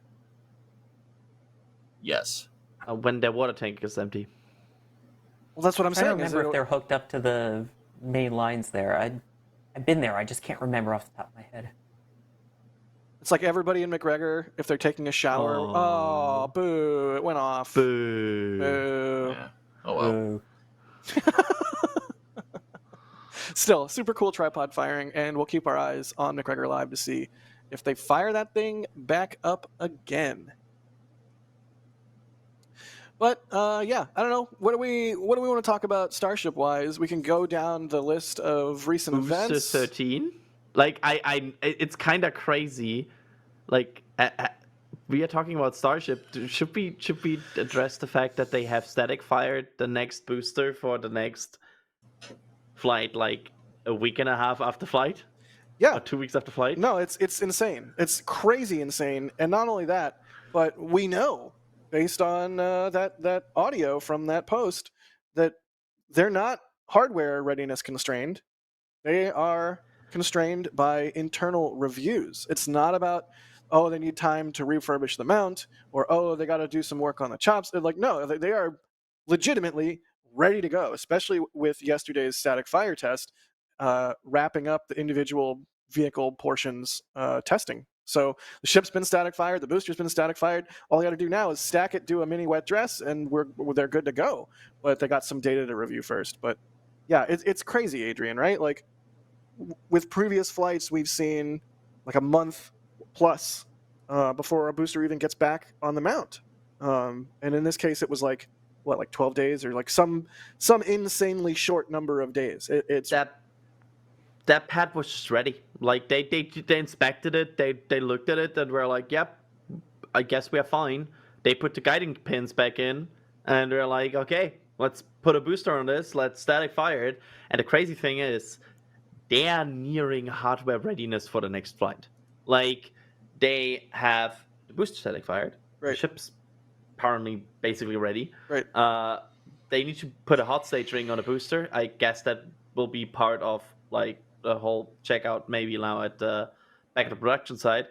Yes. When their water tank is empty. Well, that's what I'm saying. I don't remember if they're hooked up to the main lines there. I've been there. I just can't remember off the top of my head. It's like everybody in McGregor, if they're taking a shower, oh boo, it went off. Boo. Boo. Yeah. Oh, well. Boo. Still, super cool tripod firing, and we'll keep our eyes on McGregor Live to see if they fire that thing back up again. But yeah, I don't know. What do we want to talk about Starship wise? We can go down the list of recent events. Booster 13. Like it's kind of crazy. Like we are talking about Starship. Should we address the fact that they have static fired the next booster for the next flight, like a week and a half after flight? Yeah, or 2 weeks after flight. No, it's insane. It's crazy insane. And not only that, but we know based on that audio from that post that they're not hardware readiness constrained. They are constrained by internal reviews. It's not about, oh, they need time to refurbish the mount, or oh, they got to do some work on the chops. They're like, no, they are legitimately ready to go, especially with yesterday's static fire test, wrapping up the individual vehicle portions testing. So the ship's been static fired, the booster's been static fired. All they got to do now is stack it, do a mini wet dress, and they're good to go. But they got some data to review first. But yeah, it's crazy, Adrian, right? Like with previous flights, we've seen like a month plus before a booster even gets back on the mount. And in this case, it was like 12 days or like some insanely short number of days. It's that pad was just ready. Like they inspected it, they looked at it, and were like, "Yep, I guess we are fine." They put the guiding pins back in, and they're like, "Okay, let's put a booster on this. Let's static fire it." And the crazy thing is, they are nearing hardware readiness for the next flight. Like they have the booster static fired. Right. The ship's apparently basically ready. Right. They need to put a hot stage ring on a booster. I guess that will be part of like the whole checkout, maybe now at the back at the production side.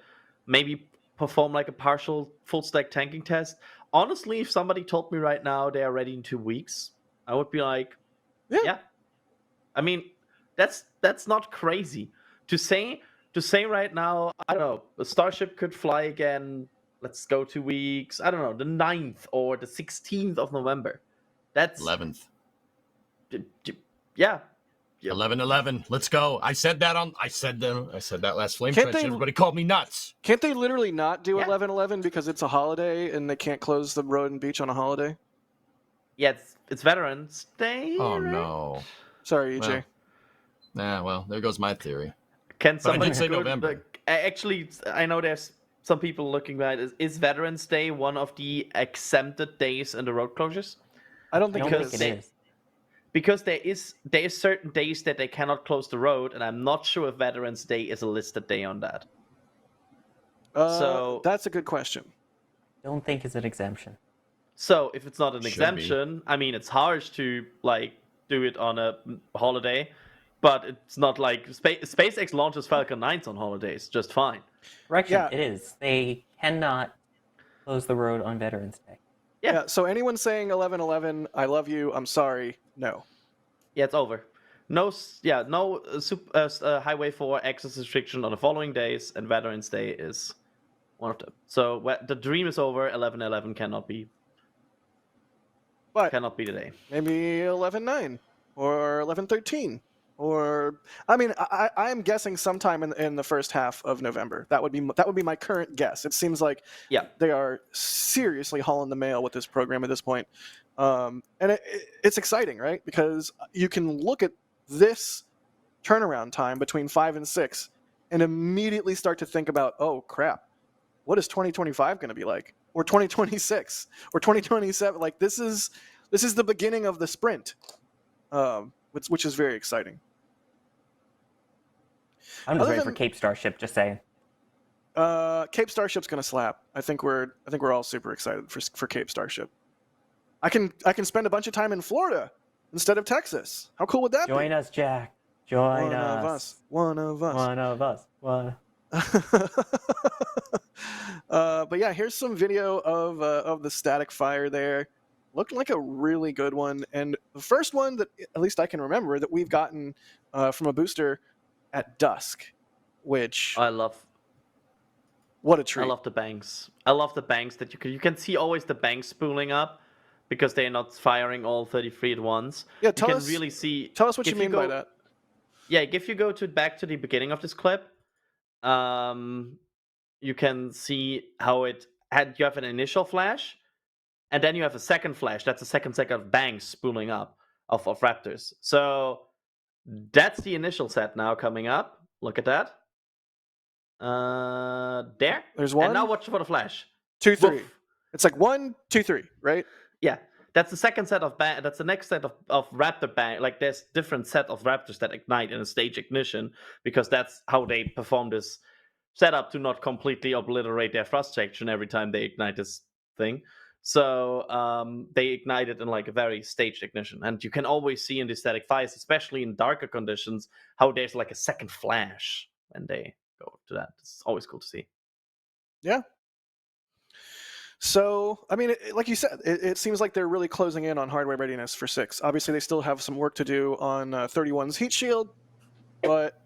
Maybe perform like a partial full stack tanking test. Honestly, if somebody told me right now they are ready in 2 weeks, I would be like, yeah. I mean, that's not crazy. To say right now, I don't know, the Starship could fly again, let's go 2 weeks, I don't know, the 9th or the 16th of November. That's 11th. Yeah. 11/11. Let's go. I said that last Flame Trench. Everybody called me nuts. Can't they literally not do 11/11 because it's a holiday and they can't close the road and beach on a holiday? Yeah, it's Veterans Day. Oh right? no. Sorry, EJ. Well, there goes my theory. Can somebody I did say November? Actually, I know there's some people looking at it. Is Veterans Day one of the exempted days in the road closures? I don't think it is. Because there is certain days that they cannot close the road, and I'm not sure if Veterans Day is a listed day on that. So that's a good question. Don't think it's an exemption. So if it's not an exemption, I mean, it's harsh to like do it on a holiday, but it's not like SpaceX launches Falcon 9s on holidays just fine. Correction, it is. They cannot close the road on Veterans Day. Yeah. So anyone saying 11/11, I love you, I'm sorry, no. Yeah, it's over. No Highway 4 access restriction on the following days, and Veterans Day is one of them. So the dream is over. 11/11 cannot be. But cannot be today. Maybe 11/9 or 11/13. Or I mean, I am guessing sometime in the first half of November. That would be my current guess. It seems like they are seriously hauling the mail with this program at this point, and it's exciting, right? Because you can look at this turnaround time between 5 and 6, and immediately start to think about, oh crap, what is 2025 going to be like, or 2026, or 2027? Like this is the beginning of the sprint, which is very exciting. I'm just ready for Cape Starship, just saying. Cape Starship's gonna slap. I think we're all super excited for Cape Starship. I can spend a bunch of time in Florida instead of Texas. How cool would that be? Join us, Jack. Join us. One of us. But yeah, here's some video of the static fire there. Looked like a really good one, and the first one that at least I can remember that we've gotten from a booster at dusk, which I love. What a treat! I love the banks. I love the banks that you can see always the banks spooling up because they're not firing all 33 at once. Yeah, tell us what you mean by that. Yeah, if you go back to the beginning of this clip, you can see how you have an initial flash, and then you have a second flash. That's a second of bangs spooling up of Raptors. So that's the initial set now coming up. Look at that. There. There's one. And now watch for the flash. 2, 3. Woof. It's like 1, 2, 3, right? Yeah, that's the second set of that's the next set of Raptor bang. Like there's different set of Raptors that ignite in a stage ignition because that's how they perform this setup to not completely obliterate their thrust section every time they ignite this thing. So they ignite it in like a very staged ignition, and you can always see in the static fires, especially in darker conditions, how there's like a second flash when they go to that. It's always cool to see. Yeah. So, I mean, like you said, it seems like they're really closing in on hardware readiness for 6. Obviously, they still have some work to do on 31's heat shield, but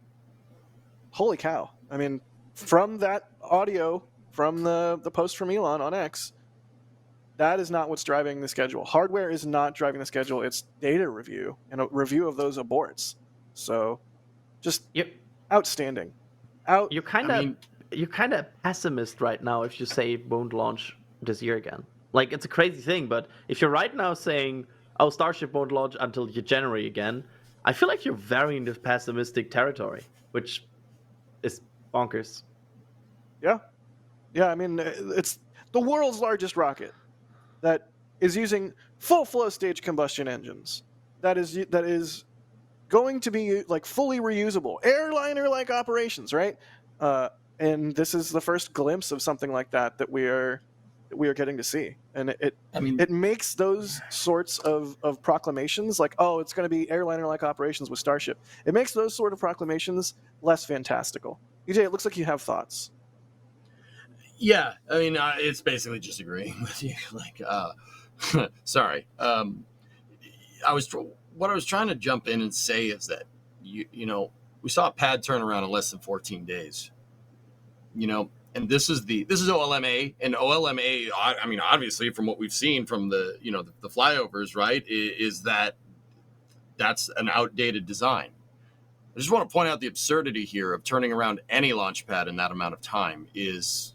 holy cow. I mean, from that audio, from the post from Elon on X, that is not what's driving the schedule. Hardware is not driving the schedule. It's data review and a review of those aborts. So, just outstanding. You're kind of pessimist right now if you say it won't launch this year again. Like, it's a crazy thing, but if you're right now saying, oh, Starship won't launch until January again, I feel like you're very in this pessimistic territory, which is bonkers. Yeah. Yeah, I mean, it's the world's largest rocket that is using full flow stage combustion engines. That is going to be like fully reusable, airliner-like operations, right? And this is the first glimpse of something like that we are getting to see, and it makes those sorts of proclamations like, oh, it's going to be airliner-like operations with Starship. It makes those sort of proclamations less fantastical. EJ, it looks like you have thoughts. Yeah, I mean, it's basically just agreeing with you. Like, sorry. What I was trying to jump in and say is that you know, we saw a pad turnaround in less than 14 days. You know, and this is OLMA, and OLMA. I mean, obviously, from what we've seen from the flyovers, right, is that's an outdated design. I just want to point out the absurdity here of turning around any launch pad in that amount of time. Is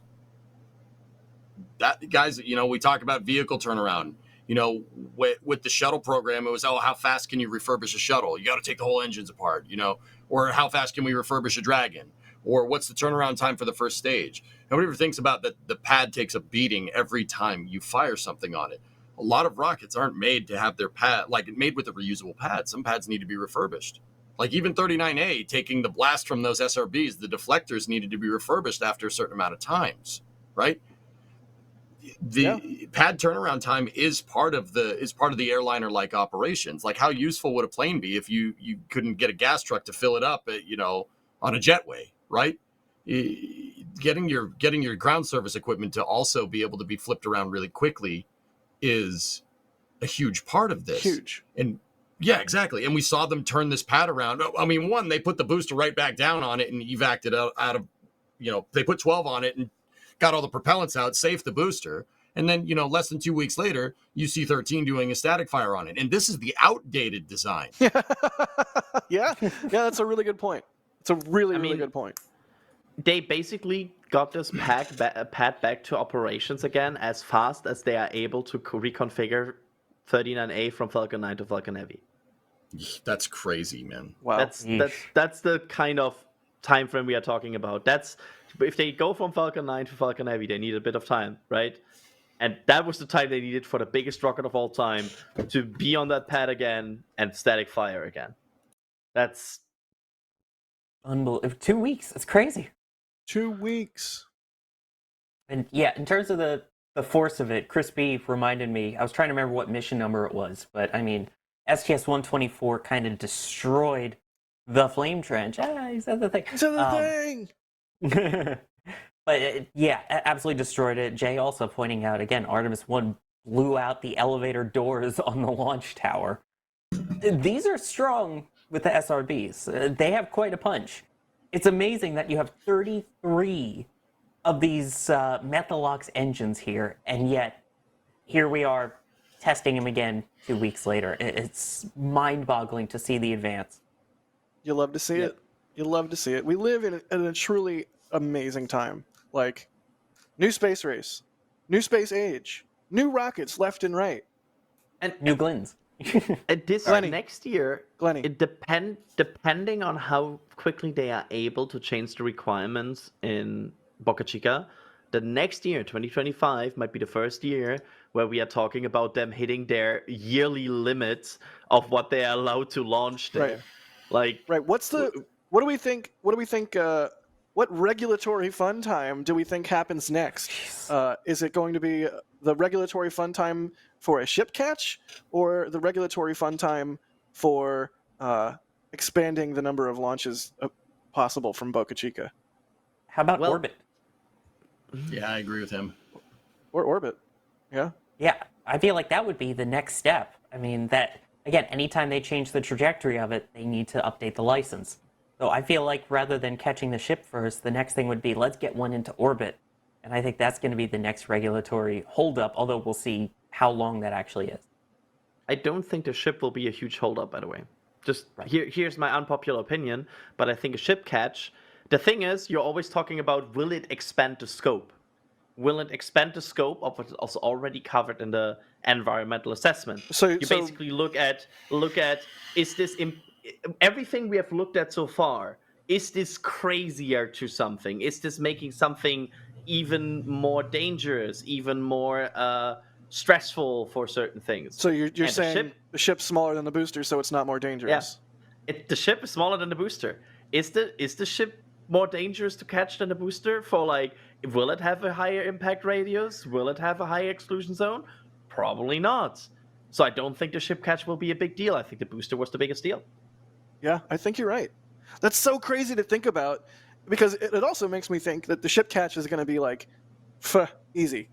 that, guys? You know, we talk about vehicle turnaround. You know, with the shuttle program, it was, oh, how fast can you refurbish a shuttle? You got to take the whole engines apart, you know, or how fast can we refurbish a Dragon? Or what's the turnaround time for the first stage? Nobody ever thinks about that the pad takes a beating every time you fire something on it. A lot of rockets aren't made to have their pad, like made with a reusable pad. Some pads need to be refurbished. Like even 39A, taking the blast from those SRBs, the deflectors needed to be refurbished after a certain amount of times, right? The pad turnaround time is part of the airliner-like operations. Like, how useful would a plane be if you couldn't get a gas truck to fill it up, on a jetway, right? Getting your ground service equipment to also be able to be flipped around really quickly is a huge part of this. Huge. And yeah, exactly. And we saw them turn this pad around. I mean, one, they put the booster right back down on it and evac'd it out of, they put 12 on it and got all the propellants out, saved the booster. And then, less than 2 weeks later, you see 13 doing a static fire on it. And this is the outdated design. Yeah, that's a really good point. It's a really good point. They basically got this pad back to operations again as fast as they are able to reconfigure 39A from Falcon 9 to Falcon Heavy. That's crazy, man. Wow. That's the kind of time frame we are talking about. That's if they go from Falcon 9 to Falcon Heavy, they need a bit of time, right? And that was the time they needed for the biggest rocket of all time to be on that pad again and static fire again. That's unbelievable. 2 weeks. It's crazy. 2 weeks. And yeah, in terms of the force of it, Chris B reminded me, I was trying to remember what mission number it was, but I mean, STS-124 kind of destroyed the flame trench. He said the thing. He said the thing! But absolutely destroyed it. Jay also pointing out, again, Artemis 1 blew out the elevator doors on the launch tower. These are strong with the SRBs. They have quite a punch. It's amazing that you have 33 of these Methalox engines here, and yet here we are testing them again 2 weeks later. It's mind-boggling to see the advance. You love to see it. You love to see it. We live in a truly amazing time. Like, new space race, new space age, new rockets left and right. And new Glins. Next year, it depending on how quickly they are able to change the requirements in Boca Chica, the next year, 2025, might be the first year where we are talking about them hitting their yearly limits of what they are allowed to launch there. Like, what do we think? What regulatory fun time do we think happens next? Is it going to be the regulatory fun time for a ship catch, or the regulatory fun time for expanding the number of launches possible from Boca Chica? How about Orbit? Yeah, I agree with him. Or Orbit, yeah. Yeah, I feel like that would be the next step. I mean, that again, anytime they change the trajectory of it, they need to update the license. So I feel like rather than catching the ship first, the next thing would be let's get one into orbit. And I think that's going to be the next regulatory holdup, although we'll see how long that actually is. I don't think the ship will be a huge holdup, by the way. Just here's my unpopular opinion, but I think a ship catch, the thing is, you're always talking about will it expand the scope? Will it expand the scope of what is already covered in the environmental assessment? So you basically look at is this everything we have looked at so far, is this crazier to something? Is this making something even more dangerous, even more stressful for certain things? So you're saying the ship's smaller than the booster, so it's not more dangerous? Yeah, the ship is smaller than the booster. Is the ship more dangerous to catch than the booster? For like, will it have a higher impact radius? Will it have a higher exclusion zone? Probably not. So I don't think the ship catch will be a big deal. I think the booster was the biggest deal. Yeah, I think you're right. That's so crazy to think about, because it also makes me think that the ship catch is going to be like, easy.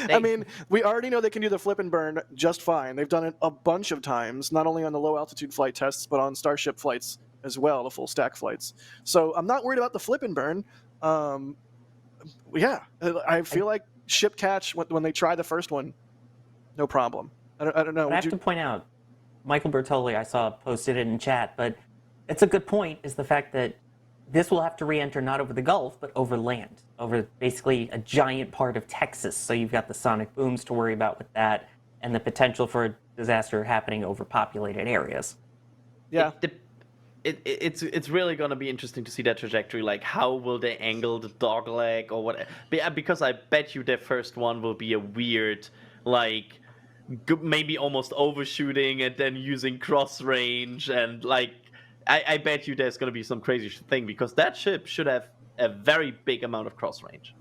I mean, we already know they can do the flip and burn just fine. They've done it a bunch of times, not only on the low altitude flight tests, but on Starship flights as well, the full stack flights. So I'm not worried about the flip and burn. Yeah, I feel like ship catch, when they try the first one, no problem. I don't know. But I have to point out, Michael Bertoli, I saw posted it in chat, but it's a good point, is the fact that this will have to re-enter not over the Gulf, but over land, over basically a giant part of Texas. So you've got the sonic booms to worry about with that, and the potential for a disaster happening over populated areas. Yeah. It's really going to be interesting to see that trajectory. Like, how will they angle the dog leg or what? Because I bet you their first one will be a weird, like, maybe almost overshooting and then using cross range, and like, I bet you there's going to be some crazy thing, because that ship should have a very big amount of cross range.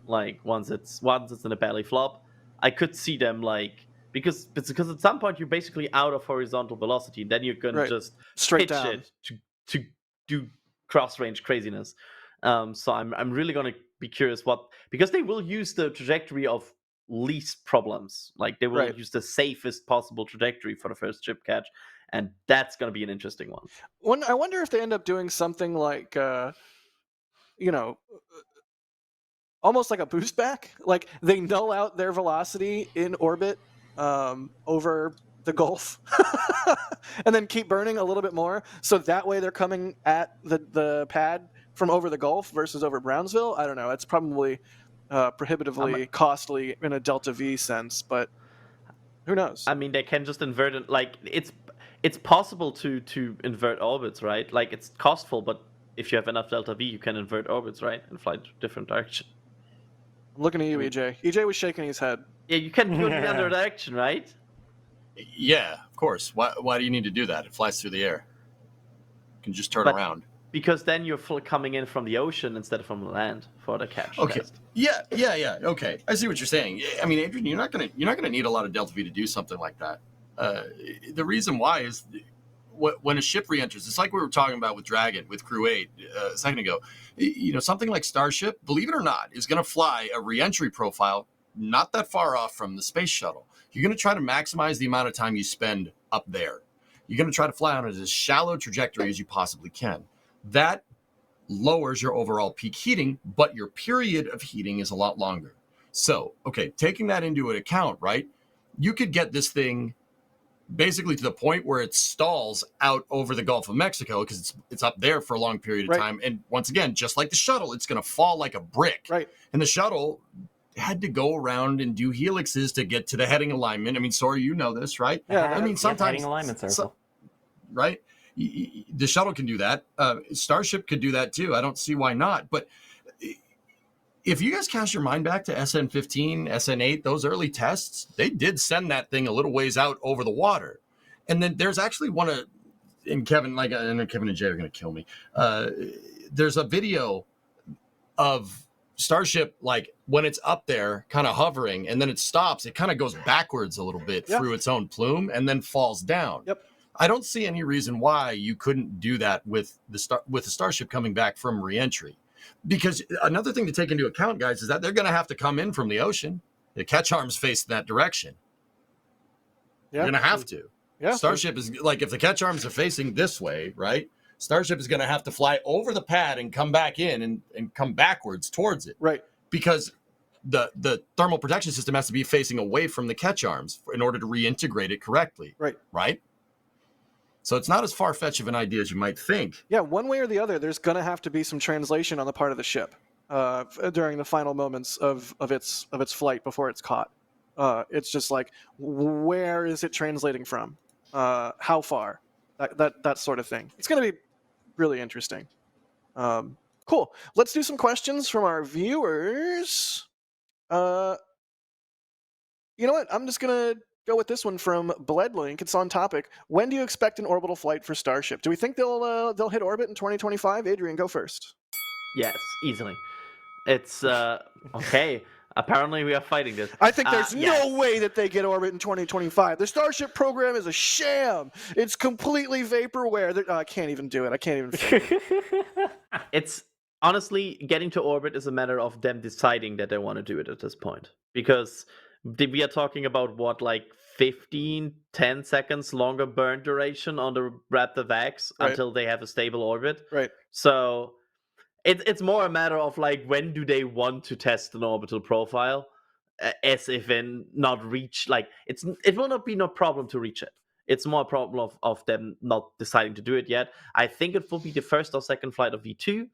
Like, once it's in a belly flop, I could see them like, because at some point you're basically out of horizontal velocity, and then you're gonna just straight pitch down it to do cross range craziness. So I'm really gonna be curious because they will use the trajectory of least problems. Like, they will use the safest possible trajectory for the first ship catch, and that's gonna be an interesting one. I wonder if they end up doing something like, almost like a boost back. Like, they null out their velocity in orbit over the Gulf and then keep burning a little bit more. So that way they're coming at the pad from over the Gulf versus over Brownsville. I don't know. It's probably prohibitively costly in a Delta V sense, but who knows? I mean, they can just invert it. Like, it's possible to invert orbits, right? Like, it's costful, but if you have enough Delta V, you can invert orbits, right? And fly different direction. I'm looking at you, EJ. EJ was shaking his head. Yeah, you can go in the other direction, right? Yeah, of course. Why do you need to do that? It flies through the air. You can just turn around. Because then you're coming in from the ocean instead of from the land for the catch. Okay. Test. Yeah. Okay. I see what you're saying. I mean, Adrian, you're not gonna need a lot of Delta V to do something like that. The reason why is when a ship re-enters, it's like we were talking about with Dragon, with Crew 8 a second ago. Something like Starship, believe it or not, is going to fly a re-entry profile not that far off from the space shuttle. You're going to try to maximize the amount of time you spend up there. You're going to try to fly on as shallow trajectory as you possibly can. That lowers your overall peak heating, but your period of heating is a lot longer. So, okay, taking that into account, right, you could get this thing basically to the point where it stalls out over the Gulf of Mexico, because it's up there for a long period of time. And once again, just like the shuttle, it's going to fall like a brick. Right. And the shuttle had to go around and do helixes to get to the heading alignment. I mean, sorry, you know this, right? Yeah, I mean, sometimes heading alignment circle. Right? The shuttle can do that. Starship could do that too. I don't see why not. But if you guys cast your mind back to SN15, SN8, those early tests, they did send that thing a little ways out over the water. And then there's actually one of, and Kevin, I know Kevin and Jay are going to kill me. There's a video of Starship, like when it's up there kind of hovering and then it stops, it kind of goes backwards a little bit through its own plume and then falls down. Yep. I don't see any reason why you couldn't do that with the Starship coming back from reentry. Because another thing to take into account, guys, is that they're going to have to come in from the ocean. The catch arms face that direction. Yeah. You're going to have to. Yeah. Starship is like, if the catch arms are facing this way, right? Starship is going to have to fly over the pad and come back in and come backwards towards it. Right. Because the thermal protection system has to be facing away from the catch arms in order to reintegrate it correctly. Right. Right? So it's not as far-fetched of an idea as you might think. Yeah, one way or the other, there's going to have to be some translation on the part of the ship during the final moments of its flight before it's caught. It's just like, where is it translating from? How far? That sort of thing. It's going to be really interesting. Cool. Let's do some questions from our viewers. You know what? I'm just going to go with this one from Bledlink. It's on topic. When do you expect an orbital flight for Starship? Do we think they'll hit orbit in 2025? Adrian, go first. Yes, easily. It's okay. Apparently, we are fighting this. I think there's no way that they get orbit in 2025. The Starship program is a sham. It's completely vaporware. I can't even do it. I can't even. It's honestly, getting to orbit is a matter of them deciding that they want to do it at this point. Because we are talking about what, like 10 seconds longer burn duration on the Raptor VAX until they have a stable orbit. Right. So it's more a matter of like, when do they want to test an orbital profile, as if in not reach, like it will not be no problem to reach it. It's more a problem of them not deciding to do it yet. I think it will be the first or second flight of V2,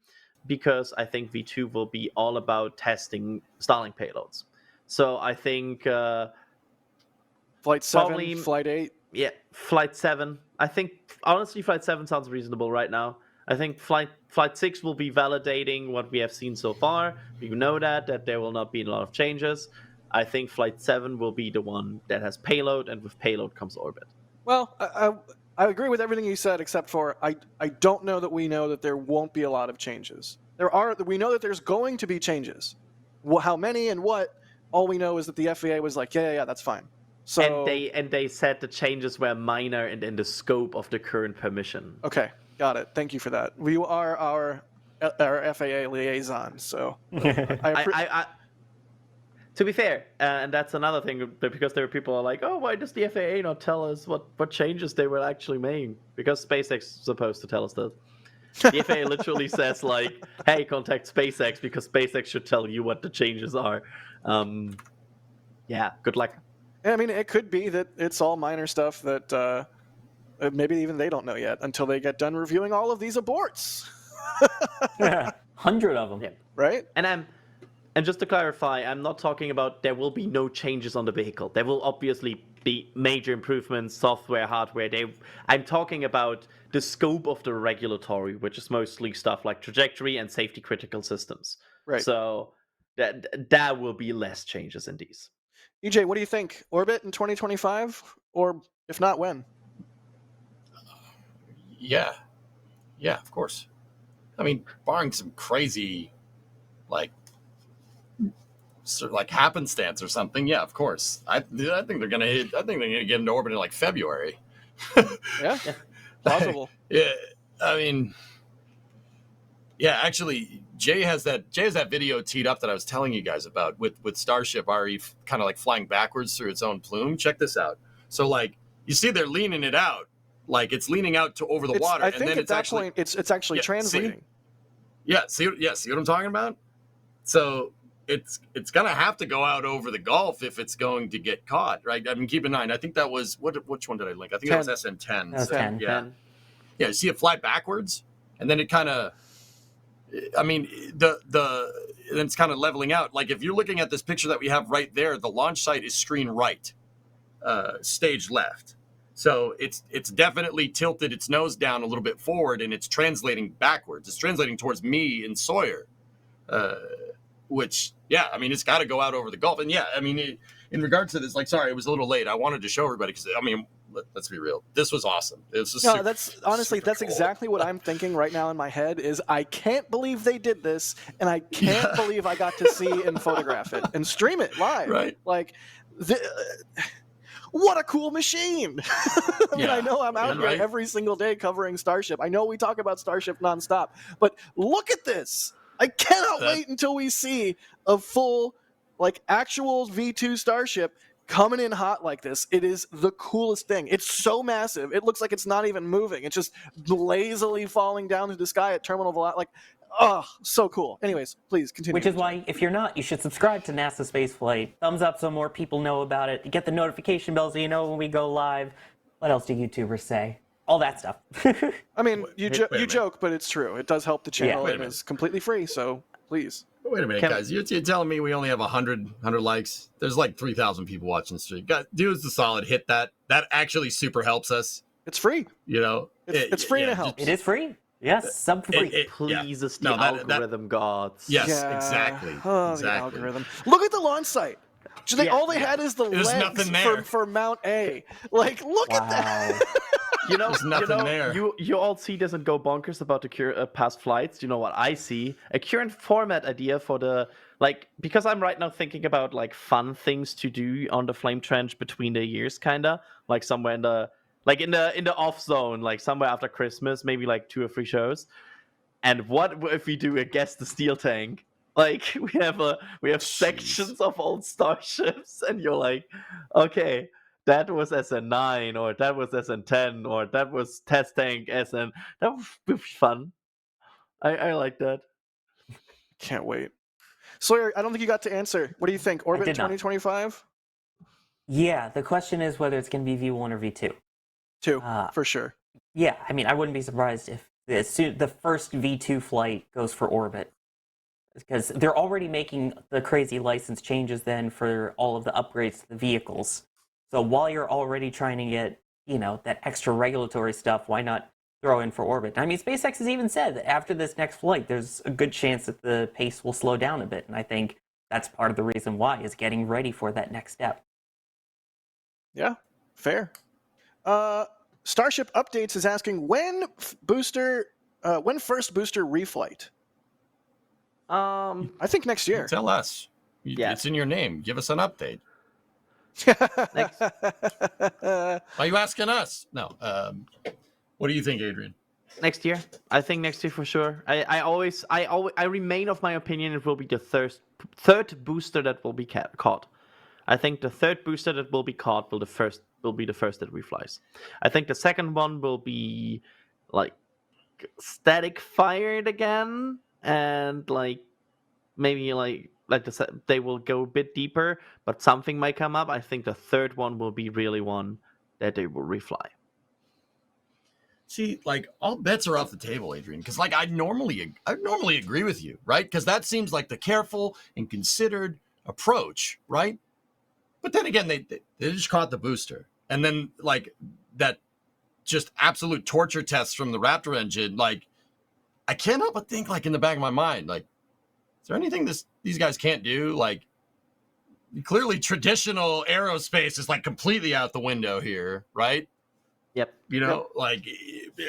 because I think V2 will be all about testing Starlink payloads. So I think Flight 7, probably, Flight 8. Yeah, Flight 7. I think, honestly, Flight 7 sounds reasonable right now. I think Flight 6 will be validating what we have seen so far. We know that there will not be a lot of changes. I think Flight 7 will be the one that has payload, and with payload comes orbit. Well, I agree with everything you said, except for I don't know that we know that there won't be a lot of changes. We know that there's going to be changes. How many and what? All we know is that the FAA was like, yeah, that's fine. So and they said the changes were minor and in the scope of the current permission. Okay, got it. Thank you for that. We are our FAA liaison, so to be fair, and that's another thing, because there are people who are like, oh, why does the FAA not tell us what changes they were actually making? Because SpaceX is supposed to tell us that. The FAA literally says, like, hey, contact SpaceX, because SpaceX should tell you what the changes are. Yeah, good luck. I mean, it could be that it's all minor stuff that maybe even they don't know yet until they get done reviewing all of these aborts. 100 of them. Yeah. Right? And just to clarify, I'm not talking about there will be no changes on the vehicle. There will obviously be major improvements, software, hardware. I'm talking about the scope of the regulatory, which is mostly stuff like trajectory and safety critical systems. Right. So that will be less changes in these. EJ, what do you think? Orbit in 2025? Or if not, when? Yeah, of course. I mean, barring some crazy, like happenstance or something. Yeah, of course. I think they're gonna hit. I think they're gonna get into orbit in like February. Yeah, possible. Yeah, I mean, yeah. Actually, Jay has that video teed up that I was telling you guys about with Starship RE kind of like flying backwards through its own plume. Check this out. So like you see, they're leaning it out, like it's leaning out to over the water. I think and then at that point it's actually translating. See what I'm talking about? So it's gonna have to go out over the Gulf if it's going to get caught, right? I mean, keep in mind, I think that was which one did I link? I think 10. That was SN10. That was 10. Yeah. 10. Yeah, you see it fly backwards, and then it kind of I mean, it's kind of leveling out. Like if you're looking at this picture that we have right there, the launch site is screen right, stage left. So it's definitely tilted its nose down a little bit forward, and it's translating backwards. It's translating towards me and Sawyer, which, yeah, I mean, it's got to go out over the Gulf. And yeah, I mean, in regards to this, like, sorry, it was a little late. I wanted to show everybody because, I mean, let's be real. This was awesome. It was no, that's honestly, that's cool. Exactly what I'm thinking right now in my head is I can't believe they did this, and I can't believe I got to see and photograph it and stream it live. Right. Like, what a cool machine. I mean, I know I'm out here every single day covering Starship. I know we talk about Starship nonstop, but look at this. I cannot wait until we see a full, like, actual V2 Starship coming in hot like this. It is the coolest thing. It's so massive. It looks like it's not even moving. It's just lazily falling down to the sky at terminal velocity. Like, oh, so cool. Anyways, please continue. Which is why, if you're not, you should subscribe to NASA Spaceflight. Thumbs up so more people know about it. Get the notification bell so you know when we go live. What else do YouTubers say? All that stuff. I mean, you joke, but it's true. It does help the channel. It is completely free, so please. Wait a minute, guys. You're telling me we only have 100 likes? There's like 3,000 people watching the stream. Do us the solid. Hit that. That actually super helps us. It's free. You know? It's free and it helps. It is free. Yes, sub for free. Please, the algorithm gods. Yes, exactly. Oh, exactly. The algorithm. Look at the launch site. All they had is the legs for Mount A. Like, look at that. You know, you all see this and go bonkers about the past flights. You know what I see? A current format idea for the, like, because I'm right now thinking about, like, fun things to do on the Flame Trench between the years, kind of. Like, somewhere in the off zone, like, somewhere after Christmas, maybe, like, 2 or 3 shows. And what if we do a Guess the Steel Tank? Like, we have sections of old starships, and you're like, okay, that was SN9, or that was SN10, or that was Test Tank SN. That would be fun. I like that. Can't wait. Sawyer, I don't think you got to answer. What do you think? Orbit 2025? Yeah, the question is whether it's going to be V1 or V2. 2, for sure. Yeah, I mean, I wouldn't be surprised if the first V2 flight goes for orbit. Because they're already making the crazy license changes then for all of the upgrades to the vehicles. So while you're already trying to get, that extra regulatory stuff, why not throw in for orbit? I mean, SpaceX has even said that after this next flight, there's a good chance that the pace will slow down a bit. And I think that's part of the reason why, is getting ready for that next step. Yeah, fair. Starship Updates is asking, when first booster reflight? I think next year. Tell us. It's in your name. Give us an update. Why are you asking us? No. What do you think, Adrian? Next year. I think next year for sure. I remain of my opinion it will be the third booster that will be caught. I think the third booster that will be caught will be the first that reflies. I think the second one will be like static fired again, and like maybe they will go a bit deeper, but something might come up. I think the third one will be really one that they will refly. See, like, all bets are off the table, Adrian, because like I normally agree with you, right? Because that seems like the careful and considered approach, right? But then again, they just caught the booster, and then like that just absolute torture test from the Raptor engine. Like, I can't help but think, like, in the back of my mind, like, is there anything these guys can't do? Like, clearly traditional aerospace is like completely out the window here, right? Yep. Like,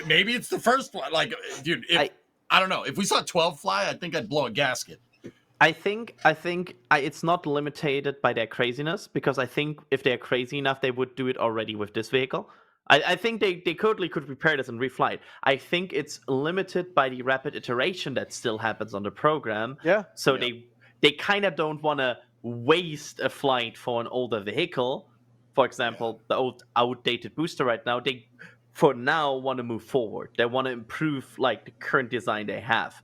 maybe it's the first one. Like, dude, I don't know. If we saw 12 fly, I think I'd blow a gasket. I think it's not limited by their craziness, because I think if they're crazy enough, they would do it already with this vehicle. I think they totally could prepare this and refly. I think it's limited by the rapid iteration that still happens on the program. Yeah. So they kind of don't want to waste a flight for an older vehicle. For example, the old outdated booster right now, they for now want to move forward. They want to improve like the current design they have.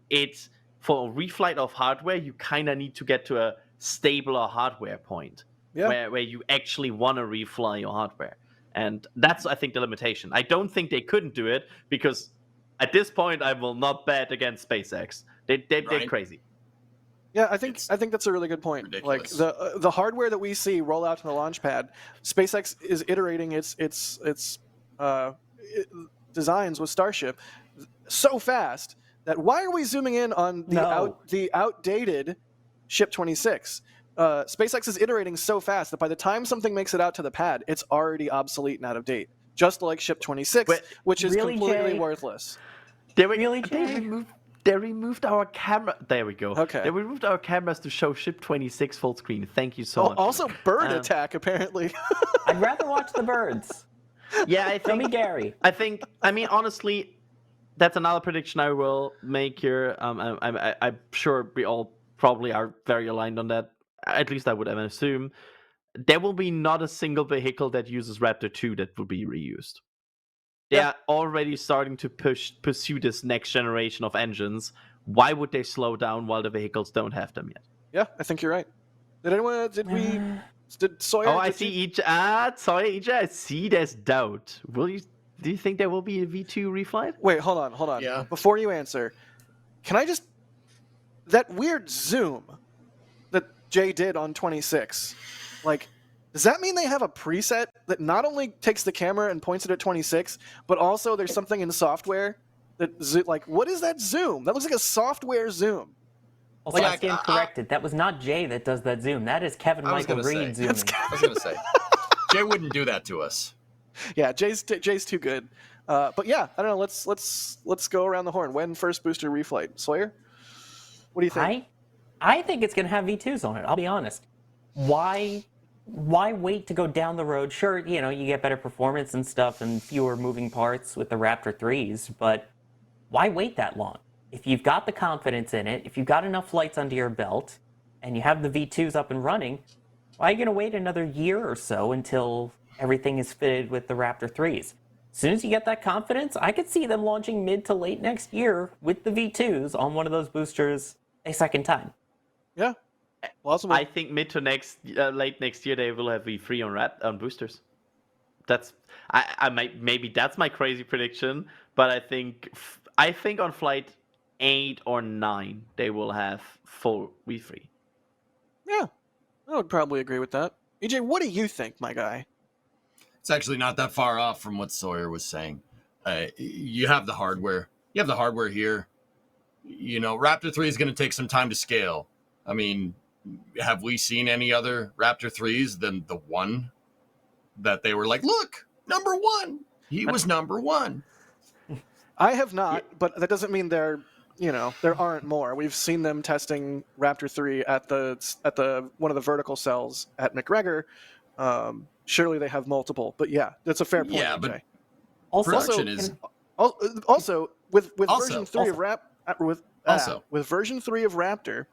It's for a reflight of hardware, you kind of need to get to a stabler hardware point where you actually want to refly your hardware. And that's, I think, the limitation. I don't think they couldn't do it, because At this point, I will not bet against SpaceX. They're crazy. Yeah, I think that's a really good point. Ridiculous. Like the hardware that we see roll out to the launch pad, SpaceX is iterating its designs with Starship so fast that why are we zooming in on the outdated Ship 26? SpaceX is iterating so fast that by the time something makes it out to the pad, it's already obsolete and out of date, just like Ship 26, which is really, completely Jay? worthless. They removed our camera. There we go. Okay. They removed our cameras to show Ship 26 full screen. Thank you so much. Also, bird attack apparently. I'd rather watch the birds. Yeah, I think. Gary. I mean, honestly, that's another prediction I will make here. I'm sure we all probably are very aligned on that. At least I would assume. There will be not a single vehicle that uses Raptor 2 that will be reused. They are already starting to pursue this next generation of engines. Why would they slow down while the vehicles don't have them yet? Yeah, I think you're right. Did Sawyer? Oh, I see Sawyer, I see there's doubt. Do you think there will be a V2 reflight? Wait, hold on. Yeah. Before you answer, can I just... That weird zoom that Jay did on 26, like, does that mean they have a preset that not only takes the camera and points it at 26, but also there's something in software that, like, what is that zoom? That looks like a software zoom. Also, I stand corrected. That was not Jay that does that zoom. That is Kevin Michael Reed zooming. I was going to say. Jay wouldn't do that to us. Yeah, Jay's too good. But yeah, I don't know. Let's go around the horn. When first booster reflight? Sawyer? What do you think? I think it's going to have V2s on it. I'll be honest. Why wait to go down the road? Sure, you get better performance and stuff and fewer moving parts with the Raptor 3s, but why wait that long? If you've got the confidence in it, if you've got enough flights under your belt, and you have the V2s up and running, why are you going to wait another year or so until everything is fitted with the Raptor 3s? As soon as you get that confidence, I could see them launching mid to late next year with the V2s on one of those boosters a second time. Yeah. Possible. I think mid to late next year they will have V3 on boosters. Maybe that's my crazy prediction, but I think on flight 8 or 9 they will have full V3. Yeah, I would probably agree with that. EJ, what do you think, my guy? It's actually not that far off from what Sawyer was saying. You have the hardware. You have the hardware here. Raptor 3 is going to take some time to scale. I mean, have we seen any other Raptor 3s than the one that they were like, look, number 1. He was number 1. I have not, but that doesn't mean there aren't more. We've seen them testing Raptor 3 at the one of the vertical cells at McGregor. Surely they have multiple, but yeah, that's a fair point. Yeah, EJ. but Also, with version 3 of with version 3 of Raptor.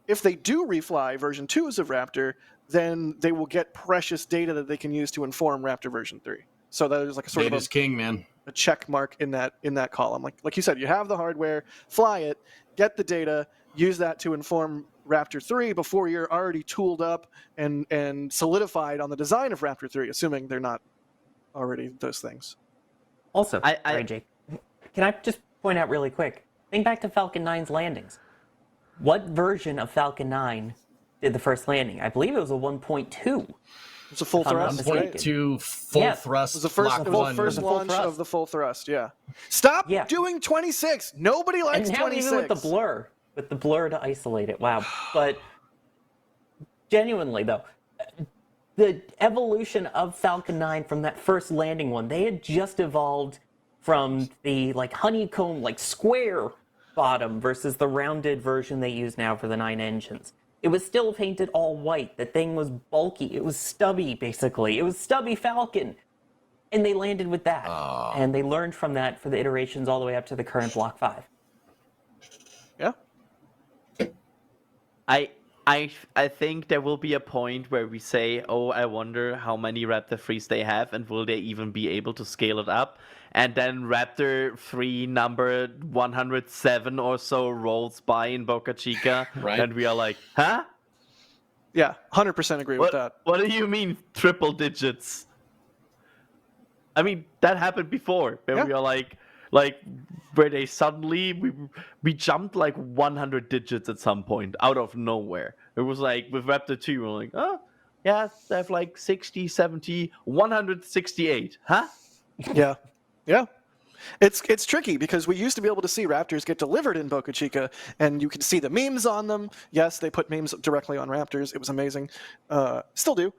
If they do refly version 2s of Raptor, then they will get precious data that they can use to inform Raptor version 3. So that is like a sort Data's of king, man. A check mark in that column. Like you said, you have the hardware, fly it, get the data, use that to inform Raptor 3 before you're already tooled up and solidified on the design of Raptor 3, assuming they're not already those things. Also, Jake, can I just point out really quick? Think back to Falcon 9's landings. What version of Falcon 9 did the first landing? I believe it was a 1.2. It's a full thrust. 1.2 full thrust. It was the first launch of the full thrust. Yeah. Stop doing 26. Nobody likes 26. And now even with the blur to isolate it. Wow. But genuinely though, the evolution of Falcon 9 from that first landing one, they had just evolved from the honeycomb square bottom versus the rounded version they use now for the 9 engines. It was still painted all white. The thing was bulky. It was stubby, basically. It was stubby Falcon. And they landed with that. And they learned from that for the iterations all the way up to the current Block 5. Yeah. I think there will be a point where we say, oh, I wonder how many Raptor 3s they have, and will they even be able to scale it up? And then Raptor 3 number 107 or so rolls by in Boca Chica, right. And we are like, huh? Yeah, 100% agree with that. What do you mean triple digits? I mean, that happened before, where we are like, like where they suddenly we jumped like 100 digits at some point out of nowhere. It was like with Raptor 2, we're like, oh yeah, they have like 60, 70, 168, huh? Yeah. It's tricky because we used to be able to see Raptors get delivered in Boca Chica, and you could see the memes on them. Yes, they put memes directly on Raptors. It was amazing. Still do.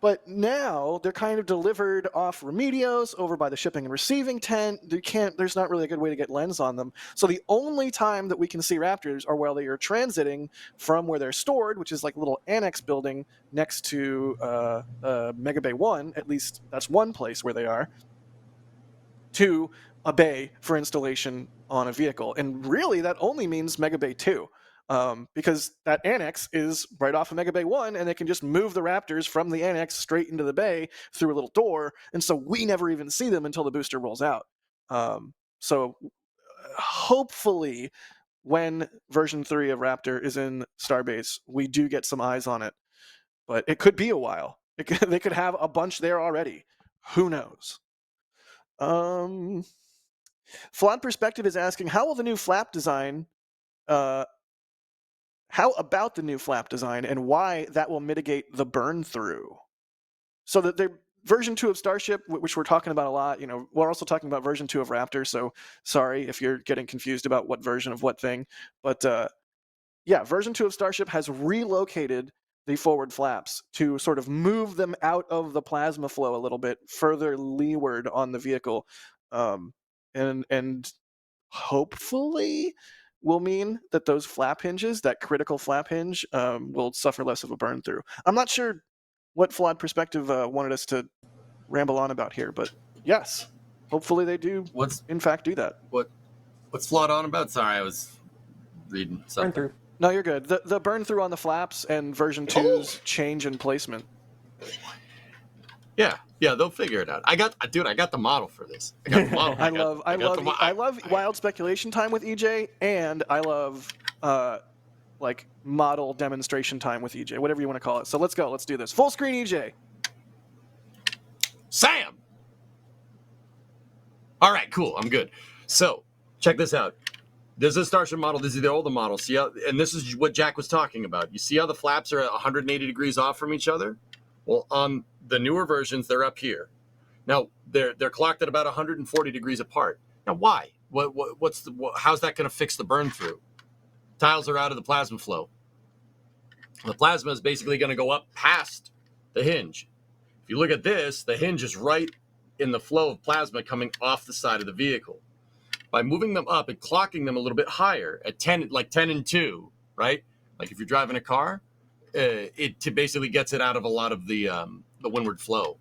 But now they're kind of delivered off Remedios over by the shipping and receiving tent. There's not really a good way to get lens on them. So the only time that we can see Raptors are while they are transiting from where they're stored, which is like a little annex building next to Mega Bay 1. At least that's one place where they are, to a bay for installation on a vehicle. And really, that only means Mega Bay 2. Because that annex is right off of Mega Bay 1, and they can just move the Raptors from the annex straight into the bay through a little door, and so we never even see them until the booster rolls out. So hopefully, when version 3 of Raptor is in Starbase, we do get some eyes on it. But it could be a while. They could have a bunch there already. Who knows? Flawed Perspective is asking, how will the new flap design... how about the new flap design and why that will mitigate the burn through? So that the version 2 of Starship, which we're talking about a lot, we're also talking about version 2 of Raptor. So sorry if you're getting confused about what version of what thing. But yeah, version 2 of Starship has relocated the forward flaps to sort of move them out of the plasma flow a little bit further leeward on the vehicle. And hopefully will mean that those flap hinges, that critical flap hinge, will suffer less of a burn through. I'm not sure what Flawed Perspective wanted us to ramble on about here, but yes, hopefully they do in fact do that. What's flawed on about? Sorry, I was reading something. Burn through. No, you're good. The burn through on the flaps and version 2's change in placement. Yeah, they'll figure it out. I got the model for this. I got the model. I love wild speculation time with EJ, and I love like model demonstration time with EJ, whatever you want to call it. So let's go. Let's do this. Full screen EJ. Sam. All right, cool. I'm good. So check this out. This is a Starship model. This is the older model. See how, and this is what Jack was talking about. You see how the flaps are 180 degrees off from each other? Well, on the newer versions, they're up here. Now they're clocked at about 140 degrees apart. Now, why? How's that going to fix the burn through? Tiles are out of the plasma flow. The plasma is basically going to go up past the hinge. If you look at this, the hinge is right in the flow of plasma coming off the side of the vehicle. By moving them up and clocking them a little bit higher at 10 and 2, right? Like if you're driving a car, it basically gets it out of a lot of the windward flow.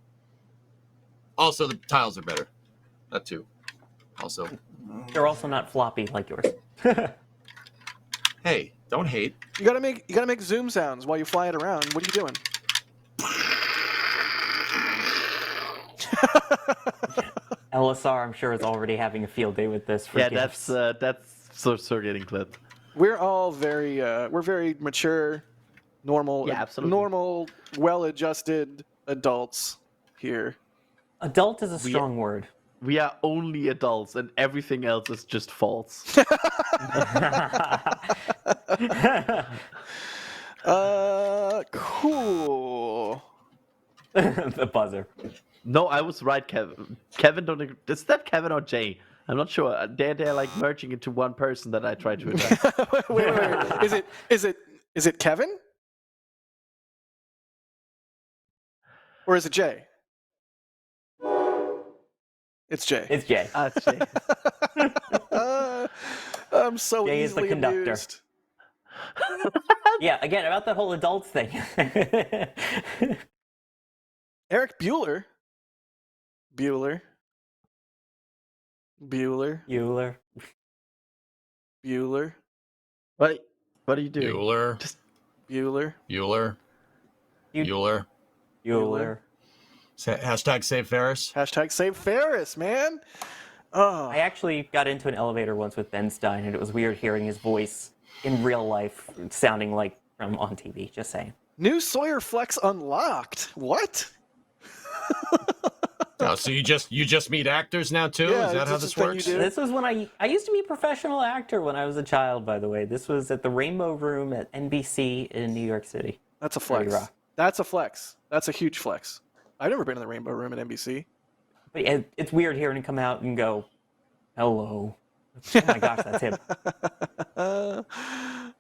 Also, the tiles are better. That too. Also, they're also not floppy like yours. Hey, don't hate. You gotta make zoom sounds while you fly it around. What are you doing? LSR, I'm sure, is already having a field day with this. Yeah, that's so getting clipped. We're all very mature, normal, yeah, absolutely. Normal, well-adjusted adults here. Adult is a strong word. We are only adults, and everything else is just false. Cool. The buzzer. No, I was right, Kevin. Kevin, don't agree. Is that Kevin or Jay? I'm not sure. They're like merging into one person that I tried to attack. wait. Is it Kevin? Or is it Jay? It's Jay. It's Jay. It's Jay. I'm so Jay is the conductor. Amused. Yeah, again, about that whole adults thing. Eric Bueller. Bueller. What are you doing? Bueller. Just Bueller. Hashtag save Ferris. Hashtag save Ferris, man. Oh. I actually got into an elevator once with Ben Stein, and it was weird hearing his voice in real life sounding like from on TV. Just saying. New Sawyer Flex unlocked. What? Oh, so you just meet actors now too? Yeah, Is that it's how just this a thing you works? do. This was when I used to be a professional actor when I was a child, by the way. This was at the Rainbow Room at NBC in New York City. That's a flex. That's a flex. That's a huge flex. I've never been in the Rainbow Room at NBC. But it's weird hearing him come out and go, hello. Oh my gosh, that's him.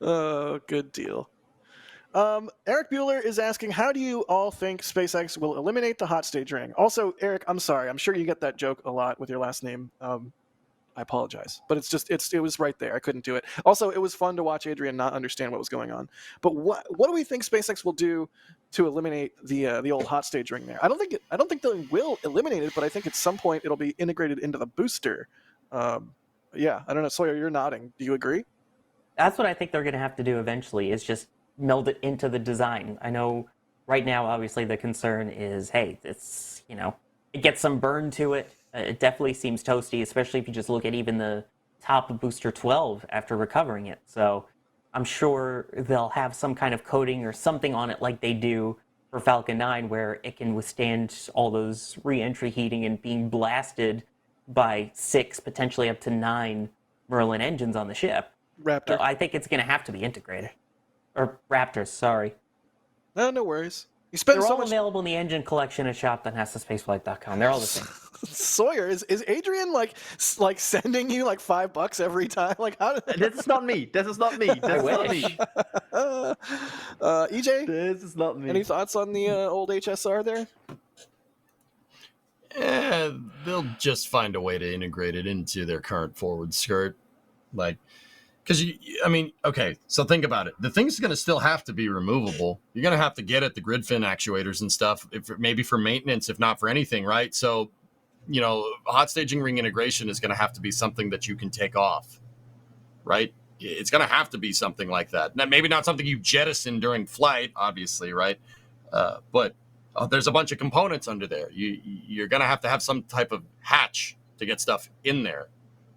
Oh, good deal. Eric Bueller is asking, how do you all think SpaceX will eliminate the hot stage ring? Also, Eric, I'm sorry. I'm sure you get that joke a lot with your last name. I apologize, but it was right there. I couldn't do it. Also, it was fun to watch Adrian not understand what was going on. But what do we think SpaceX will do to eliminate the old hot stage ring there? I don't think they will eliminate it, but I think at some point it'll be integrated into the booster. Yeah, I don't know. Sawyer, you're nodding. Do you agree? That's what I think they're going to have to do eventually, is just meld it into the design. I know right now, obviously, the concern is, hey, it's, it gets some burn to it. It definitely seems toasty, especially if you just look at even the top of Booster 12 after recovering it. So I'm sure they'll have some kind of coating or something on it like they do for Falcon 9, where it can withstand all those re-entry heating and being blasted by 6, potentially up to 9 Merlin engines on the ship. Raptor. So I think it's going to have to be integrated. Or Raptors, sorry. No worries. They're all available in the engine collection at shop.nasaspaceflight.com. They're all the same. Sawyer, is Adrian like sending you like $5 every time? Like, how did This is not me. This is not me. This is not me. EJ? This is not me. Any thoughts on the old HSR there? Yeah, they'll just find a way to integrate it into their current forward skirt. Because, okay, so think about it. The thing's going to still have to be removable. You're going to have to get at the grid fin actuators and stuff, maybe for maintenance, if not for anything, right? So, hot staging ring integration is going to have to be something that you can take off, right? It's going to have to be something like that. Now, maybe not something you jettison during flight, obviously, right? But there's a bunch of components under there. You're going to have some type of hatch to get stuff in there,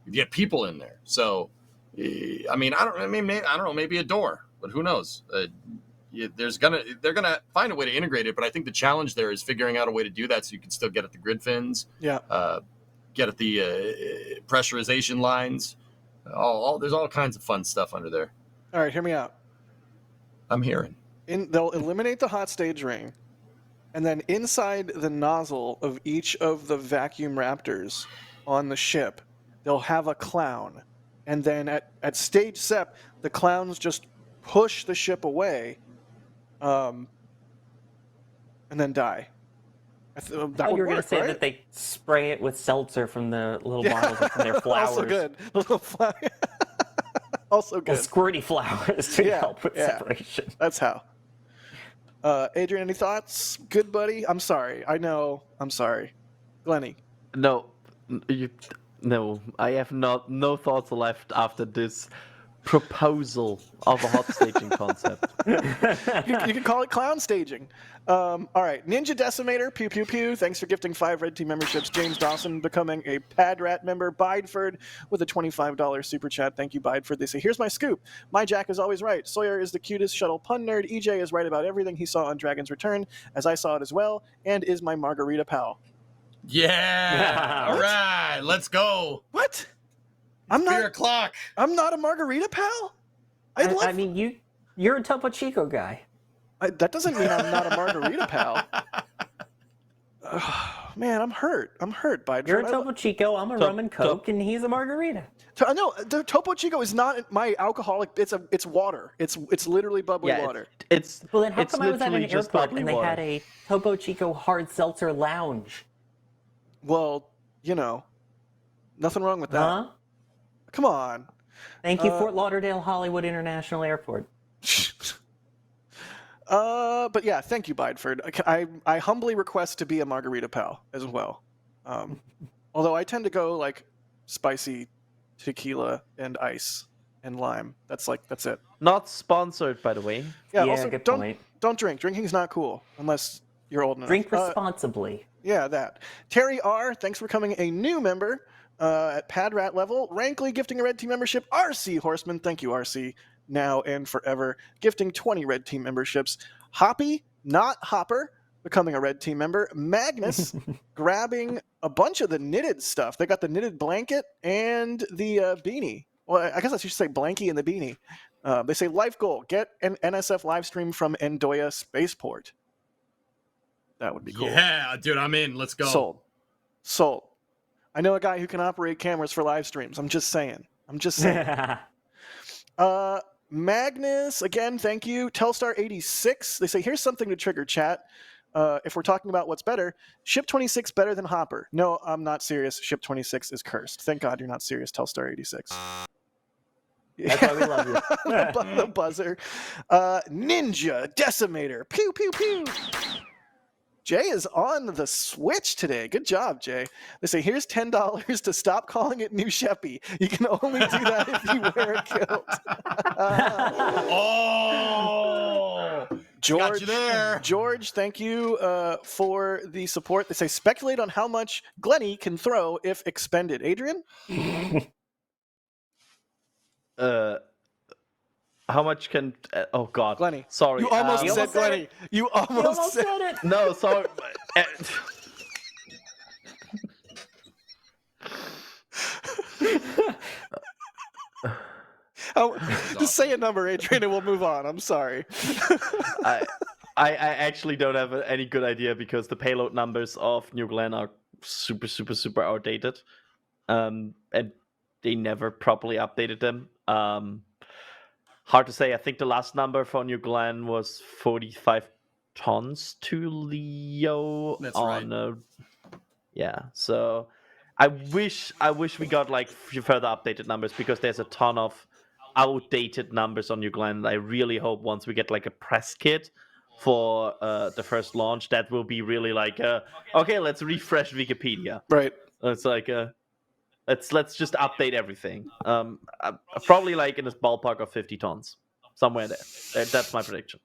you get people in there. So, I don't know, maybe a door, but who knows? They're gonna find a way to integrate it, but I think the challenge there is figuring out a way to do that so you can still get at the grid fins, get at the pressurization lines. There's all kinds of fun stuff under there. All right, hear me out. I'm hearing. They'll eliminate the hot stage ring, and then inside the nozzle of each of the vacuum Raptors on the ship, they'll have a clown. And then at stage SEP, the clowns just push the ship away, and then die. You were going to say that they spray it with seltzer from the little bottles from their flowers. Also good. Little flower. Also good. Squirty flowers to help with separation. That's how. Adrian, any thoughts? Good buddy? I'm sorry. I know. I'm sorry. Glennie. No, I have no thoughts left after this proposal of a hot staging concept. You can call it clown staging. All right, Ninja Decimator, pew pew pew. Thanks for gifting 5 Red Team memberships. James Dawson becoming a Padrat member. Bideford with a $25 super chat. Thank you, Bideford. They say, here's my scoop. My Jack is always right. Sawyer is the cutest shuttle pun nerd. EJ is right about everything he saw on Dragon's Return, as I saw it as well, and is my margarita pal. Yeah. All right, let's go. What? It's beer o'clock. I'm not a margarita pal? I mean, you're a Topo Chico guy. That doesn't mean I'm not a margarita pal. Man, I'm hurt. Biden. You're a Topo Chico, I'm a rum and Coke, and he's a margarita. No, the Topo Chico is not my alcoholic. It's water. It's literally bubbly water. Well, then how come I was at an airport and they had a Topo Chico hard seltzer lounge? Well, nothing wrong with that. Huh? Come on. Thank you, Fort Lauderdale Hollywood International Airport. But yeah, thank you, Bideford. I humbly request to be a margarita pal as well. Although I tend to go like spicy tequila and ice and lime. That's it. Not sponsored, by the way. Yeah, also, good don't point. Don't drink. Drinking's not cool unless you're old enough. Drink responsibly. Yeah, that. Terry R., thanks for becoming a new member at Padrat level. Rankly gifting a Red Team membership. RC Horseman, thank you, RC. Now and forever, gifting 20 Red Team memberships. Hoppy, not Hopper, becoming a red team member. Magnus grabbing a bunch of the knitted stuff. They got the knitted blanket and the beanie. Well, I guess I should say blankie and the beanie. They say life goal: get an NSF live stream from Endoya Spaceport. That would be cool. Yeah, dude, I'm in. Let's go. Sold. I know a guy who can operate cameras for live streams. I'm just saying. Magnus, again, thank you. Telstar86, they say, here's something to trigger chat. If we're talking about what's better, Ship 26 better than Hopper. No, I'm not serious. Ship 26 is cursed. Thank God you're not serious, Telstar86. That's why we love you. The buzzer. Ninja Decimator. Pew, pew, pew. Jay is on the Switch today. Good job, Jay. They say, here's $10 to stop calling it New Sheppy. You can only do that if you wear a kilt. Oh! George, got you there. George, thank you for the support. They say, speculate on how much Glenny can throw if expended. Adrian? How much can? Oh God, Glenny. Sorry, you almost said Glenny. You almost said it. No, sorry. Just say a number, Adrian, and we'll move on. I'm sorry. I actually don't have any good idea because the payload numbers of New Glenn are super outdated, and they never properly updated them. Hard to say. I think the last number for New Glenn was 45 tons to Leo. That's right. Yeah. So I wish we got like further updated numbers because there's a ton of outdated numbers on New Glenn. I really hope once we get like a press kit for the first launch, that will be really like okay, let's refresh Wikipedia. Right. It's like let's just update everything. Probably like in this ballpark of 50 tons, somewhere there. That's my prediction.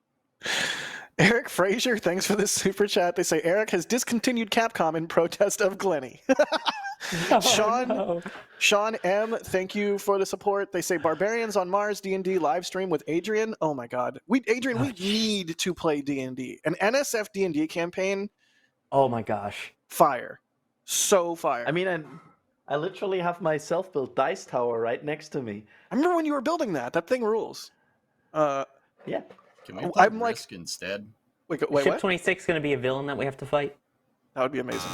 Eric Frazier, thanks for this super chat. They say Eric has discontinued Capcom in protest of Glenny. Sean M, thank you for the support. They say Barbarians on Mars D&D live stream with Adrian. Oh my God, Adrian, we need to play D&D. An NSF D&D campaign. Oh my gosh, fire, so fire. I mean, I literally have my self-built dice tower right next to me. I remember when you were building that. That thing rules. Yeah. Can we play Risk instead? Wait, Ship what? 26 going to be a villain that we have to fight? That would be amazing.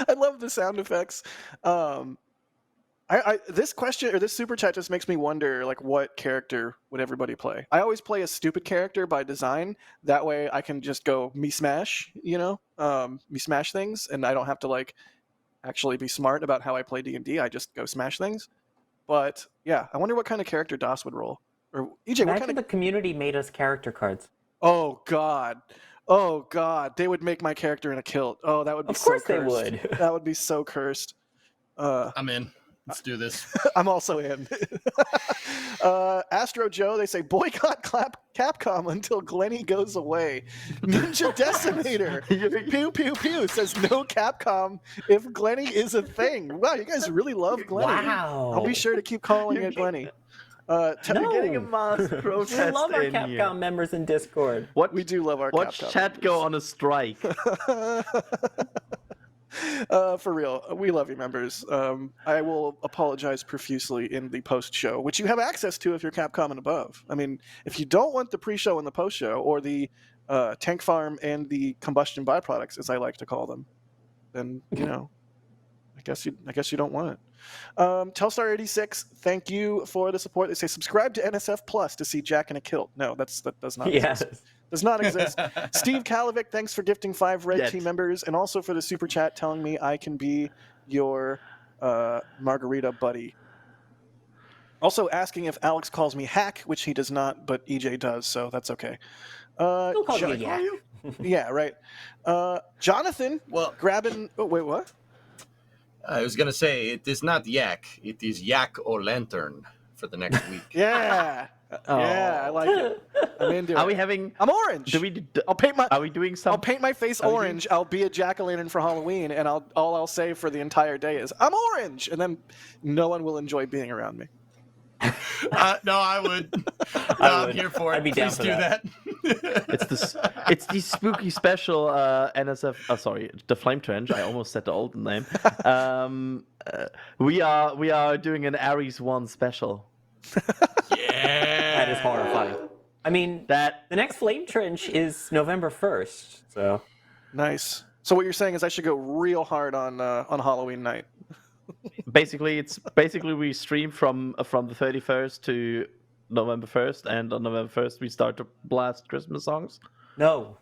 I love the sound effects. This question or this super chat just makes me wonder, like, what character would everybody play? I always play a stupid character by design. That way, I can just go me smash, me smash things, and I don't have to like actually be smart about how I play D&D. I just go smash things. But yeah, I wonder what kind of character Das would roll. Or EJ, Imagine what kind of the community made us character cards. Oh God, they would make my character in a kilt. Oh, that would be Of course so cursed. they would. That would be so cursed. I'm in. Let's do this. I'm also in. Astro Joe, they say boycott Capcom until Glenny goes away. Ninja Decimator, pew pew pew, says no Capcom if Glenny is a thing. Wow, you guys really love Glenny. Wow. I'll be sure to keep calling it Glenny. You're getting a mass protest. We love our in Capcom here. members in Discord. We do love our Watch Capcom chat go on a strike. For real, we love you, members. I will apologize profusely in the post-show, which you have access to if you're Capcom and above. I mean, if you don't want the pre-show and the post-show, or the tank farm and the combustion byproducts, as I like to call them, then I guess you don't want it. Telstar86, thank you for the support. They say subscribe to NSF Plus to see Jack in a kilt. No, that does not exist. Does not exist. Steve Kalovic, thanks for gifting 5 red team members, and also for the super chat telling me I can be your margarita buddy. Also asking if Alex calls me hack, which he does not, but EJ does, so that's okay. Don't call me yak. Yeah, right. Jonathan, grabbing. Oh wait, what? I was gonna say it is not yak. It is yak or lantern for the next week. Yeah. Yeah, I like it. I'm into it. Are we having? I'm orange. I'll paint my. Are we doing some? I'll paint my face orange. I'll be a jack-o'-lantern for Halloween, and all I'll say for the entire day is I'm orange, and then no one will enjoy being around me. No, I would. I'm here for it. I'd be down Please for do that. It's the spooky special NSF. Sorry, the Flame Trench. I almost said the old name. We are doing an Ares 1 special. Yeah, that is horrifying. I mean, the next Flame Trench is November 1st, so nice. So what you're saying is I should go real hard on Halloween night. Basically, we stream from the 31st to November 1st, and on November 1st we start to blast Christmas songs. No.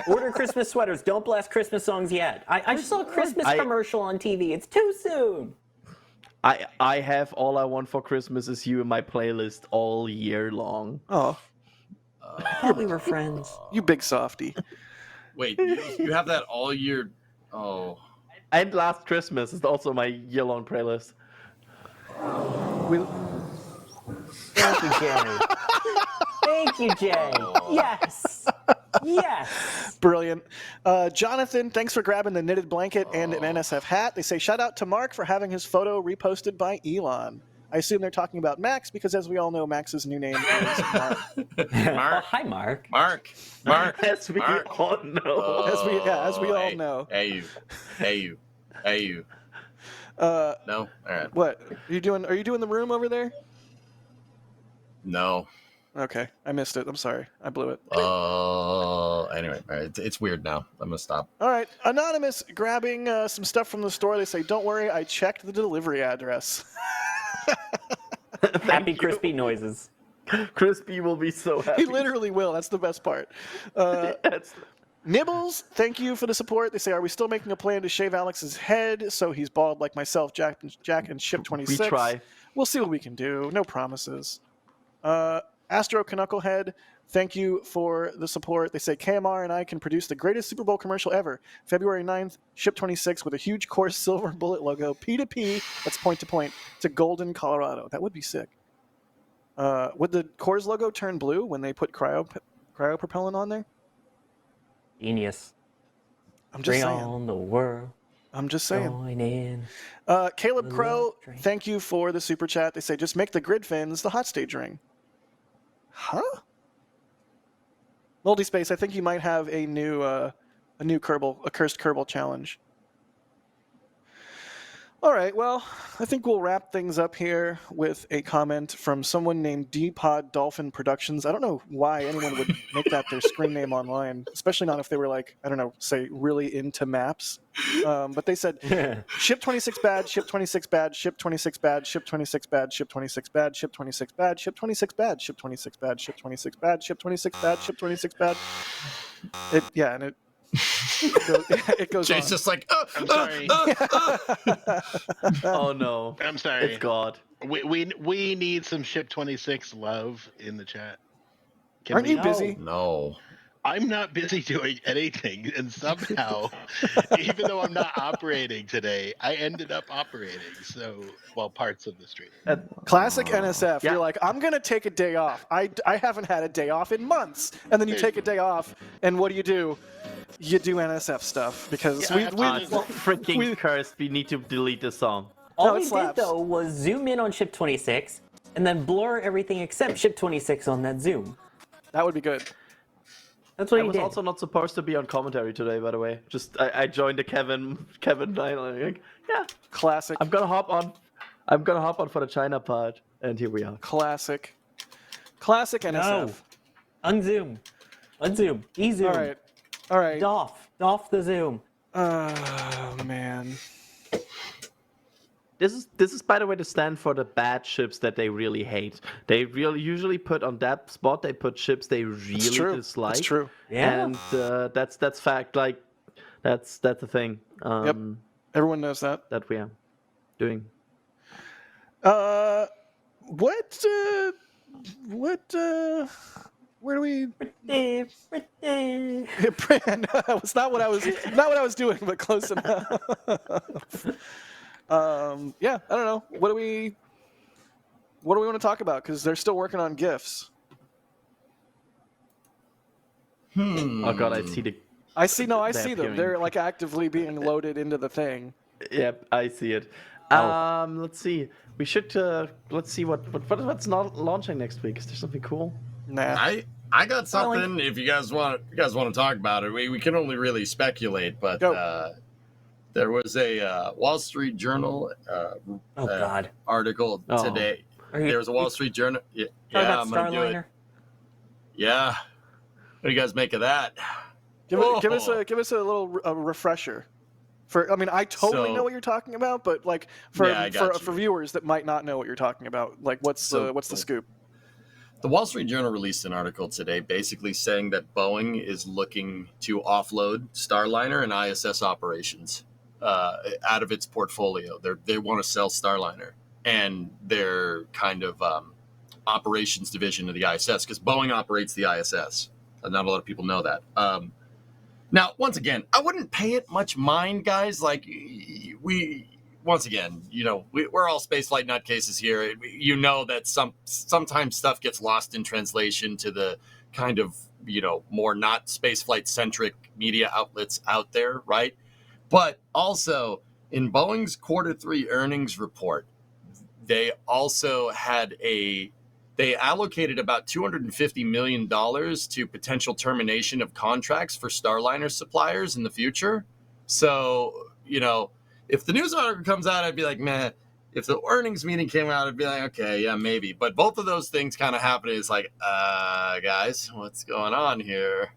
Order Christmas sweaters. Don't blast Christmas songs yet. I just saw a Christmas commercial on TV. It's too soon. I have All I Want for Christmas Is You in my playlist all year long. Oh. I thought we were friends. You big softy. Wait, you have that all year? Oh. And Last Christmas is also my year-long playlist. Thank you, Jay. Thank you, Jay. Yes. Yes. Brilliant. Jonathan, thanks for grabbing the knitted blanket and an NSF hat. They say, shout out to Mark for having his photo reposted by Elon. I assume they're talking about Max because, as we all know, Max's new name is Mark. Oh, hi, Mark. Mark. As we all know. As we all know. Hey, you. No? All right. What? Are you doing the room over there? No. Okay. I missed it. I'm sorry. I blew it. Anyway, all right, it's weird now. I'm going to stop. All right. Anonymous grabbing some stuff from the store. They say, don't worry, I checked the delivery address. Happy crispy noises. Crispy will be so happy. He literally will. That's the best part. Nibbles, thank you for the support. They say, are we still making a plan to shave Alex's head so he's bald like myself, Jack and Ship 26? We try. We'll see what we can do. No promises. Astro Knucklehead, thank you for the support. They say, KMR and I can produce the greatest Super Bowl commercial ever. February 9th, Ship 26 with a huge Coors silver bullet logo, P2P, that's point to point, to Golden, Colorado. That would be sick. Would the Coors logo turn blue when they put cryopropellant on there? Genius. I'm just saying. On the world. I'm just saying. Join in. Caleb Crow, thank you for the super chat. They say, just make the grid fins the hot stage ring. Huh? Moldy Space, I think you might have a new Kerbal, a cursed Kerbal challenge. All right, well, I think we'll wrap things up here with a comment from someone named D-Pod Dolphin Productions. I don't know why anyone would make that their screen name online, especially not if they were like, I don't know, say really into maps. But they said, Ship 26 bad, Ship 26 bad, Ship 26 bad, Ship 26 bad, Ship 26 bad, Ship 26 bad, Ship 26 bad, Ship 26 bad, Ship 26 bad, Ship 26 bad, Ship 26 bad. It goes Jay's on. just like, I'm sorry. Oh no. I'm sorry. It's God. We need some Ship 26 love in the chat. Aren't you busy? No. I'm not busy doing anything, and somehow, even though I'm not operating today, I ended up operating. So, well, parts of the stream. Classic NSF. Yeah. You're like, I'm going to take a day off. I haven't had a day off in months. And then you take a day off, and what do? You do NSF stuff because freaking cursed. We need to delete this song. All we did, though, was zoom in on Ship 26 and then blur everything except Ship 26 on that zoom. That would be good. That's what I was also not supposed to be on commentary today, by the way. Just I joined the Kevin dialogue. Yeah, classic. I'm gonna hop on for the China part, and here we are. Classic NSF. No. Unzoom. De-zoom. All right. Doff the zoom. Oh man. This is by the way the stand for the bad ships that they really hate. They really usually put on that spot. They put ships they really dislike. That's true. Yeah. And that's fact. Like that's the thing. Yep. Everyone knows that. That we are doing. Where do we? It's not what I was doing, but close enough. Yeah, I don't know. What do we want to talk about? Because they're still working on GIFs. Oh God, I see them. They're like actively being loaded into the thing. Yep, I see it. Let's see. We should let's see what's not launching next week. Is there something cool? Nah. I got something. If you guys want to talk about it, we can only really speculate. But there was a Wall Street Journal article today. There was a Wall Street Journal. Yeah, I'm gonna do it. Yeah. What do you guys make of that? Give us a little refresher. I totally know what you're talking about, but like for viewers that might not know what you're talking about, like what's the scoop? The Wall Street Journal released an article today basically saying that Boeing is looking to offload Starliner and ISS operations out of its portfolio. They want to sell Starliner and their kind of operations division of the ISS, because Boeing operates the ISS. Not a lot of people know that. Now, once again, I wouldn't pay it much mind, guys. Like, we're all spaceflight nutcases here. You know that sometimes stuff gets lost in translation to the kind of, more not spaceflight-centric media outlets out there, right? But also, in Boeing's Q3 earnings report, they also had they allocated about $250 million to potential termination of contracts for Starliner suppliers in the future. So, if the news article comes out, I'd be like, meh. If the earnings meeting came out, I'd be like, okay, yeah, maybe. But both of those things kind of happening. It's like, guys, what's going on here?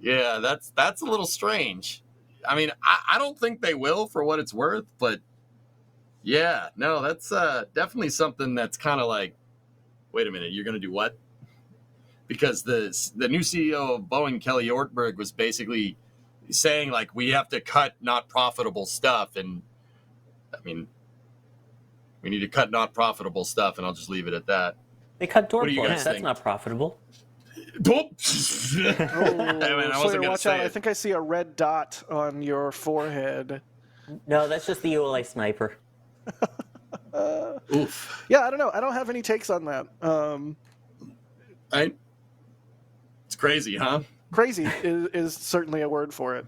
Yeah, that's a little strange. I mean, I don't think they will, for what it's worth. But, yeah, no, that's definitely something that's kind of like, wait a minute, you're going to do what? Because the new CEO of Boeing, Kelly Ortberg, was basically saying, like, we have to cut not profitable stuff. And, I mean, we need to cut not profitable stuff, and I'll just leave it at that. They cut door plugs. That's not profitable. Sawyer, watch out. I think I see a red dot on your forehead. No, that's just the ULA sniper. Oof. Yeah, I don't know. I don't have any takes on that. It's crazy, huh? Crazy is certainly a word for it.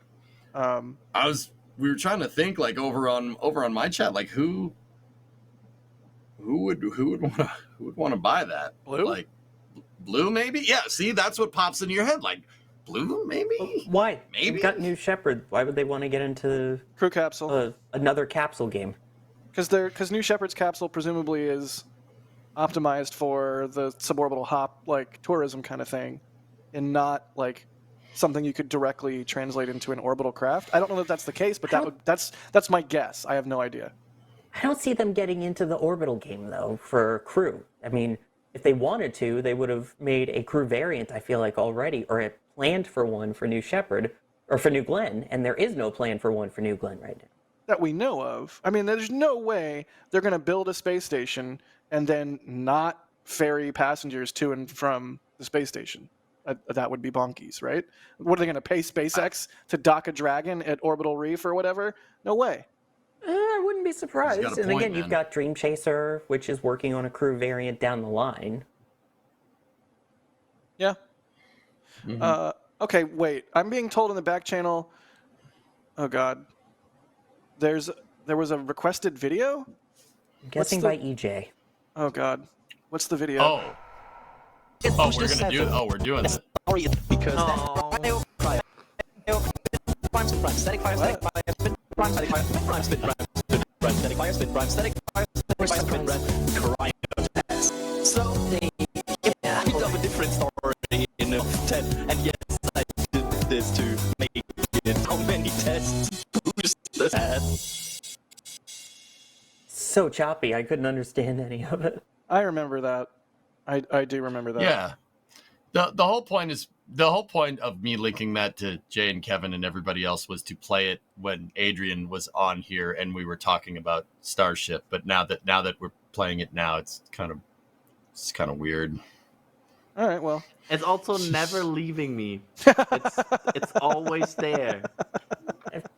We were trying to think, like, over on my chat, like who would want to buy that? Blue? Like Blue, maybe? Yeah. See, that's what pops into your head. Like Blue, maybe? Why? Maybe. We've got New Shepard. Why would they want to get into Crew Capsule? Another capsule game? Because New Shepard's capsule presumably is optimized for the suborbital hop, like tourism kind of thing, and not like something you could directly translate into an orbital craft. I don't know if that's the case, but that's my guess. I have no idea. I don't see them getting into the orbital game though for crew. I mean, if they wanted to, they would have made a crew variant, I feel like, already, or had planned for one for New Shepard or for New Glenn, and there is no plan for one for New Glenn right now. That we know of. I mean, there's no way they're going to build a space station and then not ferry passengers to and from the space station. That would be bonkies, right? What are they going to pay SpaceX to dock a Dragon at Orbital Reef or whatever? No way. I wouldn't be surprised. And again, you've got Dream Chaser, which is working on a crew variant down the line. Yeah. Mm-hmm. Okay, wait. I'm being told in the back channel. Oh God. There was a requested video? I'm guessing by EJ. Oh God. What's the video? Oh, we're doing it. Because so they picked up a different story in 10, and yes, I did this to make it. How many tests? So choppy, I couldn't understand any of it. I remember that. I do remember that. Yeah. The whole point of me linking that to Jay and Kevin and everybody else was to play it when Adrian was on here and we were talking about Starship. But now that we're playing it now, it's kind of weird. All right, well, it's also never leaving me. It's always there.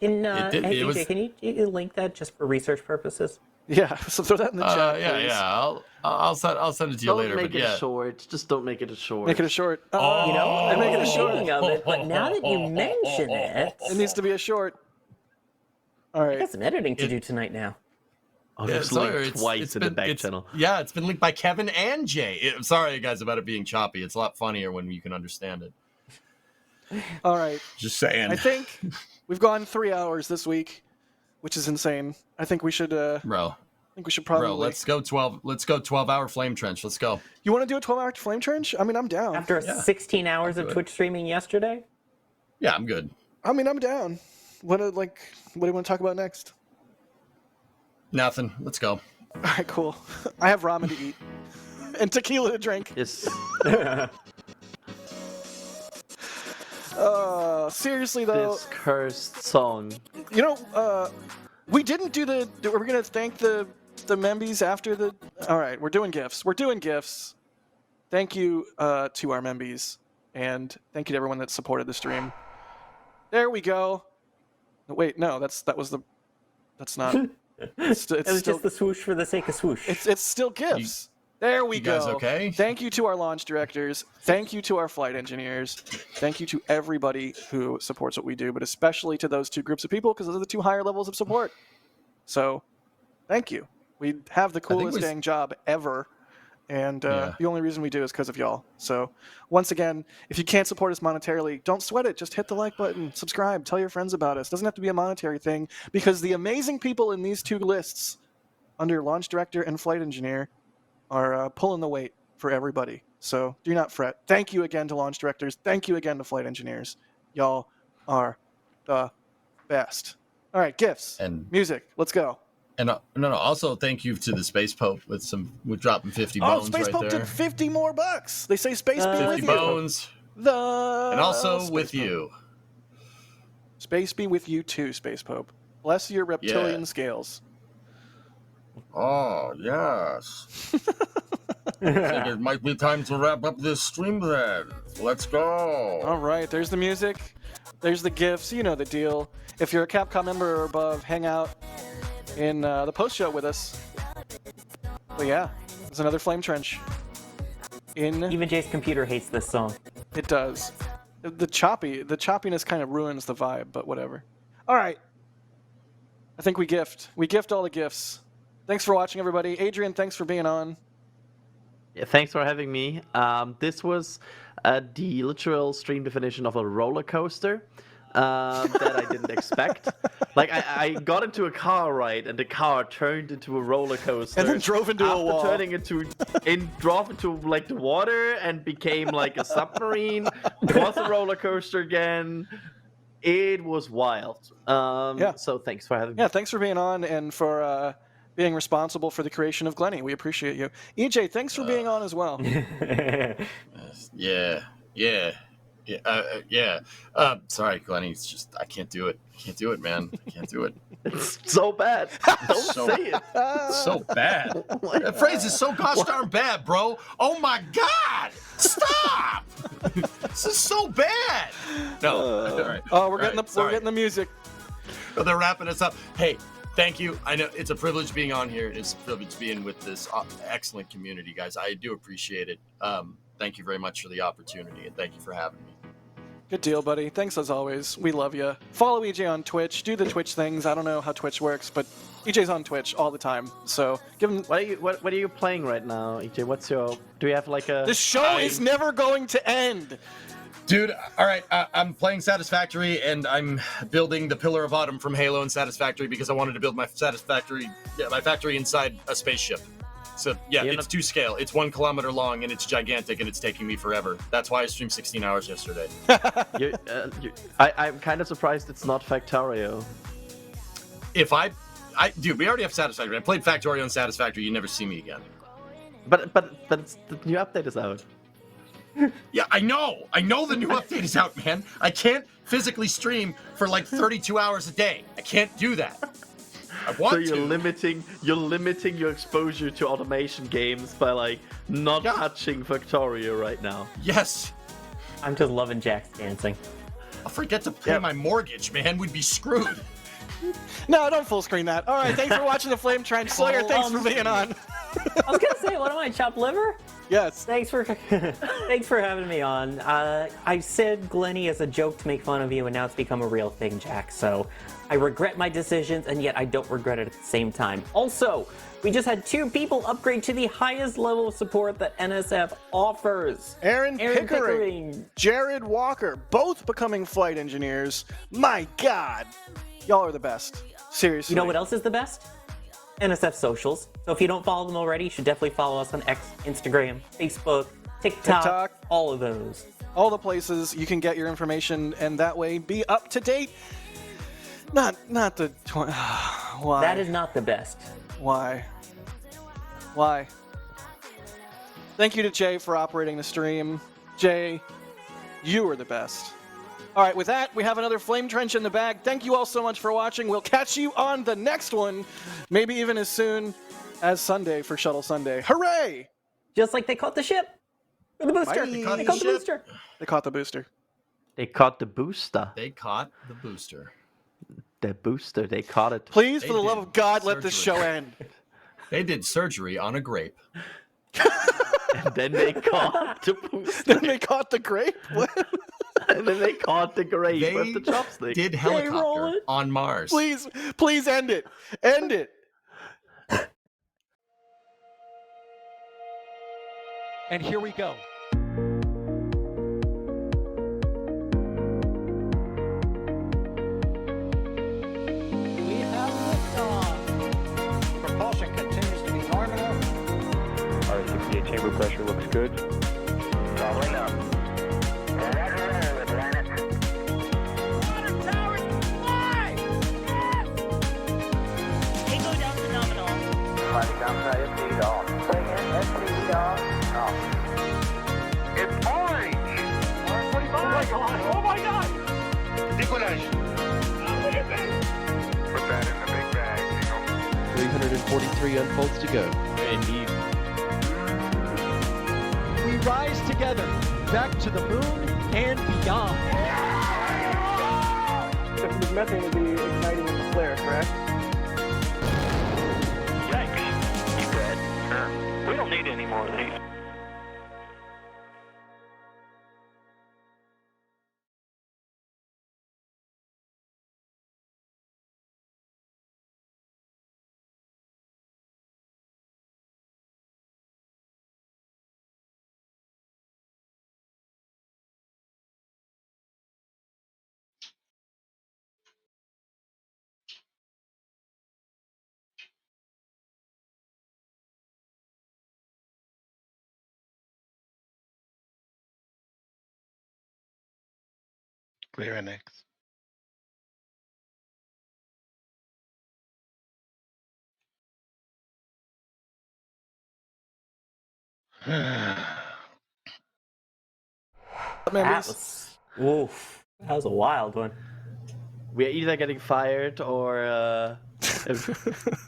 Can you link that just for research purposes? Yeah, so throw that in the chat. Yeah. I'll send it to you later. Don't make it short. Just don't make it a short. Make it a short. And make it a short. Of it, but now that you mention it, it needs to be a short. All right. I got some editing to do tonight now. Oh, it was linked twice in the back channel. Yeah, it's been linked by Kevin and Jay. I'm sorry, guys, about it being choppy. It's a lot funnier when you can understand it. All right. Just saying. I think we've gone 3 hours this week, which is insane. I think we should. Bro. I think we should probably. Bro, let's go 12. Let's go 12-hour flame trench. Let's go. You want to do a 12-hour flame trench? I mean, I'm down. After 16 hours of Twitch streaming yesterday? Yeah, I'm good. I mean, I'm down. What do you want to talk about next? Nothing. Let's go. All right, cool. I have ramen to eat and tequila to drink. Yes. Seriously though. This cursed song. You know, we didn't do the. We're gonna thank the membies after the. All right, we're doing gifts. We're doing gifts. Thank you to our membies, and thank you to everyone that supported the stream. There we go. Wait, no, that's not. It's It was still, just the swoosh for the sake of swoosh. It's still gifts. There we go. You guys okay? Thank you to our launch directors. Thank you to our flight engineers. Thank you to everybody who supports what we do, but especially to those two groups of people because those are the two higher levels of support. So, thank you. We have the coolest dang job ever, and the only reason we do is because of y'all. So, once again, if you can't support us monetarily, don't sweat it. Just hit the like button, subscribe, tell your friends about us. It doesn't have to be a monetary thing because the amazing people in these two lists under launch director and flight engineer are pulling the weight for everybody. So do not fret. Thank you again to launch directors. Thank you again to flight engineers. Y'all are the best. All right, gifts and music. Let's go. And no. Also, thank you to the Space Pope with dropping 50 bones. Oh, Space right Pope there. did 50 more bucks. They say Space be with 50 you. bones. And also Space with Pope. you. Space be with you too, Space Pope. Bless your reptilian scales. Oh, yes. I think it might be time to wrap up this stream then. Let's go. All right, there's the music. There's the gifts. You know the deal. If you're a Capcom member or above, hang out in the post-show with us. But yeah, there's another flame trench. Even Jay's computer hates this song. It does. The choppiness kind of ruins the vibe, but whatever. All right. I think we gift. We gift all the gifts. Thanks for watching, everybody. Adrian, thanks for being on. Yeah, thanks for having me. This was the literal stream definition of a roller coaster that I didn't expect. Like, I got into a car ride, and the car turned into a roller coaster. And then drove into a wall. After turning drove into, like, the water and became, like, a submarine. It was a roller coaster again. It was wild. So thanks for having me. Yeah, thanks for being on and for being responsible for the creation of Glenny. We appreciate you. EJ, thanks for being on as well. Yeah. Sorry, Glenny. It's just I can't do it. I can't do it, man. I can't do it. It's so bad. Don't say it. It's so bad. That phrase is so gosh darn bad, bro. Oh my God! Stop! This is so bad. No. All right. Oh, we're getting the music. Oh, they're wrapping us up. Hey, thank you. I know it's a privilege being on here. It's a privilege being with this excellent community, guys. I do appreciate it. Thank you very much for the opportunity, and thank you for having me. Good deal, buddy. Thanks as always. We love you. Follow EJ on Twitch. Do the Twitch things. I don't know how Twitch works, but EJ's on Twitch all the time. So give him. What are you playing right now, EJ? Do you have like a? The show is never going to end. Dude, all right, I'm playing Satisfactory, and I'm building the Pillar of Autumn from Halo and Satisfactory because I wanted to build my factory inside a spaceship. So, yeah, it's to scale. It's 1 kilometer long, and it's gigantic, and it's taking me forever. That's why I streamed 16 hours yesterday. I'm kind of surprised it's not Factorio. Dude, we already have Satisfactory. I played Factorio and Satisfactory. You never see me again. But the new update is out. Yeah, I know the new update is out, man. I can't physically stream for like 32 hours a day. I can't do that. I want to. So you're limiting your exposure to automation games by like not touching Factorio right now. Yes. I'm just loving Jack's dancing. I'll forget to pay my mortgage, man. We'd be screwed. No, don't full screen that. All right, thanks for watching the Flame Trench. Sawyer, thanks for being on. I was gonna say, what am I, chopped liver? Yes. Thanks for having me on. I said Glenny as a joke to make fun of you, and now it's become a real thing, Jack. So I regret my decisions, and yet I don't regret it at the same time. Also, we just had 2 people upgrade to the highest level of support that NSF offers. Aaron Pickering, Jared Walker, both becoming flight engineers. My God, y'all are the best. Seriously. You know what else is the best? NSF socials. So if you don't follow them already, you should definitely follow us on X, Instagram, Facebook, TikTok, all of those. All the places you can get your information and that way be up to date. Not the... Why? That is not the best. Why? Thank you to Jay for operating the stream. Jay, you are the best. All right, with that, we have another Flame Trench in the bag. Thank you all so much for watching. We'll catch you on the next one, maybe even as soon as Sunday for Shuttle Sunday. Hooray! Just like they caught the ship. Or the booster. Bye. They caught the booster. They caught the booster. They caught the booster. They caught the booster. The booster, they caught it. Please, for the love of God, let this show end. They did surgery on a grape. And then they caught the booster. Then they caught the grape? What? And then they caught the grape They with the chopstick. did helicopter on Mars. Please end it. End it. And here we go. We have liftoff. Propulsion continues to be nominal. R68 chamber pressure looks good. Doubling up. Flighting downside FTE off. Bring in FTE off. It's orange! Orange 25! Oh my god! Oh my god! Decollage! Look at this! Put that in the big bag, 343 unfolds to go. Indeed. We rise together, back to the moon and beyond. The methane will be igniting in the flare, correct? Yikes. You good? Sure. We don't need any more of these. Clear NX. That was a wild one. We're either getting fired or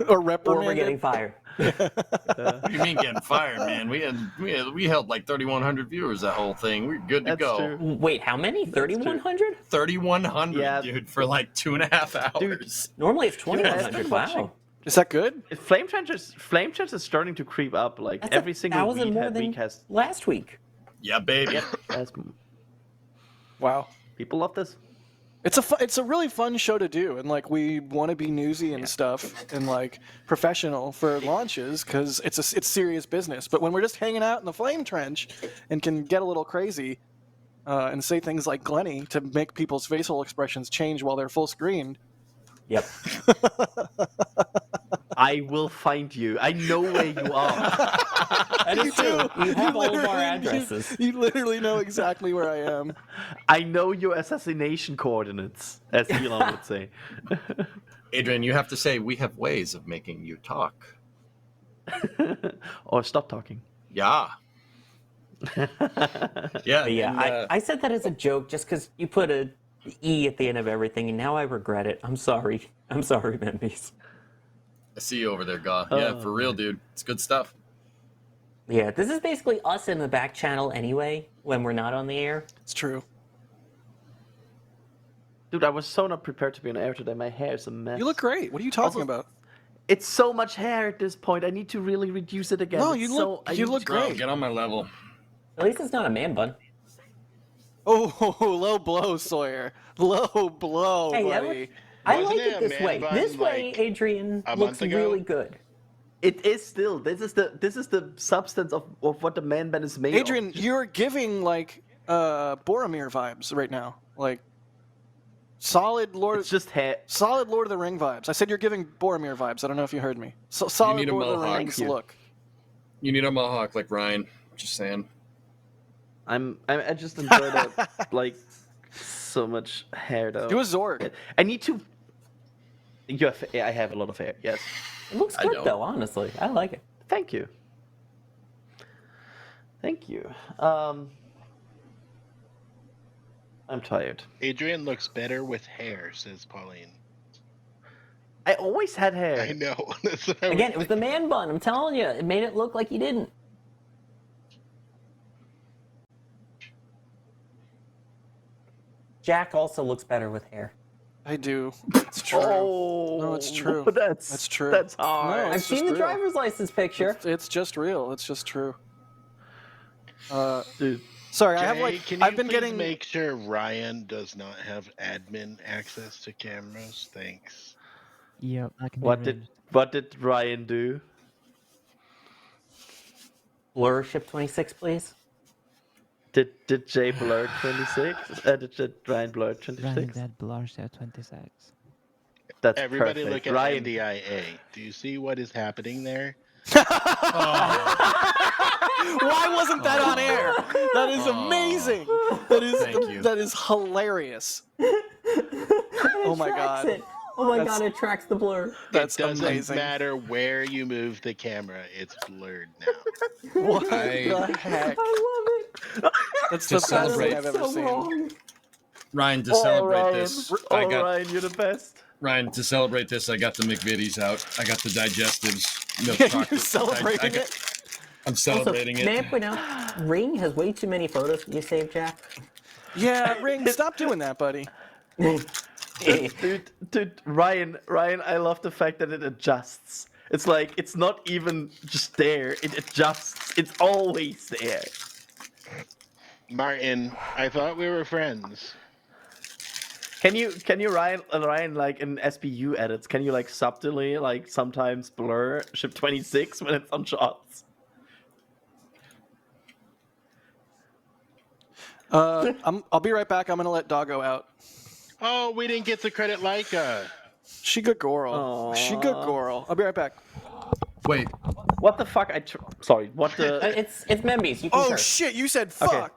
or reprimanded. Or we're getting fired. What do you mean getting fired, man? We held like 3,100 viewers that whole thing. We're good to go. true. Wait, how many? 3,100? 3,100, Yeah. dude, for like 2.5 hours. Dude. Normally it's Yeah, 2,100. it's Wow. Is that good? Flame Trench is starting to creep up. Like That's every single 1,000 more than week has. last week. Yeah, baby. has Wow. people love this. It's a really fun show to do, and like we want to be newsy and stuff, and like professional for launches because it's serious business. But when we're just hanging out in the Flame Trench and can get a little crazy and say things like Glenny to make people's facial expressions change while they're full screened. Yep. I will find you. I know where you are. That is true. You have all of our addresses. You literally know exactly where I am. I know your assassination coordinates, as Elon would say. Adrian, you have to say we have ways of making you talk. Or stop talking. Yeah. Yeah. But yeah, and, I said that as a joke just because you put a E at the end of everything, and now I regret it. I'm sorry. I'm sorry, Membies. I see you over there, Gaw. Yeah, for real, dude. It's good stuff. Yeah, this is basically us in the back channel anyway, when we're not on the air. It's true. Dude, I was so not prepared to be on air today. My hair is a mess. You look great. What are you talking about? It's so much hair at this point. I need to really reduce it again. No, It's you so, look Bro, great. get on my level. At least it's not a man bun. Oh, low blow, Sawyer. Low blow, Hey, buddy. I Wasn't like it it a this man way. bun, This way, like, Adrian a looks month ago? really good. It is still. This is the substance of what the man bun is made Adrian, of. you're giving like Boromir vibes right now. Like solid Lord. It's just hair. Solid Lord of the Ring vibes. I said you're giving Boromir vibes. I don't know if you heard me. So solid need a Lord of the mohawk. Rings look. You need a mohawk like Ryan. Just saying. I just enjoy that like so much hair though. Do a Zorg. I need to. I have a lot of hair. Yes. It looks I good don't. though, honestly. I like it. Thank you. Thank you. I'm tired. Adrian looks better with hair, says Pauline. I always had hair. I know. That's what I Again, it was the man bun. I'm telling you, it made it look like you didn't. Jack also looks better with hair. I do. It's true. Oh, No, it's true. That's true. That's hard. No, I've it's seen just the real. driver's license picture. It's just real. It's just true. Dude. Sorry, Jay, I have like can you I've been please getting. make sure Ryan does not have admin access to cameras? Thanks. Yep, I can. What did Ryan do? Blur ship 26, please. Did Jay blur 26? Did Ryan blur 26? Ryan did blur ship 26. That's Everybody perfect. look at Ryan. NDIA. Do you see what is happening there? Why wasn't that on air? That is amazing. Thank you. That is hilarious. Oh my god. It. Oh my god, it tracks the blur. That's it doesn't amazing. matter where you move the camera, it's blurred now. What I- the heck? I love it. That's To the best celebrate- thing I've ever so seen. wrong. Ryan, to celebrate this, I got Ryan, you're the best. Ryan. To celebrate this, I got the McVitie's out. I got the digestives. Milk You're chocolate. celebrating it? I'm celebrating Also, may I it. point out, Ring has way too many photos you saved, Jack. Yeah, Ring, stop doing that, buddy. Dude, Ryan, I love the fact that it adjusts. It's like it's not even just there; it adjusts. It's always there. Martin, I thought we were friends. Can you Ryan, like in SPU edits? Can you like subtly like sometimes blur ship 26 when it's on shots? I'll be right back. I'm gonna let Doggo out. Oh, we didn't get to credit Leica. She good girl. She good girl. I'll be right back. Wait, What the fuck? Sorry. What the? It's Membies. You can Oh curse. shit! You said fuck.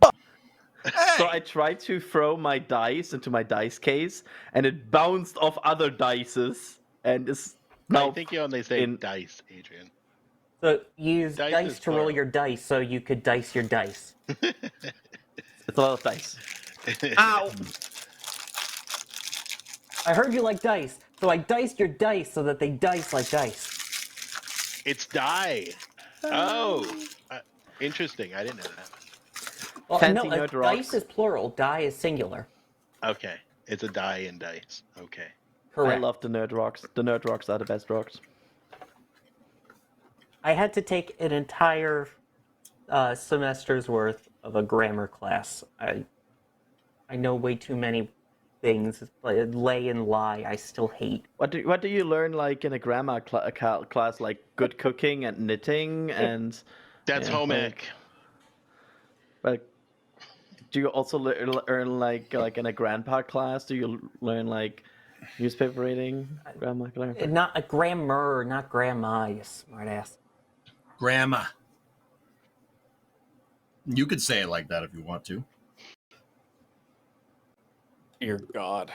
Okay. So I tried to throw my dice into my dice case, and it bounced off other dices, and is now I think you only say in- dice, Adrian. So you use Dice dice is to roll plural. your dice so you could dice your dice. It's a lot of dice. Ow! I heard you like dice, so I diced your dice so that they dice like dice. It's die. Oh, interesting. I didn't know that. Well, Fancy no, nerd dice rocks. is plural, die is singular. Okay, it's a die and dice. Okay. Correct. I love the nerd rocks. The nerd rocks are the best rocks. I had to take an entire semester's worth of a grammar class. I know way too many things. Like, lay and lie, I still hate. What do you learn like in a grammar class? Like good cooking and knitting and. That's home ec. Like, do you also learn like in a grandpa class? Do you learn like newspaper reading? Grammar. Not a grammar, not grandma, you smartass. grandma. You could say it like that if you want to. Dear God.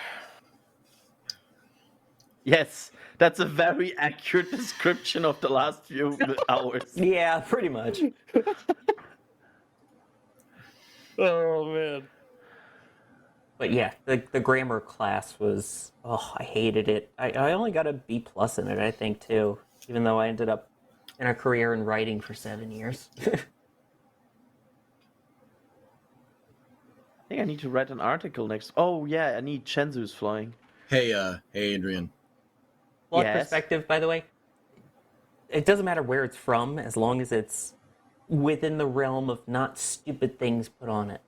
Yes, that's a very accurate description of the last few hours. Yeah, pretty much. Oh man. But yeah, the grammar class was, I hated it. I only got a B plus in it, I think, too, even though I ended up in a career in writing for 7 years. I think I need to write an article next. Oh yeah, I need Chenzu's flying. Hey, Adrian. Flawed Yes. perspective, by the way, it doesn't matter where it's from as long as it's within the realm of not stupid things put on it.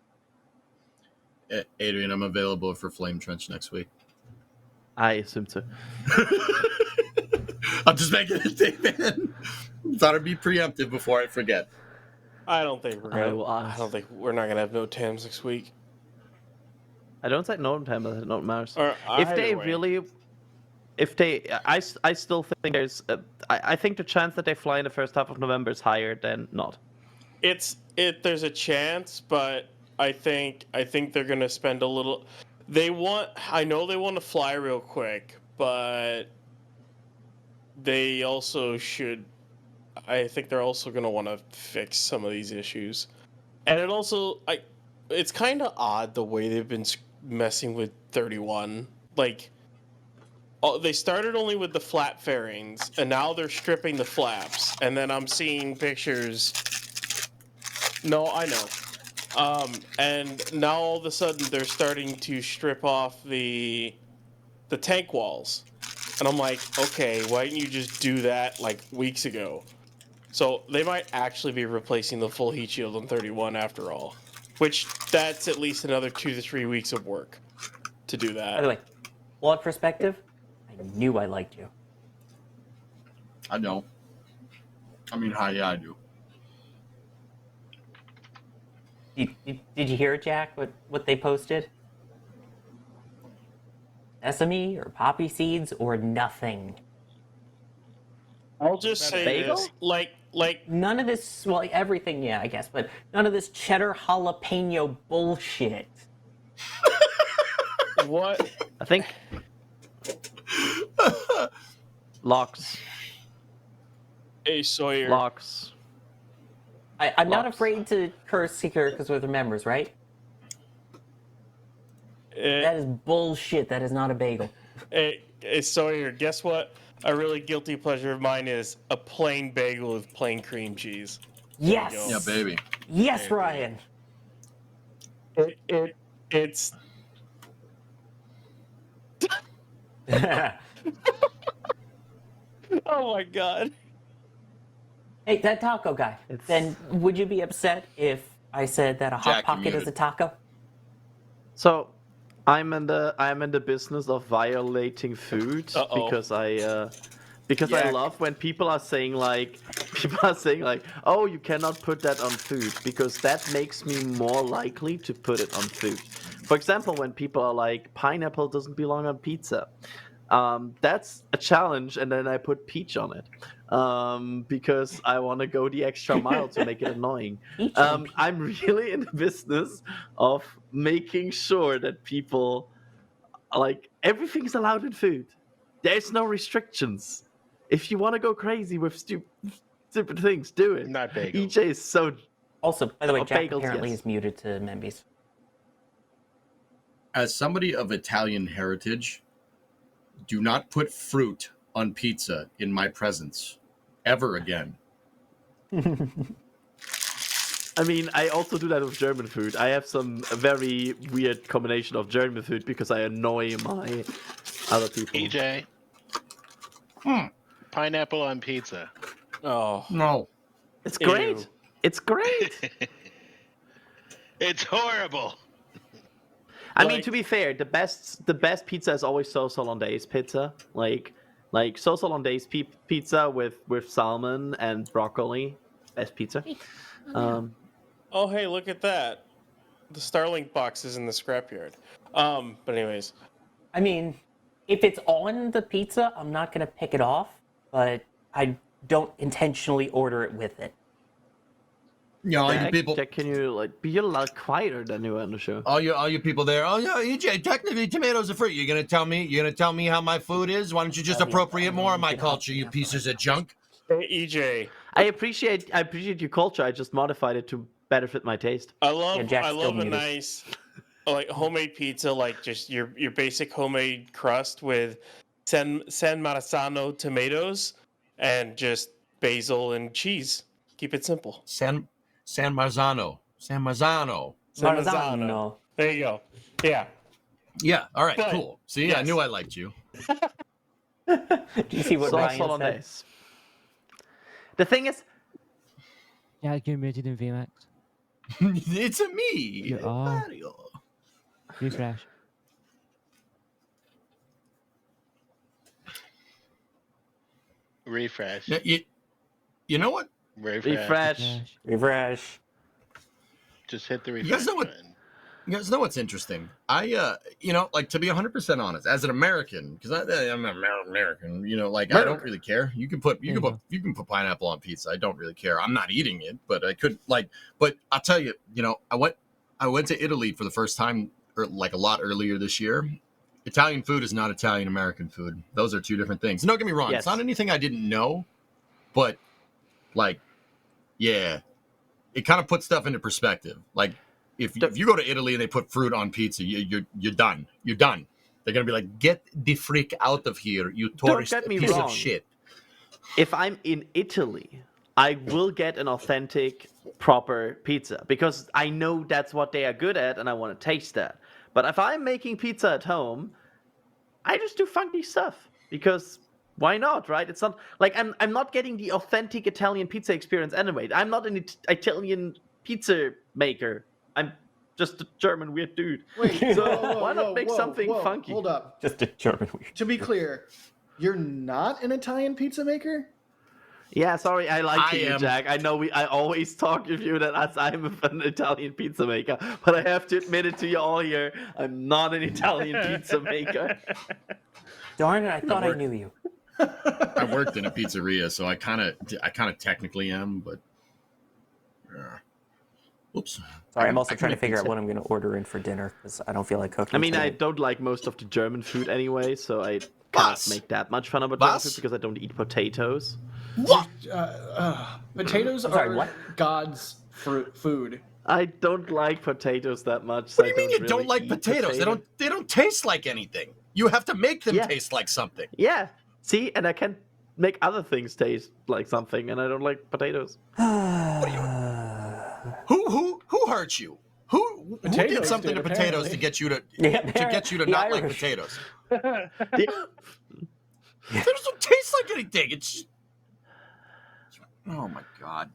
Adrian, I'm available for Flame Trench next week. I assume so. I'm just making a statement. Thought I'd be preemptive before I forget. I don't think we're gonna. I don't think we're not gonna have no Tams next week. I don't say no time, but not Mars. Or If either they way. really, I still think there's, I think the chance that they fly in the first half of November is higher than not. There's a chance, but I think they're gonna spend a little. I know they want to fly real quick, but they also should. I think they're also gonna want to fix some of these issues, and it's kind of odd the way they've been messing with 31. Like, they started only with the flat fairings, and now they're stripping the flaps, and then I'm seeing pictures. No, I know. And now all of a sudden they're starting to strip off the tank walls. And I'm like, okay, why didn't you just do that like weeks ago? So they might actually be replacing the full heat shield on 31 after all. Which, that's at least another 2 to 3 weeks of work to do that. By the way, flawed perspective, I knew I liked you. I know. I mean, hi, yeah, I do. Did you hear it, Jack? What they posted? Sesame or poppy seeds or nothing. I'll just say bagel? this, like none of this. Well, everything, yeah, I guess, but none of this cheddar jalapeno bullshit. What? I think locks. Hey, Sawyer. Locks. I'm not afraid to curse here because we're the members, right? That is bullshit. That is not a bagel. Hey, Sawyer, guess what? A really guilty pleasure of mine is a plain bagel with plain cream cheese. Yes. Yeah, baby. Yes, Ryan. It's. Oh my god. Hey, that taco guy. Then would you be upset if I said that a hot Jack, you're pocket is muted. a taco? So, I'm in the business of violating food Uh-oh. because I Yak. love when people are saying like, oh, you cannot put that on food because that makes me more likely to put it on food. For example, when people are like, pineapple doesn't belong on pizza. That's a challenge, and then I put peach on it because I want to go the extra mile to make it annoying. I'm really in the business of making sure that people, like, everything's allowed in food. There's no restrictions. If you want to go crazy with stupid things, do it. Not bagels. EJ is so. Also, by the way, Jack bagels, apparently yes. is muted to Membies. As somebody of Italian heritage, do not put fruit on pizza in my presence ever again. I mean, I also do that with German food. I have some very weird combination of German food because I annoy my other people. EJ. Pineapple on pizza. Oh. No. It's great. Ew. It's great. It's horrible. I mean, to be fair, the best pizza is always sauce hollandaise pizza. Like sauce hollandaise pizza with salmon and broccoli. Best pizza. Oh, hey, look at that. The Starlink box is in the scrapyard. But anyways. I mean, if it's on the pizza, I'm not going to pick it off, but I don't intentionally order it with it. You know, all you Jack, people. Jack, can you be a lot quieter than you are on the show? All you people there. Oh yeah, EJ. Technically, tomatoes are fruit. You're gonna tell me how my food is? Why don't you just appropriate more of my culture, you pieces of junk? Hey, EJ. I appreciate your culture. I just modified it to better fit my taste. I love Jack's a still muted. nice like homemade pizza, like just your basic homemade crust with San Marzano tomatoes and just basil and cheese. Keep it simple. San Marzano. Marzano. There you go. Yeah. Yeah. All right. But, cool. See, yes. I knew I liked you. Do you see what Sauce Ryan said? hollandaise. The thing is, Yeah, you're muted in VMAX. It's a me. You are. Mario. Refresh. Refresh. You know what? Refresh. Just hit the refresh You guys know what? button. You guys know what's interesting? Like to be 100% honest, as an American, because I'm an American, I don't really care. You can put pineapple on pizza. I don't really care. I'm not eating it, but I could But I'll tell you, I went to Italy for the first time, a lot earlier this year. Italian food is not Italian American food. Those are two different things. Don't get me wrong. Yes. It's not anything I didn't know, but yeah, it kind of puts stuff into perspective. If you go to Italy and they put fruit on pizza, you're done. You're done. They're gonna be like, get the freak out of here, you tourist piece of shit. If I'm in Italy, I will get an authentic, proper pizza because I know that's what they are good at, and I want to taste that. But if I'm making pizza at home, I just do funky stuff because why not, right? It's not like I'm not getting the authentic Italian pizza experience anyway. I'm not an Italian pizza maker. I'm just a German weird dude. Wait, so why not make something funky? Hold up. Just a German weird. To be clear, you're not an Italian pizza maker? Yeah, sorry, I lied to I you, am. Jack. I know I always talk with you that I'm an Italian pizza maker, but I have to admit it to you all here. I'm not an Italian pizza maker. Darn it! I thought I knew you. I worked in a pizzeria, so I kind of technically am, but. Oops. Sorry, I'm also trying to figure out what I'm going to order in for dinner because I don't feel like cooking. I mean, I tonight. don't like most of the German food anyway, so I cannot make that much fun about German food because I don't eat potatoes. What? Potatoes sorry, are what? God's food. I don't like potatoes that much. What do you mean you don't like potatoes? They don't taste like anything. You have to make them taste like something. Yeah. See, and I can make other things taste like something, and I don't like potatoes. Who hurt you? Who did something to potatoes to get you to not like potatoes? Potatoes don't taste like anything. It's oh my god.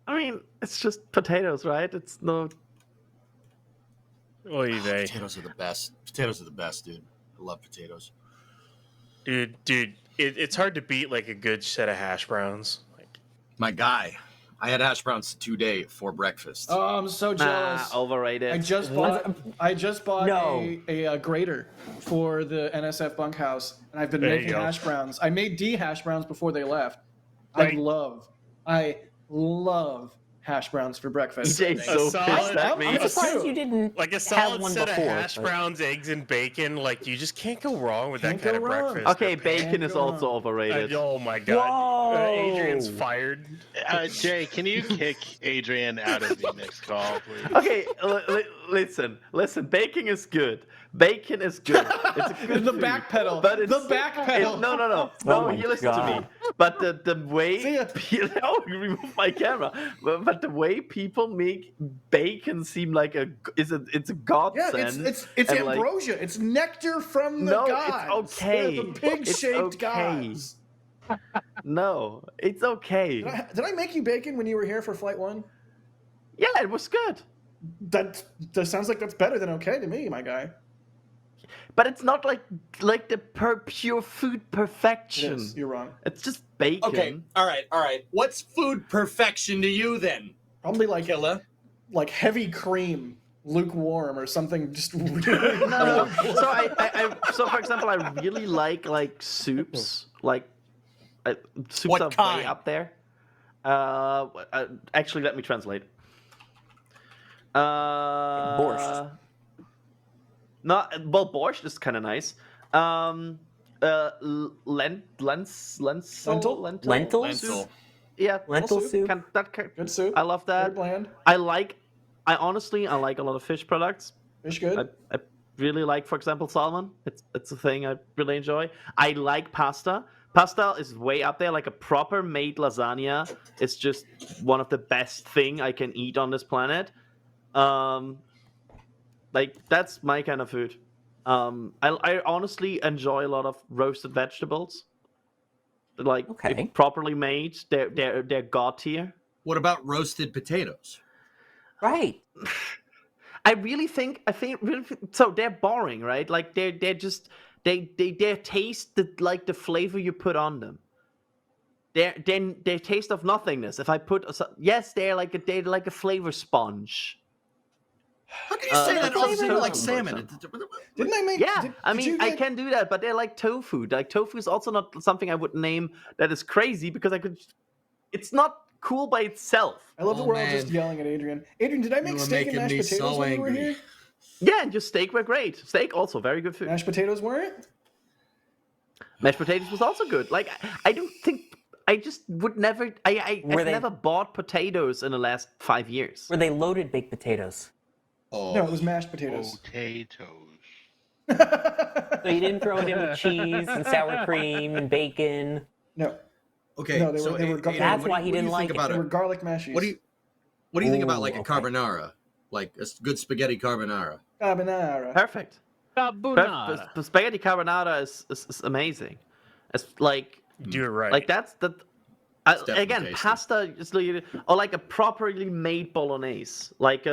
I mean, it's just potatoes, right? It's no. Potatoes are the best. Potatoes are the best, dude. I love potatoes. Dude, it's hard to beat like a good set of hash browns. My guy, I had hash browns today for breakfast. Oh, I'm so jealous. Overrated. I just bought a grater for the NSF bunkhouse, and I've been making hash browns. I made hash browns before they left. Right. I love hash browns for breakfast. EJ's so pissed at me. I'm surprised you didn't Like a have solid one set before. of hash but- browns, eggs, and bacon. Like you just can't go wrong with that Can't kind of go wrong. breakfast. Okay, bacon is also overrated. Oh my god. Whoa. Adrian's fired. Jay, can you kick Adrian out of the next call, please? Okay, listen. Bacon is good. Bacon is good. It's a good The food, back pedal. but it's, The back pedal. No. Oh You listen my to me. But the way you remove my camera. But the way people make bacon seem like it's a godsend. it's and, like, ambrosia. It's nectar from the gods. It's okay. They're the pig-shaped It's okay. gods. No, it's okay. Did I make you bacon when you were here for Flight 1? Yeah, it was good. That sounds like that's better than okay to me, my guy. But it's not like the pure food perfection. It is. You're wrong. It's just bacon. Okay, all right. What's food perfection to you then? Probably like Killa? Like heavy cream, lukewarm, or something. Just really No. So for example, I really like soups. Like soups What are kind? way up there. Actually, let me translate. Borscht. Borscht is kind of nice. Lentil soup. Yeah, Lentil soup. Good soup. I love that. Very bland. I honestly like a lot of fish products. Fish good. I really like, for example, salmon. It's a thing I really enjoy. I like pasta. Pasta is way up there. Like a proper made lasagna is just one of the best thing I can eat on this planet. Like that's my kind of food. I honestly enjoy a lot of roasted vegetables. Like if properly made, they're god tier. What about roasted potatoes? Right. I think so. They're boring, right? Like they're just they taste like the flavor you put on them. They're taste of nothingness. If I put yes, they're like a flavor sponge. How can you say that? All flavor like salmon. Didn't I make? Yeah, I can do that, but they're like tofu. Like tofu is also not something I would name that is crazy because I could. It's not cool by itself. I love that we're all just yelling at Adrian. Adrian, did I make steak and mashed potatoes when you were here? Yeah, and your steak were great. Steak also very good food. Mashed potatoes weren't? Mashed potatoes was also good. Like I don't think I just would never. I've never bought potatoes in the last 5 years. Were they loaded baked potatoes? Oh, no, it was mashed potatoes. Potatoes. So you didn't throw it in with cheese and sour cream and bacon? No. Okay, No, so they were that's why he didn't like it. They were garlic mashies. What do you think about like a carbonara, like a good spaghetti carbonara? Carbonara. Perfect. Carbonara. Spaghetti carbonara is amazing. It's like do it right. Like that's the. Again, tasty. Pasta is like a properly made bolognese, like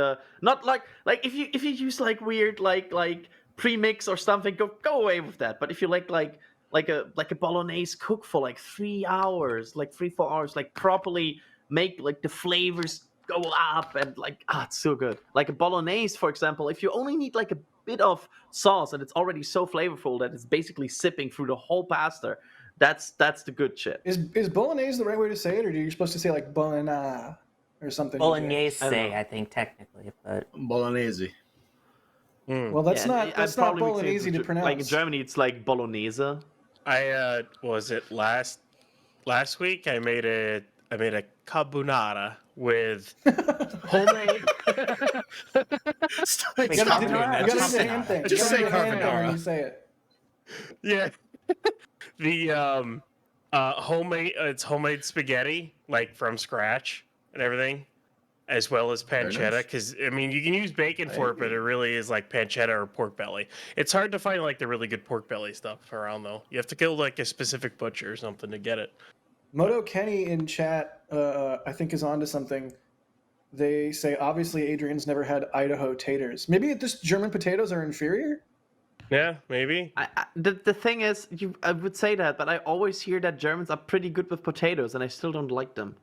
not like if you use like weird like premix or something, go away with that. But if you like a bolognese cook for like 3 hours, like 3-4 hours, like properly make like the flavors go up and like it's so good. Like a bolognese, for example, if you only need like a bit of sauce and it's already so flavorful that it's basically sipping through the whole pasta. That's the good shit. Is bolognese the right way to say it, or are you supposed to say like bologna or something? Bolognese, I think technically, but bolognese. Well, that's not bolognese to pronounce. Like in Germany, it's like bolognese. I was it last week? I made a carbonara with homemade. Stop doing that. Just say carbonara when you say it. Yeah. The homemade it's homemade spaghetti like from scratch and everything, as well as pancetta. Because I mean, you can use bacon for it, but it really is like pancetta or pork belly. It's hard to find like the really good pork belly stuff around though. You have to go like a specific butcher or something to get it. Moto Kenny in chat, I think, is onto something. They say obviously Adrian's never had Idaho taters. Maybe just German potatoes are inferior. Yeah, maybe. The thing is, I would say that, but I always hear that Germans are pretty good with potatoes, and I still don't like them.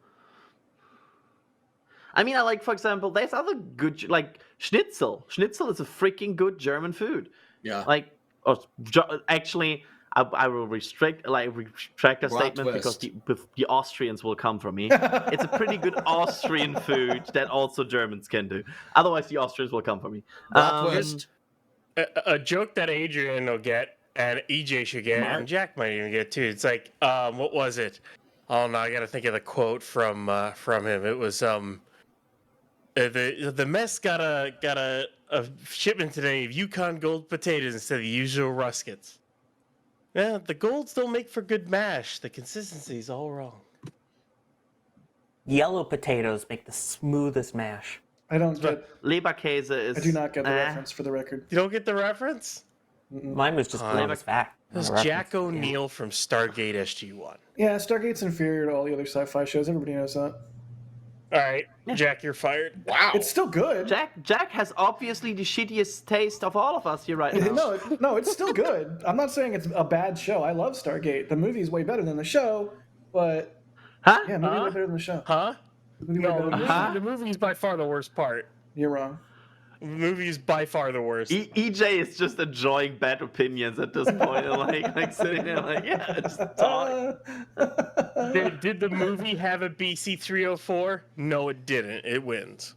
I mean, I like, for example, there's other good, like schnitzel. Schnitzel is a freaking good German food. Yeah. Like, actually, I will retract a statement because the Austrians will come for me. It's a pretty good Austrian food that also Germans can do. Otherwise, the Austrians will come for me. A joke that Adrian will get and EJ should get and Jack might even get too. It's like, what was it? Oh no, I gotta think of the quote from him. It was the mess got a shipment today of Yukon Gold potatoes instead of the usual ruskets. Yeah, the golds don't make for good mash. The consistency's all wrong. Yellow potatoes make the smoothest mash. I don't get. Leberkäse is. I do not get the reference, for the record. You don't get the reference? Mine was just bonus fact. It was Jack O'Neill from Stargate SG-1. Yeah, Stargate's inferior to all the other sci-fi shows. Everybody knows that. All right, Jack, you're fired. Wow. It's still good. Jack has obviously the shittiest taste of all of us here right now. No, it's still good. I'm not saying it's a bad show. I love Stargate. The movie's way better than the show, but yeah, movie way better than the show. Huh? The movie is by far the worst part. You're wrong. The movie is by far the worst. EJ is just enjoying bad opinions at this point, like sitting there, like just talk. Did the movie have a BC 304? No, it didn't. It wins.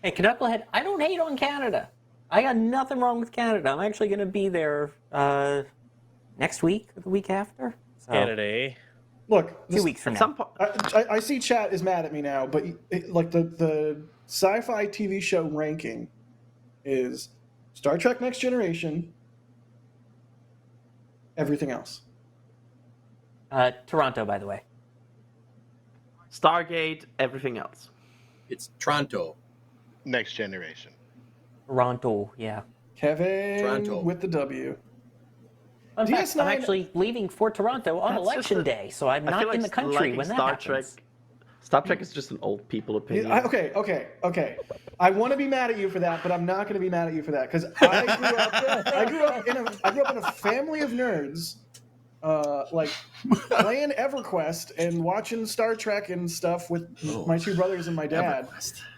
Hey, Knucklehead, I don't hate on Canada. I got nothing wrong with Canada. I'm actually going to be there next week or the week after. So. Canada, eh? Look, 2 weeks from now. I see chat is mad at me now, but like the sci-fi TV show ranking is Star Trek Next Generation, everything else. Toronto, by the way. Stargate, everything else. It's Toronto. Next Generation. Toronto, yeah. Kevin Toronto. with the W. Fun fact, DS9 I'm actually leaving for Toronto on That's just election a- day, so I'm I feel not like in the country liking when that Star happens. Trek. Star Trek is just an old people opinion. Okay. I want to be mad at you for that, but I'm not going to be mad at you for that because I grew up in a family of nerds, like playing EverQuest and watching Star Trek and stuff with my two brothers and my dad.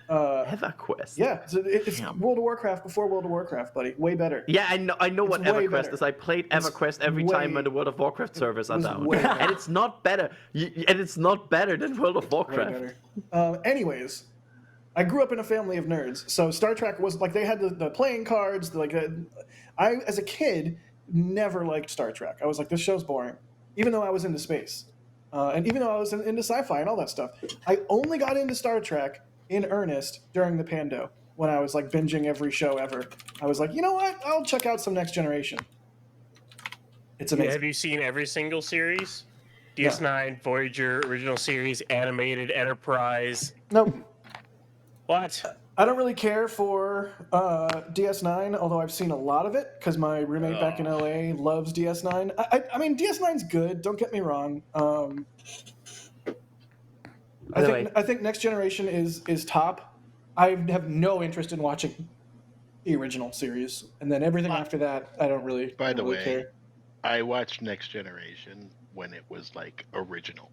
EverQuest. Yeah, it's World of Warcraft before World of Warcraft, buddy. Way better. Yeah, I know what way EverQuest better. is. I played EverQuest every time when the World of Warcraft servers are down, way better. and it's not better. And it's not better than World of Warcraft. Anyways, I grew up in a family of nerds, so Star Trek was like they had the playing cards. I, as a kid, never liked Star Trek. I was like, this show's boring, even though I was into space, and even though I was into sci-fi and all that stuff. I only got into Star Trek in earnest during the Pando when I was like binging every show ever. I was like, you know what? I'll check out some Next Generation. It's amazing. Have you seen every single series? DS9, Voyager, original series, animated, Enterprise. Nope. What? I don't really care for DS9, although I've seen a lot of it because my roommate back in LA loves DS9. I mean, DS9's good. Don't get me wrong. I think Next Generation is top. I have no interest in watching the original series, and then everything after that, I don't really. By the really way, care. I watched Next Generation when it was like original.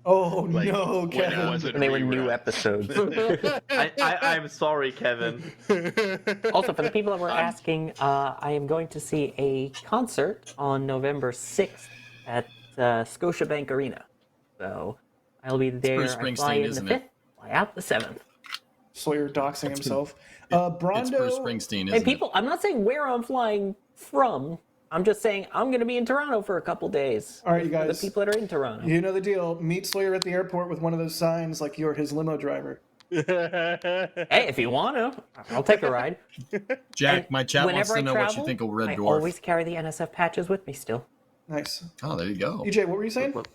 Oh Like, no, when Kevin! it wasn't And they were rerun. new episodes. I'm sorry, Kevin. Also, for the people that were asking, I am going to see a concert on November 6th at Scotiabank Arena. So I'll be there. Bruce I fly Springsteen, in the isn't 5th, it? fly out the 7th. Sawyer doxing himself. It's Brondo. Bruce Springsteen, isn't And people, I'm not saying where I'm flying from. I'm just saying I'm going to be in Toronto for a couple days. All right, you For guys. the people that are in Toronto. You know the deal. Meet Sawyer at the airport with one of those signs like you're his limo driver. Hey, if you want to, I'll take a ride. Jack, And my chat wants whenever to I know what you travel, think of Red I Dwarf. always carry the NSF patches with me still. Nice. Oh, there you go. EJ, what were you saying?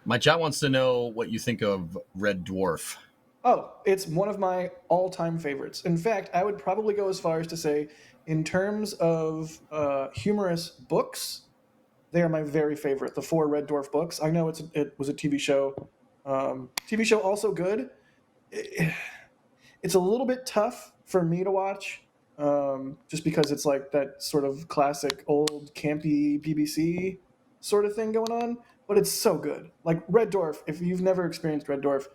My chat wants to know what you think of Red Dwarf. Oh, it's one of my all-time favorites. In fact, I would probably go as far as to say, in terms of humorous books, they are my very favorite. The 4 Red Dwarf books. I know it was a TV show. TV show also good. It's a little bit tough for me to watch, just because it's like that sort of classic old campy BBC sort of thing going on. But it's so good. Like Red Dwarf. If you've never experienced Red Dwarf,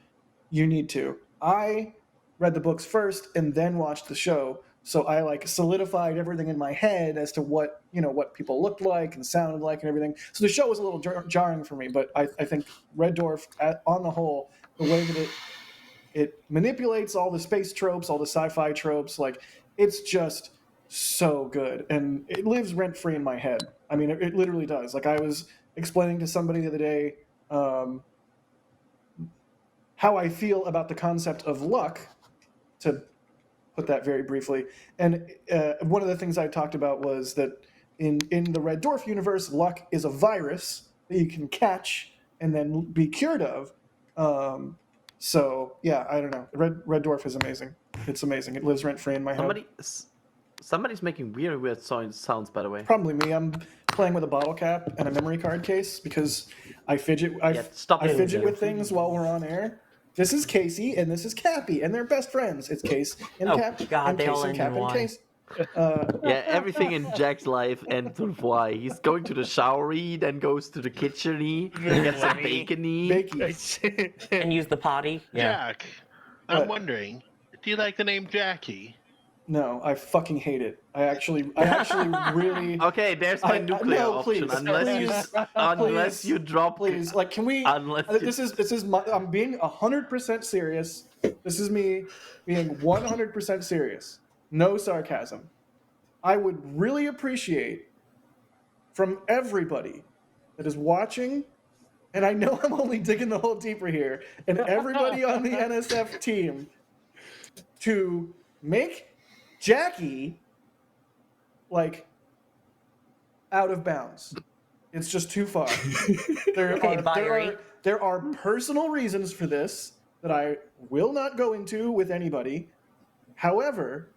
you need to. I read the books first and then watched the show, so I like solidified everything in my head as to what people looked like and sounded like and everything. So the show was a little jarring for me, but I think Red Dwarf, on the whole, the way that it manipulates all the space tropes, all the sci-fi tropes, like it's just so good, and it lives rent free in my head. I mean, it literally does. Like I was explaining to somebody the other day. How I feel about the concept of luck, to put that very briefly. And one of the things I talked about was that in the Red Dwarf universe, luck is a virus that you can catch and then be cured of. So, yeah, I don't know. Red Dwarf is amazing. It's amazing. It lives rent-free in my head. Somebody's making weird sounds, by the way. Probably me. I'm playing with a bottle cap and a memory card case because I fidget with things while we're on air. This is Casey and this is Cappy, and they're best friends. It's Case and Cap. God, and they Case all and end Cap in and Y. Case. Yeah, everything in Jack's life ends with Y. He's going to the showery, then goes to the kitcheny, gets some bacony. And use the potty. Yeah. Jack, I'm wondering, do you like the name Jackie? No, I fucking hate it. I actually really. Okay, there's my nuclear option. Unless you drop. Please, like, can we? This is my. I'm being 100% serious. This is me being 100% serious. No sarcasm. I would really appreciate from everybody that is watching, and I know I'm only digging the hole deeper here, and everybody on the NSF team to make Jackie like out of bounds. It's just too far. There are personal reasons for this that I will not go into with anybody. However,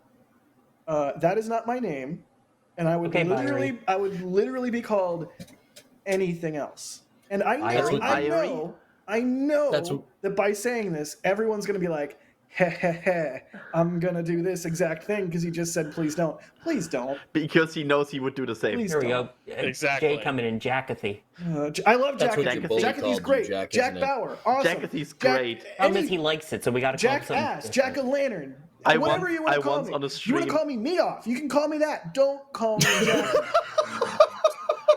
That is not my name, and I would literally be called anything else. And I know that by saying this, everyone's going to be like, heh heh heh, I'm going to do this exact thing because you just said please don't. Please don't. Because he knows he would do the same. Please Here we don't. go. Exactly. Jay coming in, Jackathy. I love That's Jack. what your bully Jackathy's called great. you, Jack, Jack isn't it? Bauer, awesome. Jackathy's great. Problem is he likes it, so we got to call him Jack something Ass, different. Jack-o'-lantern. I Whatever you want to call once me. on a You stream. want to call me Meatoff? You can call me that. Don't call me Jack.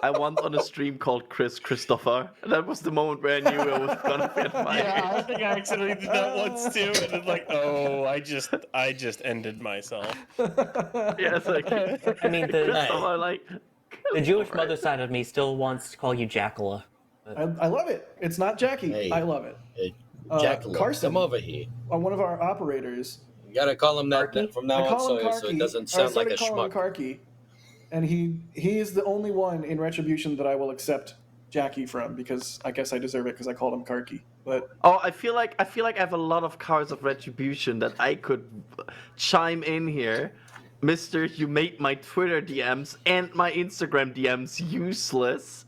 I once on a stream called Christopher. That was the moment where I knew I was gonna fit my Yeah, I think I accidentally did that once too, and it's like, oh, I just ended myself. Yeah, it's like I mean, Christopher, like the Jewish mother side of me still wants to call you Jackala. I love it. It's not Jackie. Hey. I love it. Hey, Jackalope, Carson, come over here. One of our operators. You gotta call him that from now I on, call him so Karki. it doesn't I sound like a started calling him schmuck. Karki, and he is the only one in Retribution that I will accept Jackie from because I guess I deserve it because I called him Karki. But I feel like I have a lot of cards of Retribution that I could chime in here. Mister, you made my Twitter DMs and my Instagram DMs useless.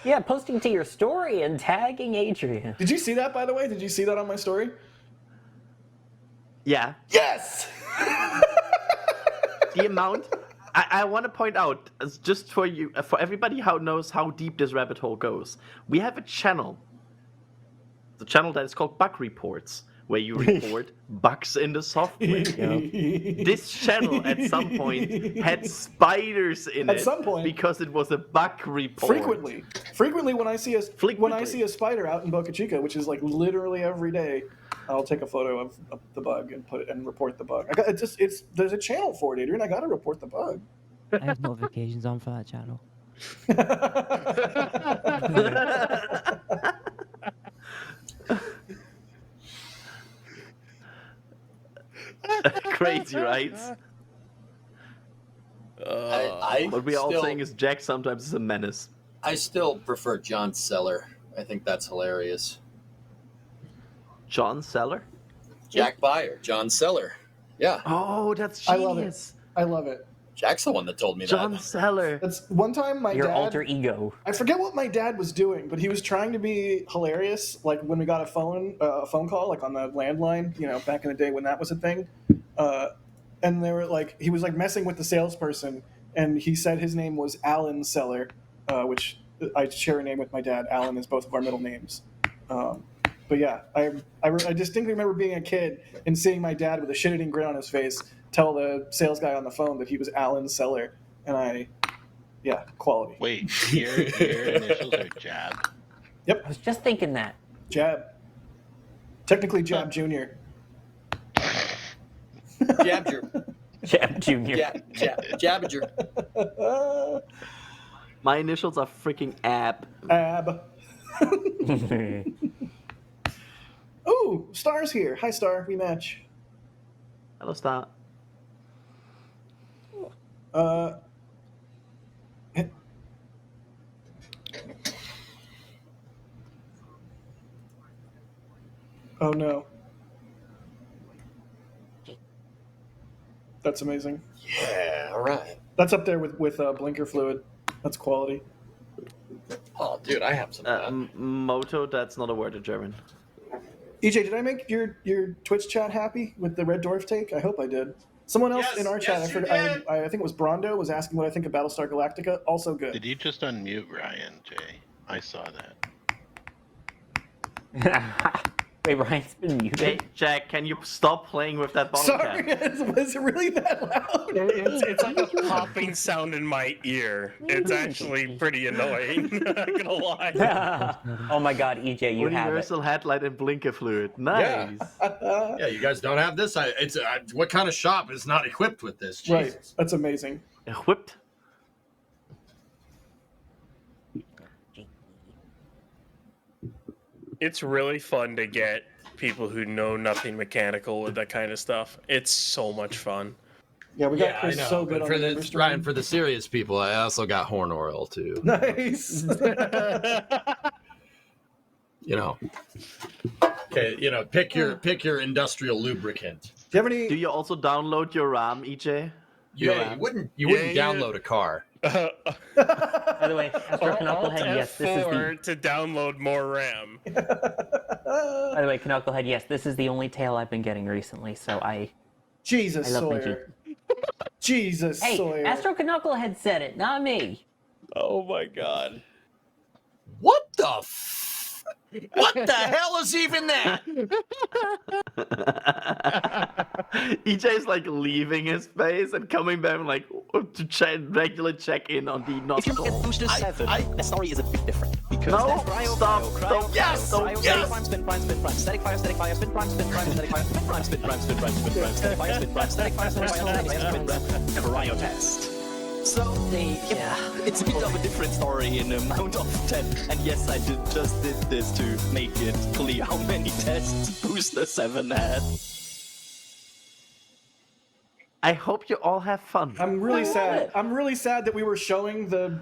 Yeah, posting to your story and tagging Adrian. Did you see that, by the way? Did you see that on my story? Yeah. Yes! The amount... I want to point out, just for you, for everybody who knows how deep this rabbit hole goes, we have a channel. The channel that is called Bug Reports, where you report bugs in the software. This channel, at some point, had spiders in it. At some point. Because it was a bug report. Frequently, when I see a spider out in Boca Chica, which is like literally every day, I'll take a photo of the bug and put it and report the bug. There's a channel for it, Adrian. I got to report the bug. I have notifications on for that channel. Crazy, right? What we are all still- saying is Jack sometimes is a menace. I still prefer John Seller. I think that's hilarious. John Seller? Jack Bauer, John Seller. Yeah. Oh, that's I love it. genius. I love it. Jack's the one that told me John that. Seller. That's one time my Your dad. alter ego. I forget what my dad was doing, but he was trying to be hilarious. Like when we got a phone call, like on the landline, back in the day when that was a thing. And they were like, he was like messing with the salesperson, and he said his name was Alan Seller, which I share a name with my dad. Alan is both of our middle names. But yeah, I distinctly remember being a kid and seeing my dad with a shit-eating grin on his face tell the sales guy on the phone that he was Alan Seller, and quality. Wait, your initials are Jab? Yep. I was just thinking that. Jab. Technically Jab Jr. Jabger. Jab Jr. Jabager. My initials are freaking Ab. Ab. Ooh, Star's here. Hi, Star. We match. Hello, Star. Oh no. That's amazing. Yeah, all right. That's up there with blinker fluid. That's quality. Oh, dude, I have some. Moto, that's not a word in German. EJ, did I make your Twitch chat happy with the Red Dwarf take? I hope I did. Someone else in our chat, I think it was Brondo, was asking what I think of Battlestar Galactica. Also good. Did you just unmute Ryan, Jay? I saw that. Wait, Ryan's been muted? Hey, Jack, can you stop playing with that bottle Sorry, cap? was it really that loud? It's like a popping sound in my ear. It's actually pretty annoying. Not gonna lie. Oh my God, EJ, you have it. Universal headlight and blinker fluid. Nice. Yeah, you guys don't have this. What kind of shop is not equipped with this? Jesus. Right, that's amazing. Equipped? It's really fun to get people who know nothing mechanical with that kind of stuff. It's so much fun. Yeah, we got Chris so good on for the the Ryan, for the serious people, I also got horn oil too. Nice. Okay, pick your industrial lubricant. Do you have any? Do you also download your RAM, EJ? Yeah, you wouldn't download a car. By the way, after Knucklehead, yes, this is F4 to download more RAM. By the way, Knucklehead, yes, this is the only tale I've been getting recently, so I Jesus, love my Sawyer. Jesus, Hey, Sawyer. Astro Knucklehead said it, not me. Oh my god. What the what the hell is even that? EJ's like leaving his space and coming back like to regular check in on the not. If you look at Booster 7, the story is a bit different. Because No, that's cryo, stop, cryo, cryo, stop, yes, stop, cryo, yes. spin prime, spin prime, static fire, spin prime, spin prime, static fire, spin prime, spin prime, static fire, spin prime, static fire, spin prime, static fire, spin prime, cryo test. So it's a bit of a different story in amount of 10. And yes, I just did this to make it clear how many tests Booster 7 had. I hope you all have fun. I'm really sad. I'm really sad that we were showing the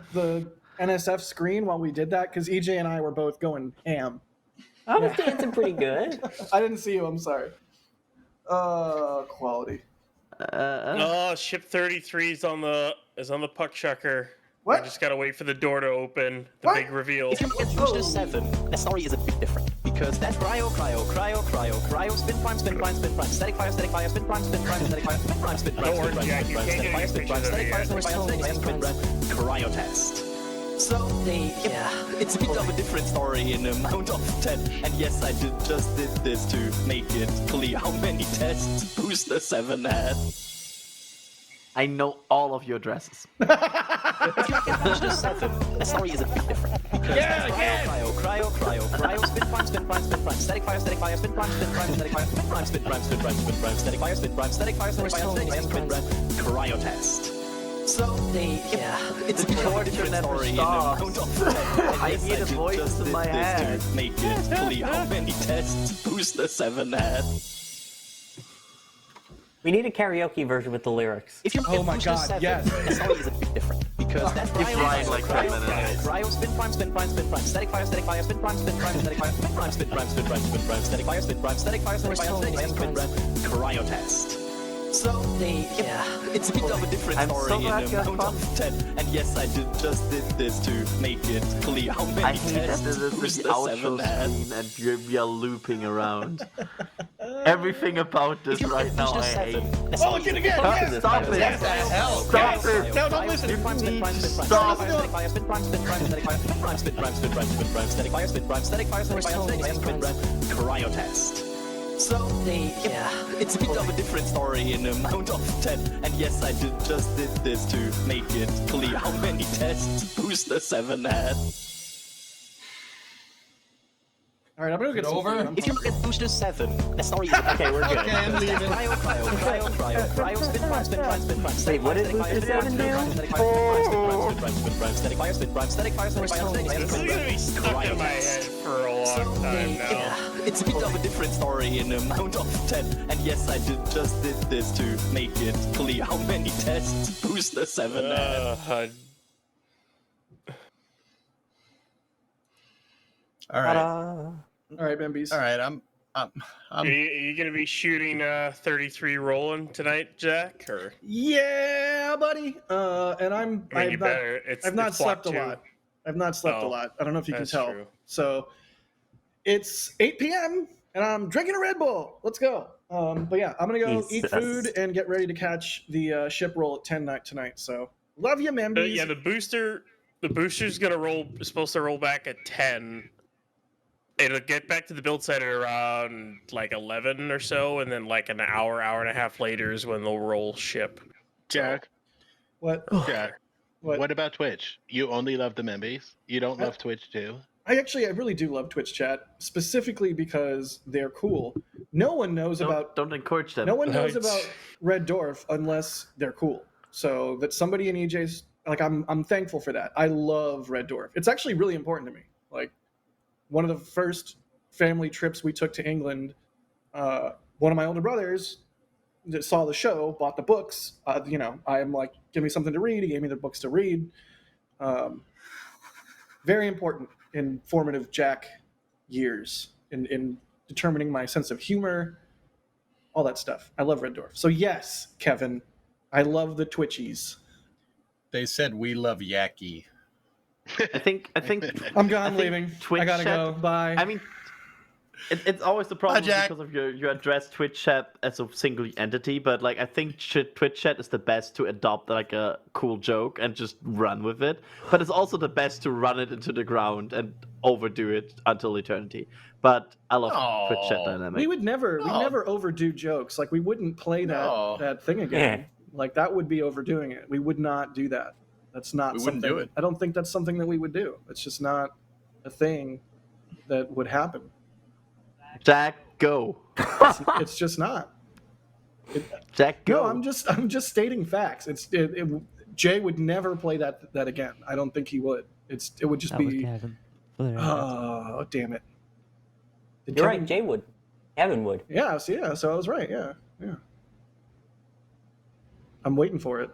NSF screen while we did that because EJ and I were both going ham. I was dancing pretty good. I didn't see you. I'm sorry. Quality. Oh, ship 33 is on the puck chucker. What? I just gotta wait for the door to open. The big reveal. If you look at Booster 7, the story is a bit different. Because that's cryo, cryo, cryo, cryo, cryo, spin prime, spin prime, spin prime, static fire, spin prime, spin prime, static fire, spin prime, spin prime, spin prime, spin prime, static fire, spin prime, static fire, spin prime, static fire, spin prime, cryo test. So it's a bit of a different story in amount of 10. And yes, I just did this to make it clear how many tests Booster 7 had. I know all of your addresses. If you look at Booster 7, the story is a bit different. Cryo, cryo, spin prime, spin prime, spin prime, static fire, spin prime, static fire, spin prime, static fire, spin prime, static fire, spin prime, static fire, spin prime, cryo test. So it's a bit of a different story in amount of 10. I hear the voices in my head. To make it clear how many tests Booster 7 had. We need a karaoke version with the lyrics. If you look at Booster 7, the story is a bit different. Because that's cryo, spin prime, spin prime, spin prime, static fire, spin prime, static fire, spin prime, static fire, spin prime, static fire, spin prime, static fire, spin prime, cryo test. So it's a bit of a different story in amount of 10. And yes, I just did this to make it clear how many I hate that tests this is the Booster outro 7 had. screen and we are looping around. Everything about this right now I hate. Oh, look at it again! Yes! Stop it! Yes! Stop it! No, don't listen. Stop! Cryo test. So it's a bit of a different story in amount of 10. And yes, I just did this to make it clear how many tests Booster 7 had. All right, I'm gonna get some over. food. If you look at Booster 7, the story is okay. We're good. Okay, I'm leaving. Cryo, spin prime, spin prime, spin prime. Wait, what did Booster 7 do? Static fire, spin prime, static fire, spin prime, static fire, This is gonna be stuck in my head for a long time now. It's a bit of a different story in amount of 10. And yes, I just did this to make it clear how many tests Booster 7 had. All right. All right, Bambies. All right, Are you gonna be shooting 33 rolling tonight, Jack? Or Yeah, buddy. And I mean, I've not slept a lot. I've not slept a lot. I don't know if you can tell. True. So it's 8 p.m. and I'm drinking a Red Bull. Let's go. But yeah, I'm gonna go eat food and get ready to catch the ship roll at 10 tonight. So love you, Bambies. Yeah, the booster's supposed to roll back at 10. It'll get back to the build site at around like 11 or so, and then like an hour and a half later is when they'll roll ship. Jack. What? Jack. What about Twitch? You only love the Membies? You don't love Twitch too? I really do love Twitch chat, specifically because they're cool. No one knows about. Don't encourage them. No one knows about Red Dwarf unless they're cool. So that somebody in EJ's I'm thankful for that. I love Red Dwarf. It's actually really important to me. Like one of the first family trips we took to England, one of my older brothers that saw the show bought the books. I'm like, give me something to read. He gave me the books to read. Very important in formative Jack years in determining my sense of humor all that stuff. I love Red Dwarf. So yes, Kevin, I love the Twitchies. They said we love Yaki. I think I'm gone, leaving. Twitch I gotta chat, go. Bye. I mean, it's always the problem Jack. because of you address Twitch chat as a single entity, but like I think Twitch chat is the best to adopt like a cool joke and just run with it. But it's also the best to run it into the ground and overdo it until eternity. But I love Twitch chat dynamic. We would never overdo jokes. Like we wouldn't play that thing again. Yeah. Like that would be overdoing it. We would not do that. That's not We something. wouldn't do it. I don't think that's something that we would do. It's just not a thing that would happen. Jack, go. It's just not. Jack, go. No, I'm just stating facts. Jay would never play that again. I don't think he would. It would just That was be. Kevin. For the record. Oh, damn it! Did You're Kevin- right. Jay would. Kevin would. Yeah. So I was right. Yeah. I'm waiting for it.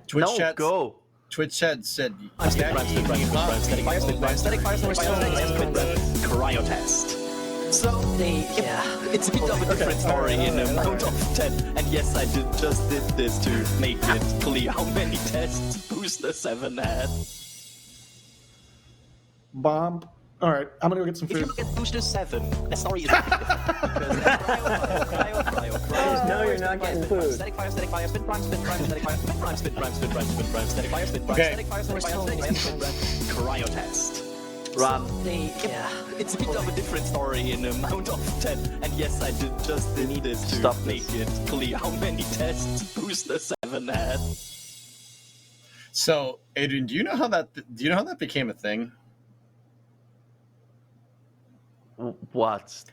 Twitch no, chat. go. Twitch chat said. Cryo test. So, it's a bit of a different story in amount of 10. And yes, I just did this to make it clear how many tests Booster 7 had. Bomb. All right, I'm gonna go get some If you food. look at Booster 7, the story is a bit different. Because No, you're not getting food. Static fire, spin prime, static fire, spin prime, static fire, spin prime, static fire, spin prime, static fire, spin prime, static fire, spin prime, cryo test. Run. It's a bit of a different story in amount of 10. And yes, I just did this to make it clear how many tests Booster 7 had. So, Adrian, do you know how that became a thing? What?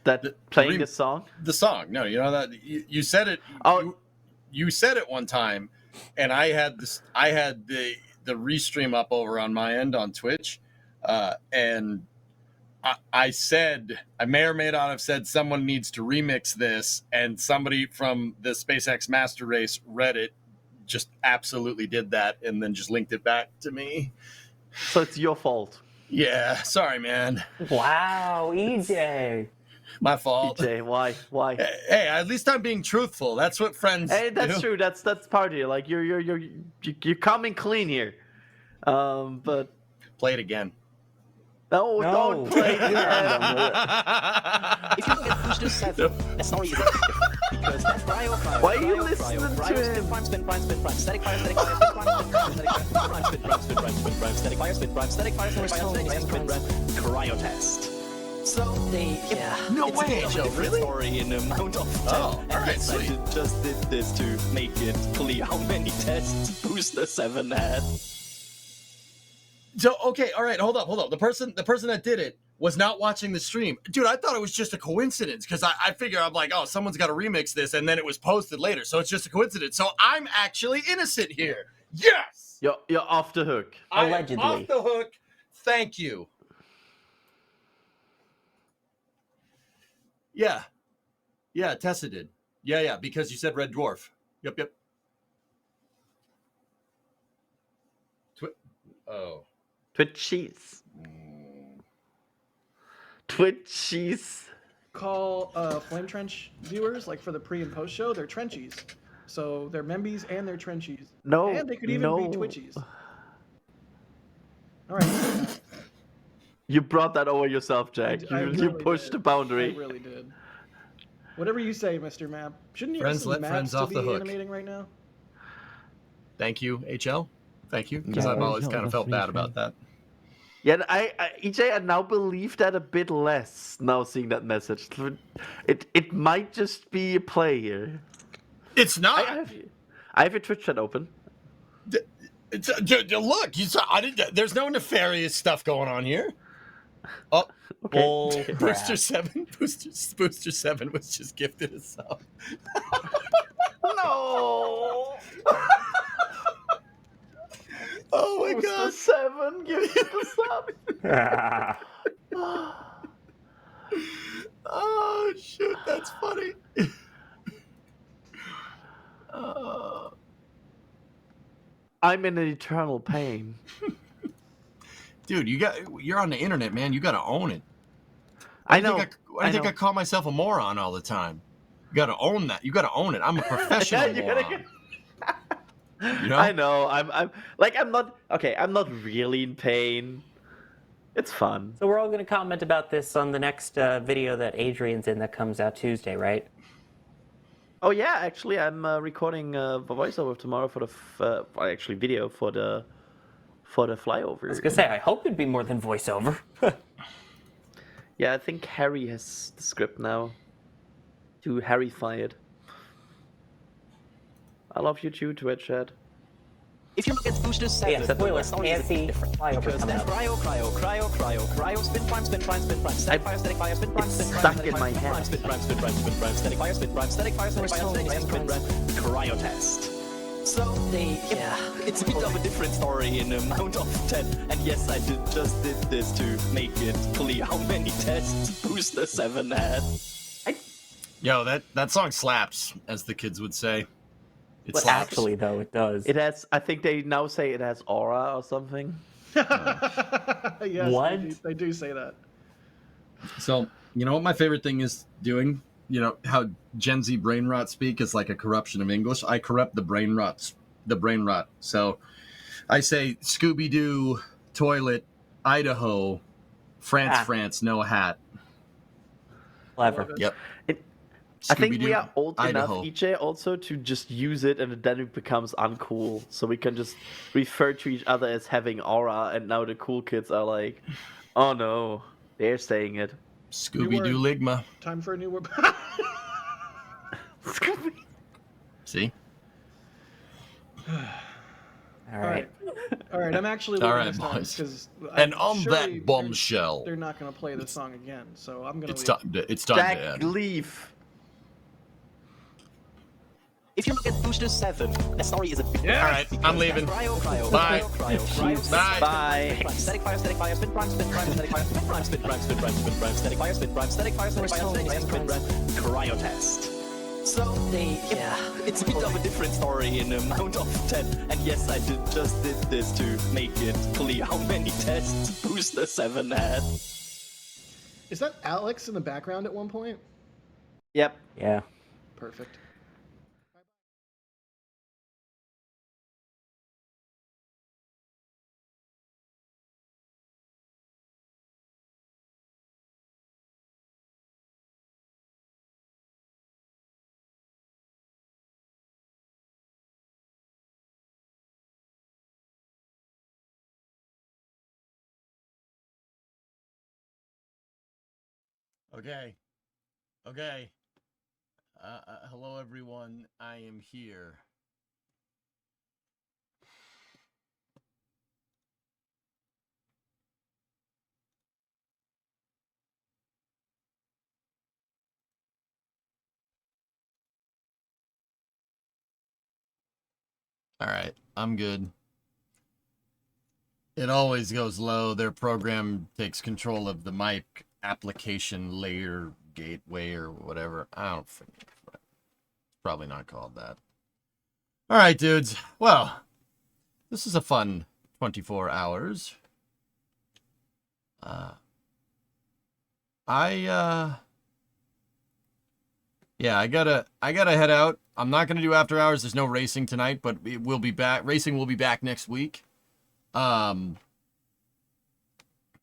Playing the song? The song. No, you know that you said it. Oh, you said it one time, and I had the restream up over on my end on Twitch, and I said I may or may not have said someone needs to remix this, and somebody from the SpaceX Master Race Reddit just absolutely did that, and then just linked it back to me. So it's your fault. Yeah, sorry, man. Wow, EJ. My fault. EJ, why? Hey, at least I'm being truthful. That's what friends. Hey, that's do. true. That's part of it. Like you're coming clean here. But play it again. No, don't play it again. If you look at Booster 7, the story is a bit different. Because that's cryo. Why are you listening to him? Spin prime, static fire, spin prime, static fire, spin prime, static fire, spin prime, static fire, spin prime, cryo test. So No it's way, a bit of a Joe, different really? story in amount of 10. Oh, and alright, yes, I sweet. just did this to make it clear how many tests Booster 7 had. So okay, all right, hold up. The person that did it was not watching the stream, dude. I thought it was just a coincidence because I figure I'm like, oh, someone's got to remix this, and then it was posted later, so it's just a coincidence. So I'm actually innocent here. Yes, You're off the hook. Allegedly. I am off the hook. Thank you. Yeah, Tessa did. Yeah, because you said Red Dwarf. Yep. Oh. Twitchies. Call Flame Trench viewers, like for the pre and post show, they're Trenchies. So they're Membies and they're Trenchies. No, and they could even no. be Twitchies. All right. You brought that over yourself, Jack. I You really pushed did. the boundary. I really did. Whatever you say, Mr. Map. Shouldn't you Friends have some let maps friends to off be the hook. animating right now? Thank you, HL. Thank you, because Yeah, I've always not kind of the felt free bad friend. about that. Yeah, EJ, I now believe that a bit less now seeing that message. It might just be a play here. It's not. I have your Twitch chat open. Look, you saw. There's no nefarious stuff going on here. Oh, Okay. Booster 7. Booster 7 was just gifted a sub. No. Oh my Booster god. 7, give me the sub. Oh shoot, that's funny. I'm in an eternal pain. Dude, you're on the internet, man. You got to own it. I know. I think I call myself a moron all the time. You gotta own that. You gotta own it. I'm a professional You moron. You know? I know. I'm not really in pain. It's fun. So we're all going to comment about this on the next video that Adrian's in that comes out Tuesday, right? Oh yeah, actually, I'm recording a voiceover tomorrow for the video for the flyover. I was going to say, I hope it'd be more than voiceover. Yeah, I think Harry has the script now. To Harryfy it. I love you too, Twitch chat. If you look at Booster 7, Yeah, spoiler, the story is a bit different. Because there's cryo, spin prime, static fire, spin prime, Stuck in my head. spin prime, static fire, static fire, spin prime, cryo test. So it's a bit of a different story in amount of 10. And yes, I just did this to make it clear how many tests Booster 7 had. Yo, that song slaps, as the kids would say. It But slaps. actually, though, it does. It has. I think they now say it has aura or something. Yes, What? They do say that. So, you know what my favorite thing is doing? You know how Gen Z brain rot speak is like a corruption of English? I corrupt the brain rot. So I say Scooby-Doo, toilet, Idaho, France, no hat. Clever. Yep. I think we Scooby-Doo, are old Idaho. enough, EJ, also to just use it, and then it becomes uncool. So we can just refer to each other as having aura, and now the cool kids are like, oh no, they're saying it. Scooby-Doo Ligma. Time for a new word. See? All right. All right, I'm actually All leaving right, this time boys. because And on that bombshell, they're not going to play this song again. So I'm going to. it's time Jack, to end. leave. If you look at Booster 7, the story is a bit different. All right, I'm leaving. Bye. Bye. Static fire, spin prime, static fire, spin prime, static fire, spin prime, static fire, spin prime, static fire, spin prime, cryo test. So it's a bit of a different story in amount of 10. And yes, I just did this to make it clear how many tests Booster 7 had. Is that Alex in the background at one point? Yep. Yeah. Perfect. Okay. Hello, everyone. I am here. All right, I'm good. It always goes low. Their program takes control of the mic application layer gateway or whatever. I don't think it's probably not called that. All right, dudes. Well, this is a fun 24 hours. I gotta head out. I'm not gonna do after hours. There's no racing tonight, but we'll be back. Racing will be back next week.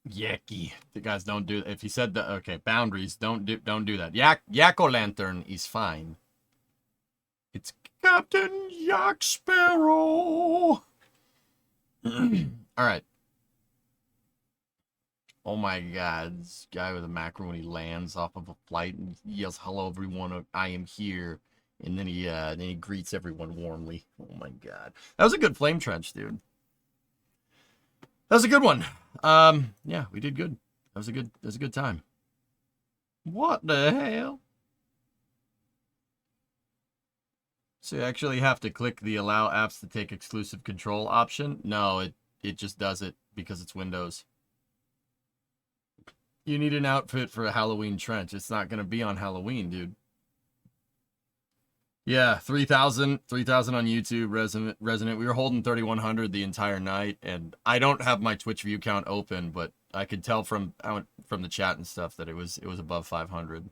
Yucky. The guys don't do. If you said that, okay. Boundaries. Don't do that. Yak-o-lantern is fine. It's Captain Yak Sparrow. All right. Oh my God, this guy with a macro when he lands off of a flight and he yells, "Hello, everyone! I am here," and then he greets everyone warmly. Oh my God, that was a good flame trench, dude. That was a good one. Yeah, we did good. That was a good time. What the hell? So you actually have to click the allow apps to take exclusive control option? No, it just does it because it's Windows. You need an outfit for a Halloween trench. It's not going to be on Halloween, dude. Yeah, 3,000 on YouTube, Resonant. We were holding 3,100 the entire night, and I don't have my Twitch view count open, but I could tell from the chat and stuff that it was above 500.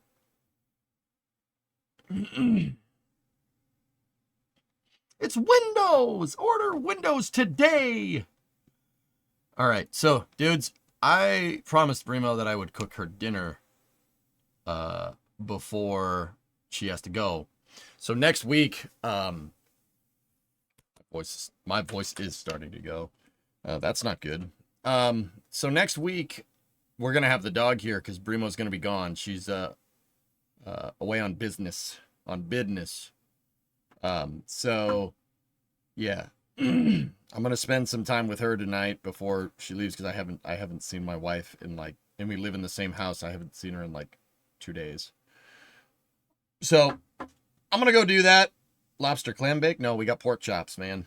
It's Windows! Order Windows today! All right, so, dudes, I promised Brimo that I would cook her dinner before she has to go. So next week, my voice is starting to go. That's not good. So next week, we're going to have the dog here because Brimo's going to be gone. She's away on business. So, yeah. I'm gonna spend some time with her tonight before she leaves because I haven't seen my wife in and we live in the same house. I haven't seen her in 2 days. So I'm gonna go do that. Lobster clam bake? No, we got pork chops, man.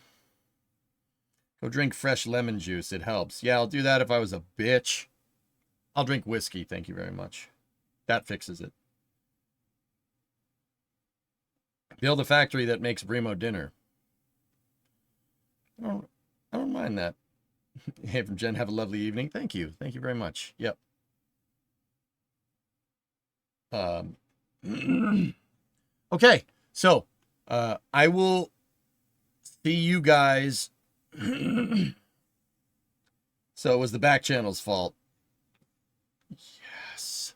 Go drink fresh lemon juice. It helps. Yeah, I'll do that if I was a bitch. I'll drink whiskey. Thank you very much. That fixes it. Build a factory that makes Brimo dinner. I don't mind that. Hey, from Jen, have a lovely evening. Thank you. Thank you very much. Yep. Okay, so I will see you guys. So it was the back channel's fault. Yes.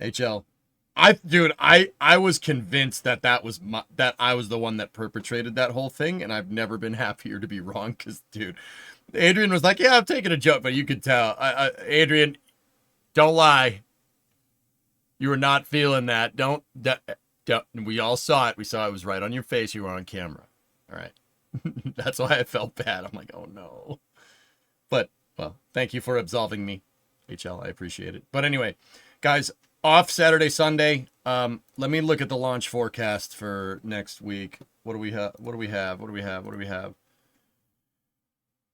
HL. I was convinced that that I was the one that perpetrated that whole thing, and I've never been happier to be wrong. Because, dude, Adrian was like, "Yeah, I'm taking a joke," but you could tell, Adrian, don't lie. You were not feeling that. Don't. We all saw it. We saw it was right on your face. You were on camera. All right. That's why I felt bad. I'm like, oh no. But well, thank you for absolving me, HL. I appreciate it. But anyway, guys. Off Saturday, Sunday. Let me look at the launch forecast for next week. What do we have?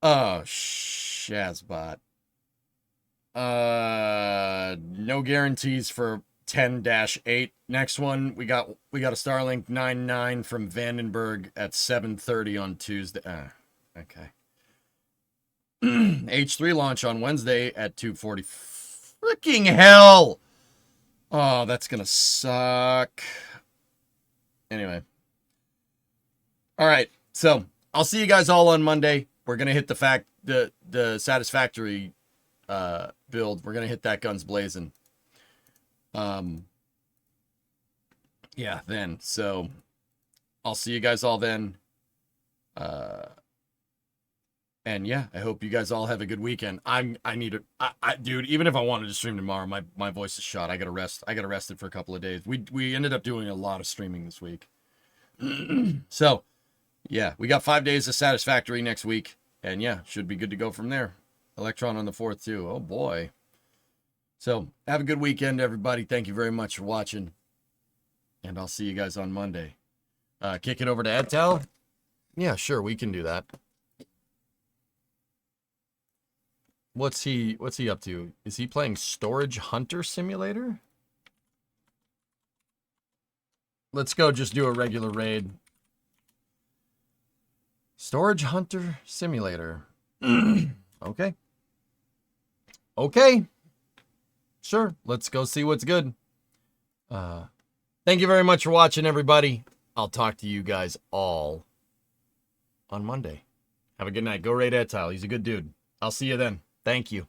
Oh, Shazbot. No guarantees for 10-8. Next one, we got a Starlink 99 from Vandenberg at 7:30 on Tuesday. Okay. H3 launch on Wednesday at 2:40. Freaking hell! Oh, that's gonna suck. Anyway. All right. So I'll see you guys all on Monday. We're gonna hit the Satisfactory build. We're gonna hit that guns blazing. Yeah, then. So I'll see you guys all then. And yeah, I hope you guys all have a good weekend. Dude, even if I wanted to stream tomorrow, my voice is shot. I gotta rest. I got arrested for a couple of days. We ended up doing a lot of streaming this week. So yeah, we got 5 days of Satisfactory next week. And yeah, should be good to go from there. Electron on the 4th too. Oh boy. So have a good weekend, everybody. Thank you very much for watching. And I'll see you guys on Monday. Kick it over to Edtel. Yeah, sure, we can do that. What's he up to? Is he playing Storage Hunter Simulator? Let's go just do a regular raid. Storage Hunter Simulator. Okay. Okay. Sure, let's go see what's good. Thank you very much for watching, everybody. I'll talk to you guys all on Monday. Have a good night. Go raid Edtile. He's a good dude. I'll see you then. Thank you.